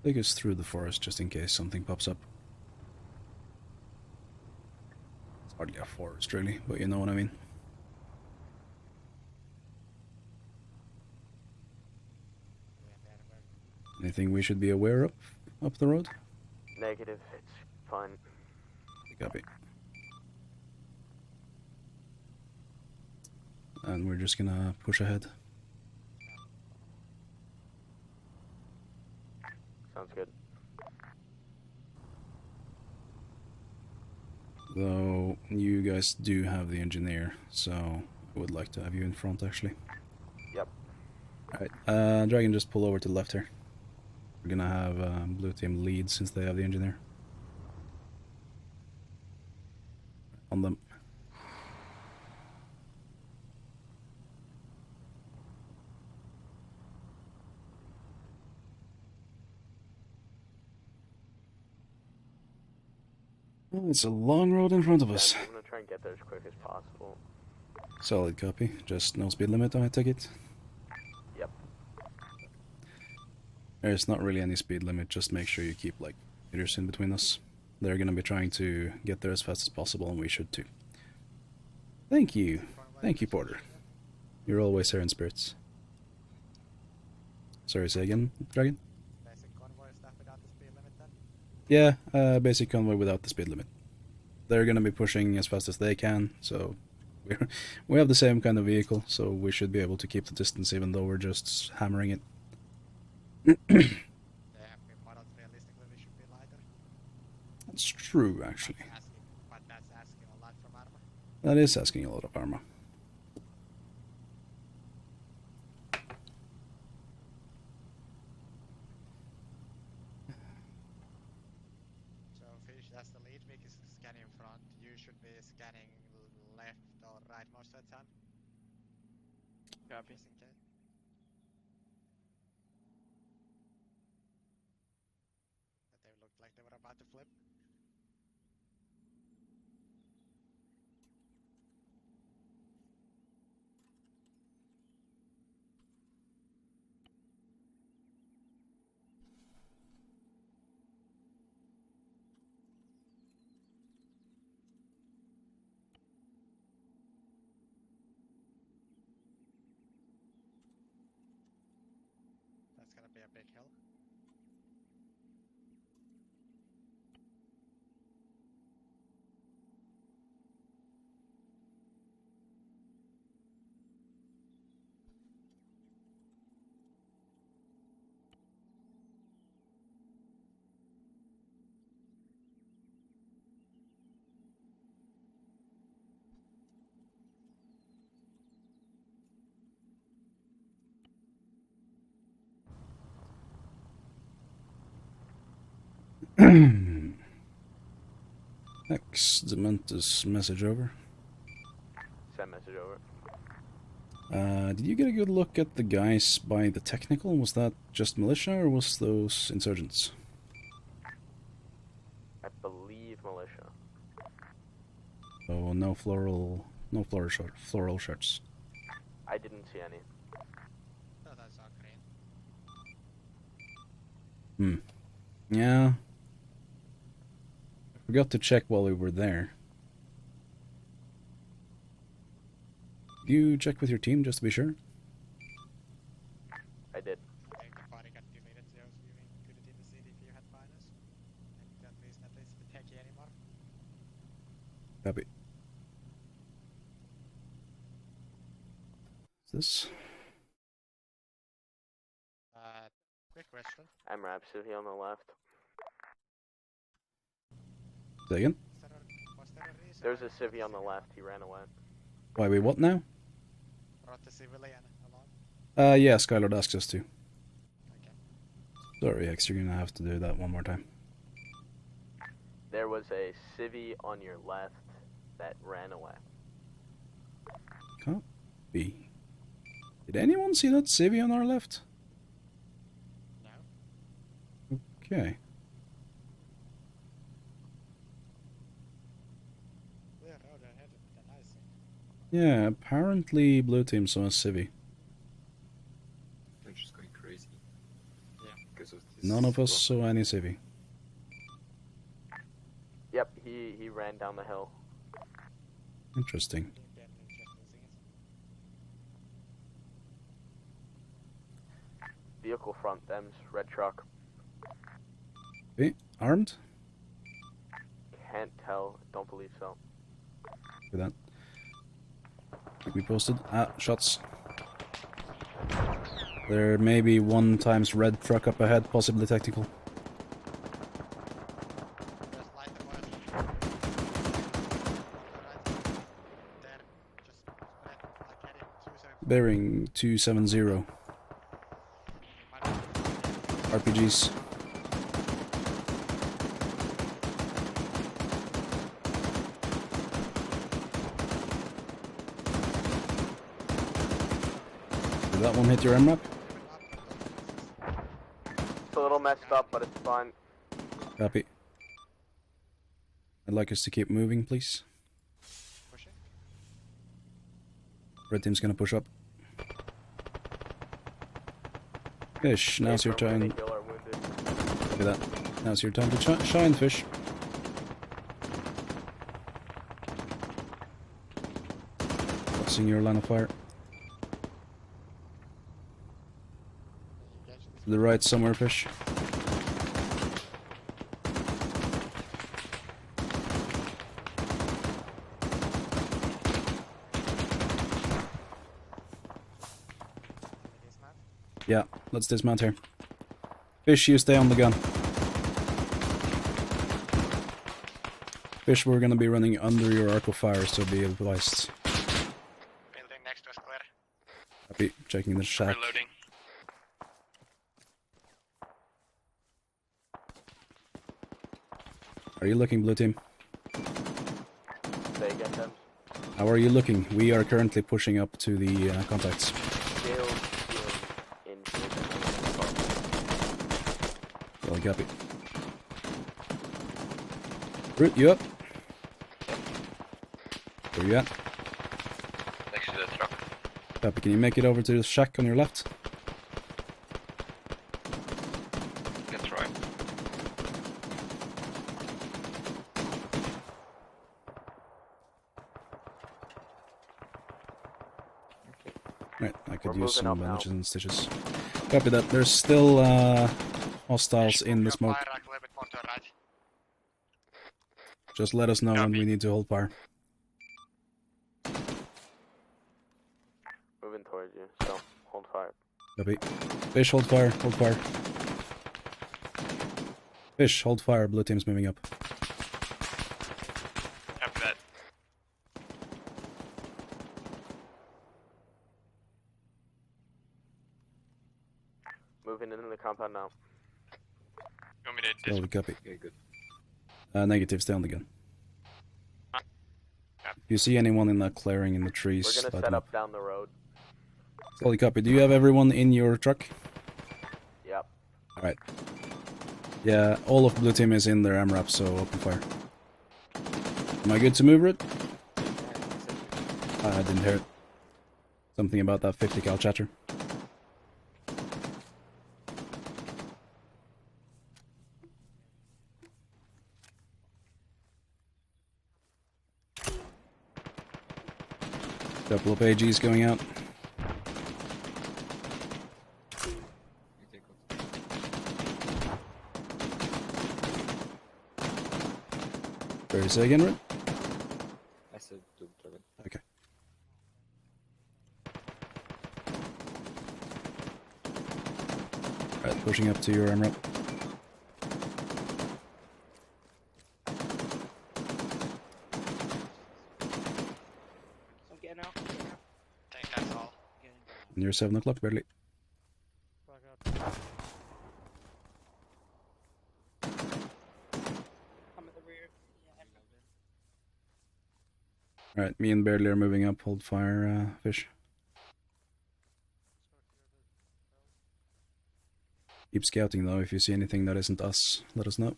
Take us through the forest just in case something pops up. It's hardly a forest really, but you know what I mean. Anything we should be aware of up the road? Negative, it's fine. Copy. And we're just gonna push ahead. Sounds good. Though you guys do have the engineer, so I would like to have you in front actually. Yep. Alright, Dragon, just pull over to the left here. We're gonna have blue team lead since they have the engineer. On them. Well, it's a long road in front of us. I'm gonna try and get there as quick as possible. Solid copy. Just no speed limit, I take it? Yep. There's not really any speed limit, just make sure you keep like meters in between us. They're gonna be trying to get there as fast as possible, and we should too. Thank you. Thank you, Porter. You're always here in spirits. Sorry, say again, Dragon? Basic convoy stuff without the speed limit then? Yeah, basic convoy without the speed limit. They're gonna be pushing as fast as they can, so we have the same kind of vehicle, so we should be able to keep the distance even though we're just hammering it. They have been modeled realistically, we should be lighter. That's true, actually. But that's asking a lot from armor. That is asking a lot of armor. So Fish, that's the lead. Vic is scanning in front. You should be scanning left or right most of the time. Copy. Just in case. But they looked like they were about to flip. That's gonna be a big hill. Zementus message over. Send message over. Did you get a good look at the guys by the technical? Was that just militia or was those insurgents? I believe militia. Oh, no floral shirts. I didn't see any. Thought I saw green. Yeah. I forgot to check while we were there. Did you check with your team just to be sure? I did. I think the party got deleted, so you couldn't even see it if you had finals. And at least the techie anymore. Copy. Is this? Quick question. I'm Rhapsody on the left. Say again? Was there a reason There's a civvy on the left, he ran away. Why we what now? brought the civilian along? Yeah, Skylord asked us to. Okay. Sorry, Hex, you're gonna have to do that one more time. There was a civvy on your left that ran away. Copy. Did anyone see that civvy on our left? No. Okay. Clear road ahead than I see. Yeah, apparently blue team saw a civvy. I'm just going crazy. Yeah. Because of this. None of us saw any civvy. Yep, he ran down the hill. Interesting. Vehicle front, them's red truck. Okay, armed? Can't tell, don't believe so. Look at that. Keep me posted. Shots. There may be one times red truck up ahead, possibly tactical. Just light the fire. There, just spread like heading 270. Bearing 270. RPGs. Did that one hit your MRAP? It's a little messed up, but it's fine. Copy. I'd like us to keep moving, please. Pushing. Red team's gonna push up. Fish, now's your time. Copy that. Now's your time to shine, Fish. Crossing your line of fire. To the right somewhere, Fish. Yeah, let's dismount here. Fish, you stay on the gun. Fish, we're gonna be running under your arc of fire, so be advised. Building next to us clear. Copy, checking the shack. Reloading. Are you looking, blue team? Say again, them. How are you looking? We are currently pushing up to the contacts. Still in Well, copy. Root, you up? Where you at? Next to the truck. Copy, can you make it over to the shack on your left? That's right. Right, I could We're use moving some up now. bandages and stitches. Copy that. There's still hostiles in the smoke. Fire rack a little bit more to the right. Just let us know when we need to hold fire. Moving towards you, so hold fire. Copy. Fish, hold fire, hold fire. Fish, hold fire. Blue team's moving up. After that. Moving into the compound now. You want me to Slowly, copy. Okay, good. Negative, stay on the gun. you see anyone in that clearing in the trees, We're gonna let set me up down the road. Solid copy. Do you have everyone in your truck? Yep. Alright. Yeah, all of blue team is in their MRAP, so open fire. Am I good to move it? I didn't hear it. Something about that 50 cal chatter. Couple of AGs going out. Sorry, say again, Red? I said Doom Dragon. Okay. Alright, pushing up to your MRAP. I'm getting out. I think that's all. Near 7 o'clock, barely. I'm at the rear. Alright, me and Barely are moving up. Hold fire, Fish. Keep scouting though. If you see anything that isn't us, let us know.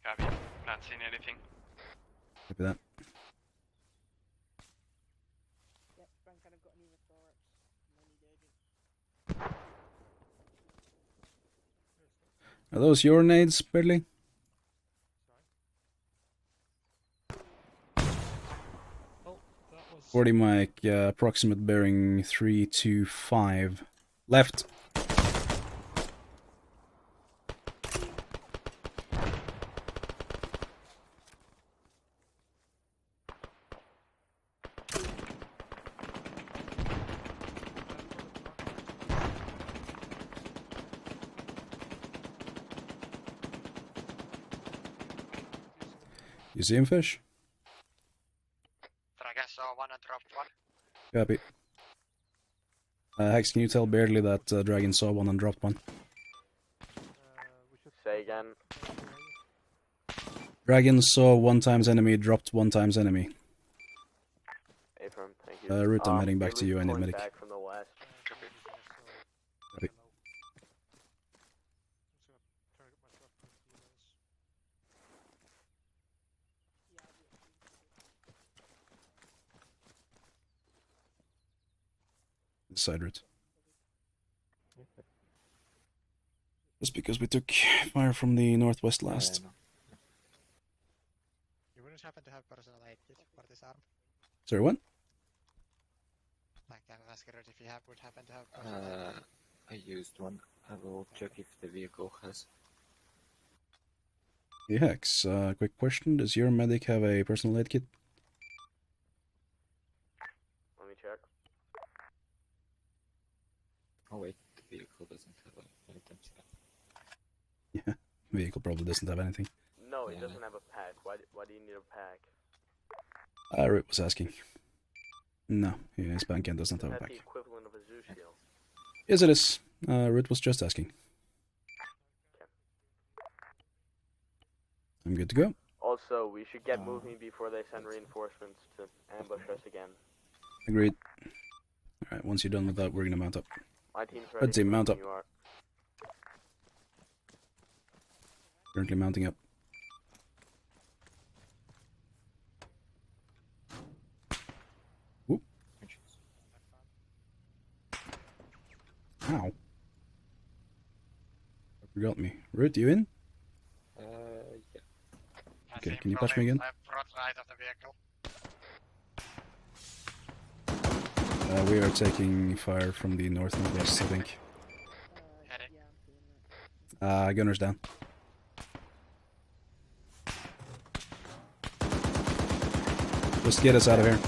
Copy. Not seeing anything. Copy that. Yep, Frank, I've got any thorax. Are those your nades, Barely? Oh, that was... 40 mic, approximate bearing 325. Left. You see him, Fish? Dragon saw one and dropped one. Copy. Hex, can you tell Barely that Dragon saw one and dropped one? Say again. Dragon saw 1 times enemy, dropped 1 times enemy. Affirm, thank you. Root, I'm heading back to you. I need medic. Back from the west. Copy. Side route. Just because we took fire from the northwest last. You wouldn't happen to have personal aid kit for this arm? Sorry, what? Like, I'm asking if you would happen to have personal aid kit. I used one. I will check if the vehicle has. Hey Hex, quick question. Does your medic have a personal aid kit? Let me check. Oh wait, the vehicle doesn't have items. Yeah, vehicle probably doesn't have anything. No, it doesn't have a pack. Why do you need a pack? Root was asking. No, his bank end doesn't have a That's pack. the equivalent of a zoo shield. Yes, it is. Root was just asking. Okay. I'm good to go. Also, we should get moving before they send reinforcements to ambush us again. Agreed. Alright, once you're done with that, we're gonna mount up. My team's ready. Red team, mount up. You are. Currently mounting up. Whoop. Ow. Forgot me. Root, you in? Yeah. Okay, can you patch me again? Left, right of the vehicle. We are taking fire from the north and west, I think. Gunner's down. Just get us out of here.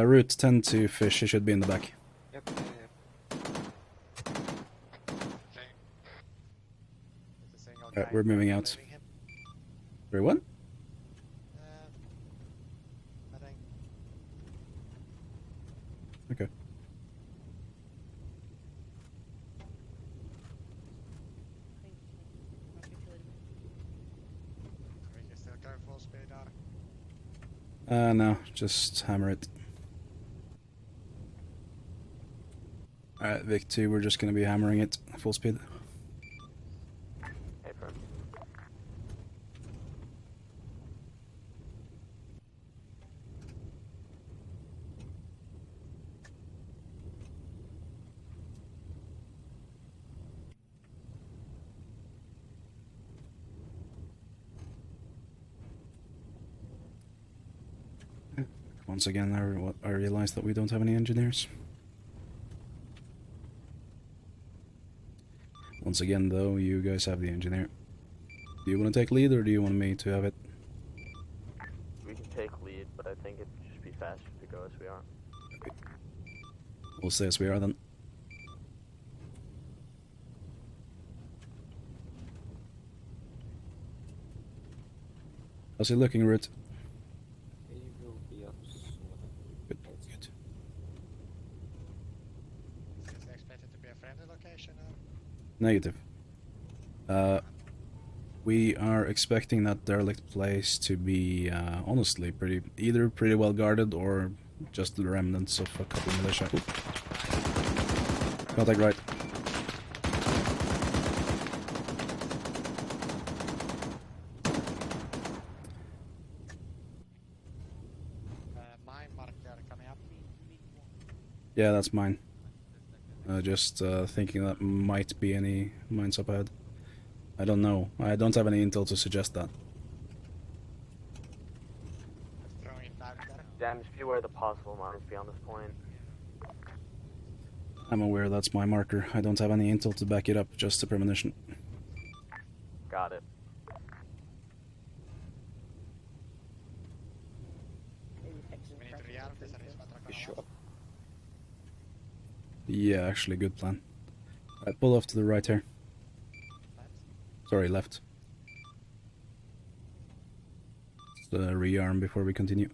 Route 10 to Fish, he should be in the back. Yep. Alright, we're moving out. Sorry, what? I think. Okay. No, just hammer it. Alright, Vic 2, we're just gonna be hammering it full speed. Hey, firm. Once again, I realize that we don't have any engineers. Once again, though, you guys have the engineer. Do you want to take lead, or do you want me to have it? We can take lead, but I think it'd just be faster to go as we are. Okay. We'll stay as we are, then. How's it looking, Root? He will be up soon. Good, good. Is it expected to be a friendly location or? Negative. We are expecting that derelict place to be, honestly, either pretty well guarded or just the remnants of a couple of militia. Oop. Contact right. Mine marker coming up. Yeah, that's mine. Just thinking that might be any mines up ahead. I don't know. I don't have any intel to suggest that. Damn, just be aware of the possible mines beyond this point. I'm aware that's my marker. I don't have any intel to back it up, just a premonition. Got it. Sure. Yeah, actually, good plan. Alright, pull off to the right here. Sorry, left. Let's rearm before we continue.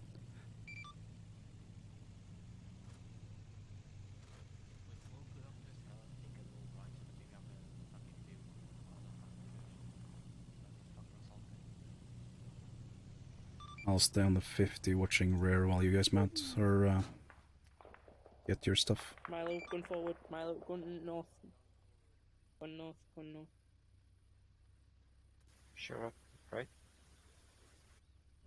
I'll stay on the 50 watching rear while you guys mount or get your stuff. Milo, gun forward. Milo, gun north. Gun north, gun north. Sure, right?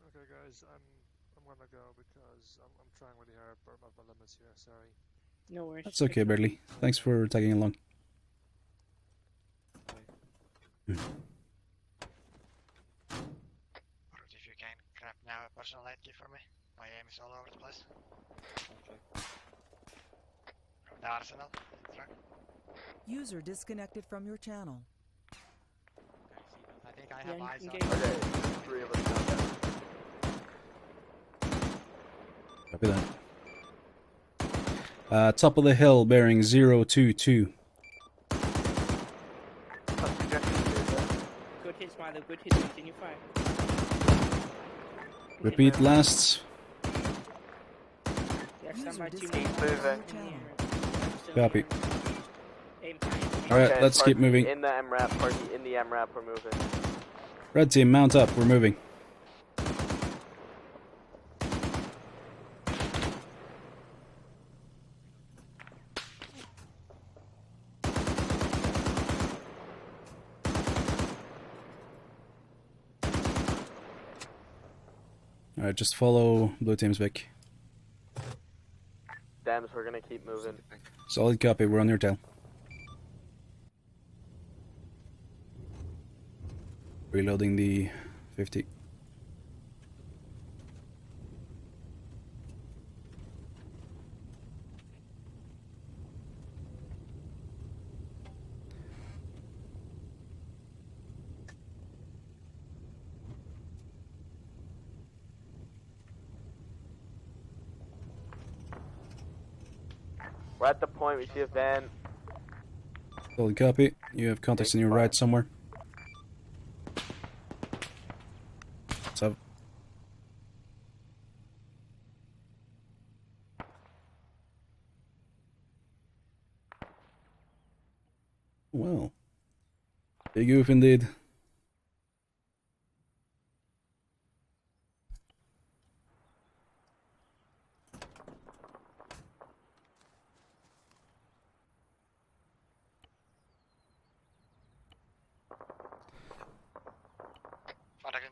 Okay, guys, I'm gonna go because I'm trying really hard, but I'm at my limits here. Sorry. No worries. That's okay, Barely. Thanks for tagging along. If you can grab now a personal light key for me. My aim is all over the place. Okay. From the arsenal, truck. User disconnected from your channel. I think I have eyes on. Okay, 3 of us now. Copy that. Top of the hill, bearing 022. Good hits, Milo. Good hits. Continue fire. Repeat lasts. Yeah, stand by 2 User minutes. disconnected from your channel. Copy. Aim high. Alright, Okay, let's keep Parky, moving. In the MRAP, Parky, in the MRAP, we're moving. Red team, mount up. We're moving. Alright, just follow blue team's Vic. Dams, we're gonna keep moving. Solid copy, we're on your tail. Reloading the 50. We're at the point, we see a van. Solid copy. You have contacts on your right somewhere. What's up? Well, big oof indeed.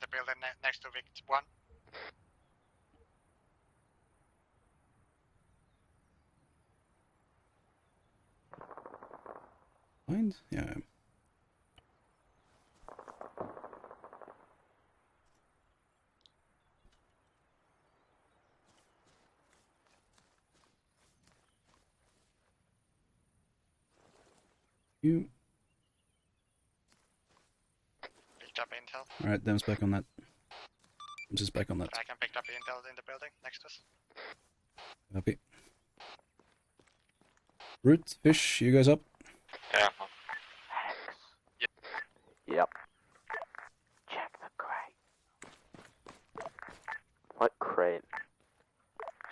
the building next to Vict 1. Mind? Yeah. You. Picked up intel. Alright, Dem's back on that. I'm just back on that. I can pick up intel in the building next to us. Copy. Root, Fish, you guys up? Yeah. Yep. Check the crate. What crate?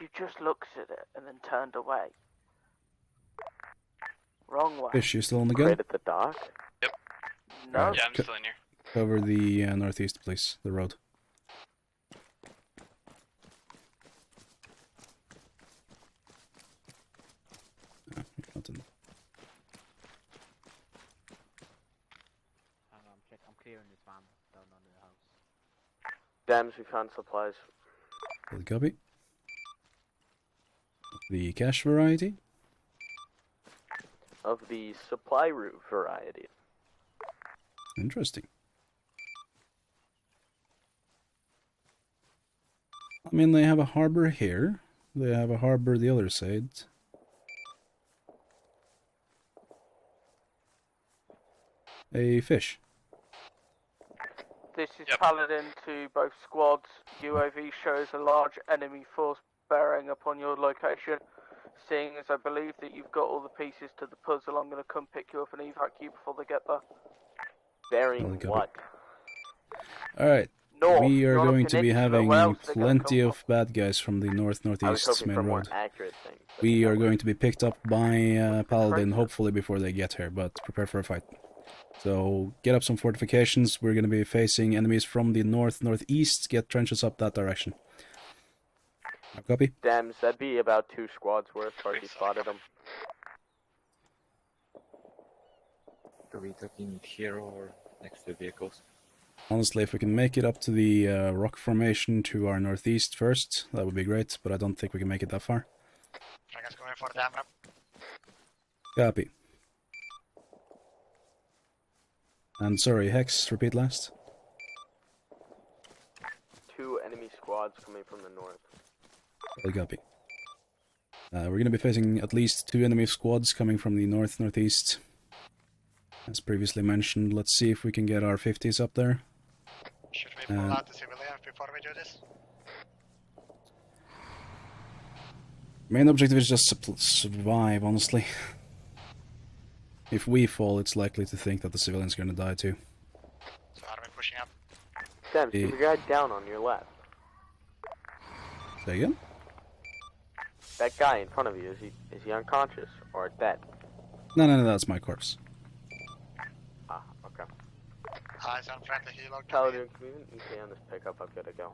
You just looked at it and then turned away. Wrong way. Fish, you still on the gun? Crate at the dock? Yep. No. Alright, Yeah, I'm still in here. Cover the northeast, please. The road. Ah, not in. I'm clearing this van down under the house. Dams, we found supplies. Good copy. The cash variety? Of the supply route variety. Interesting. I mean, they have a harbor here. They have a harbor the other side. A fish. This is Paladin to both squads. UAV shows a large enemy force bearing upon your location. Seeing as I believe that you've got all the pieces to the puzzle, I'm going to come pick you up and evac you before they get there. Bearing what? Alright. North. We are You're on a going to be peninsula. having Where else are they gonna plenty come of bad guys from the I was north-northeast hoping main for more road. accurate things. We are going to be picked up by Paladin, hopefully before they get here, but prepare for a fight. So, get up some fortifications. We're going to be facing enemies from the north-northeast. Get trenches up that direction. Copy? Dams, that'd be about 2 squads worth. Already spotted them. Are we talking here or next to vehicles? Honestly, if we can make it up to the rock formation to our northeast first, that would be great, but I don't think we can make it that far. Dragon's going for dam up. Copy. And sorry, Hex, repeat last. 2 enemy squads coming from the north. Copy. We're going to be facing at least 2 enemy squads coming from the north-northeast. As previously mentioned, let's see if we can get our 50s up there. Should we pull out the civilians before we do this? Main objective is just survive, honestly. If we fall, it's likely to think that the civilians are going to die too. So are we pushing up? Dams, keep the guy down on your left. Say again? That guy in front of you, is he unconscious or dead? No, that's my corpse. Ah, okay. Eyes on friendly helo. Paladin, can you stay on this pickup? I've got to go.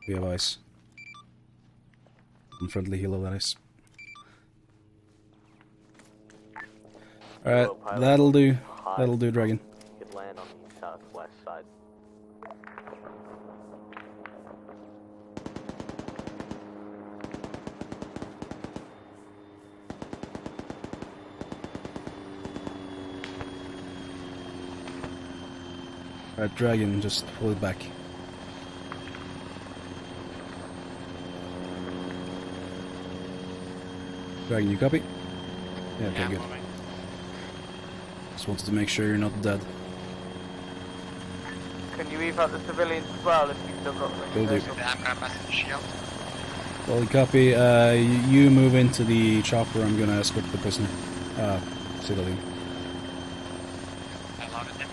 We have eyes. Unfriendly helo, that is. Alright, that'll do. That'll do, Dragon. You could land on the southwest side. Alright, Dragon, just pull it back. Dragon, you copy? Yeah, okay, good. Just wanted to make sure you're not dead. Can you evac the civilians as well if you've still got them? Will do. Shield. Well, copy. You move into the chopper. I'm gonna escort the prisoner. Civilian. I loaded him.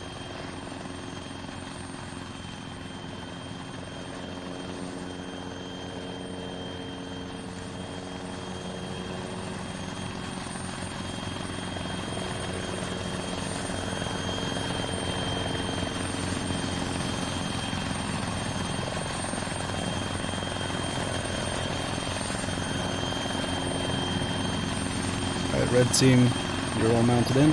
Alright, red team, you're all mounted in.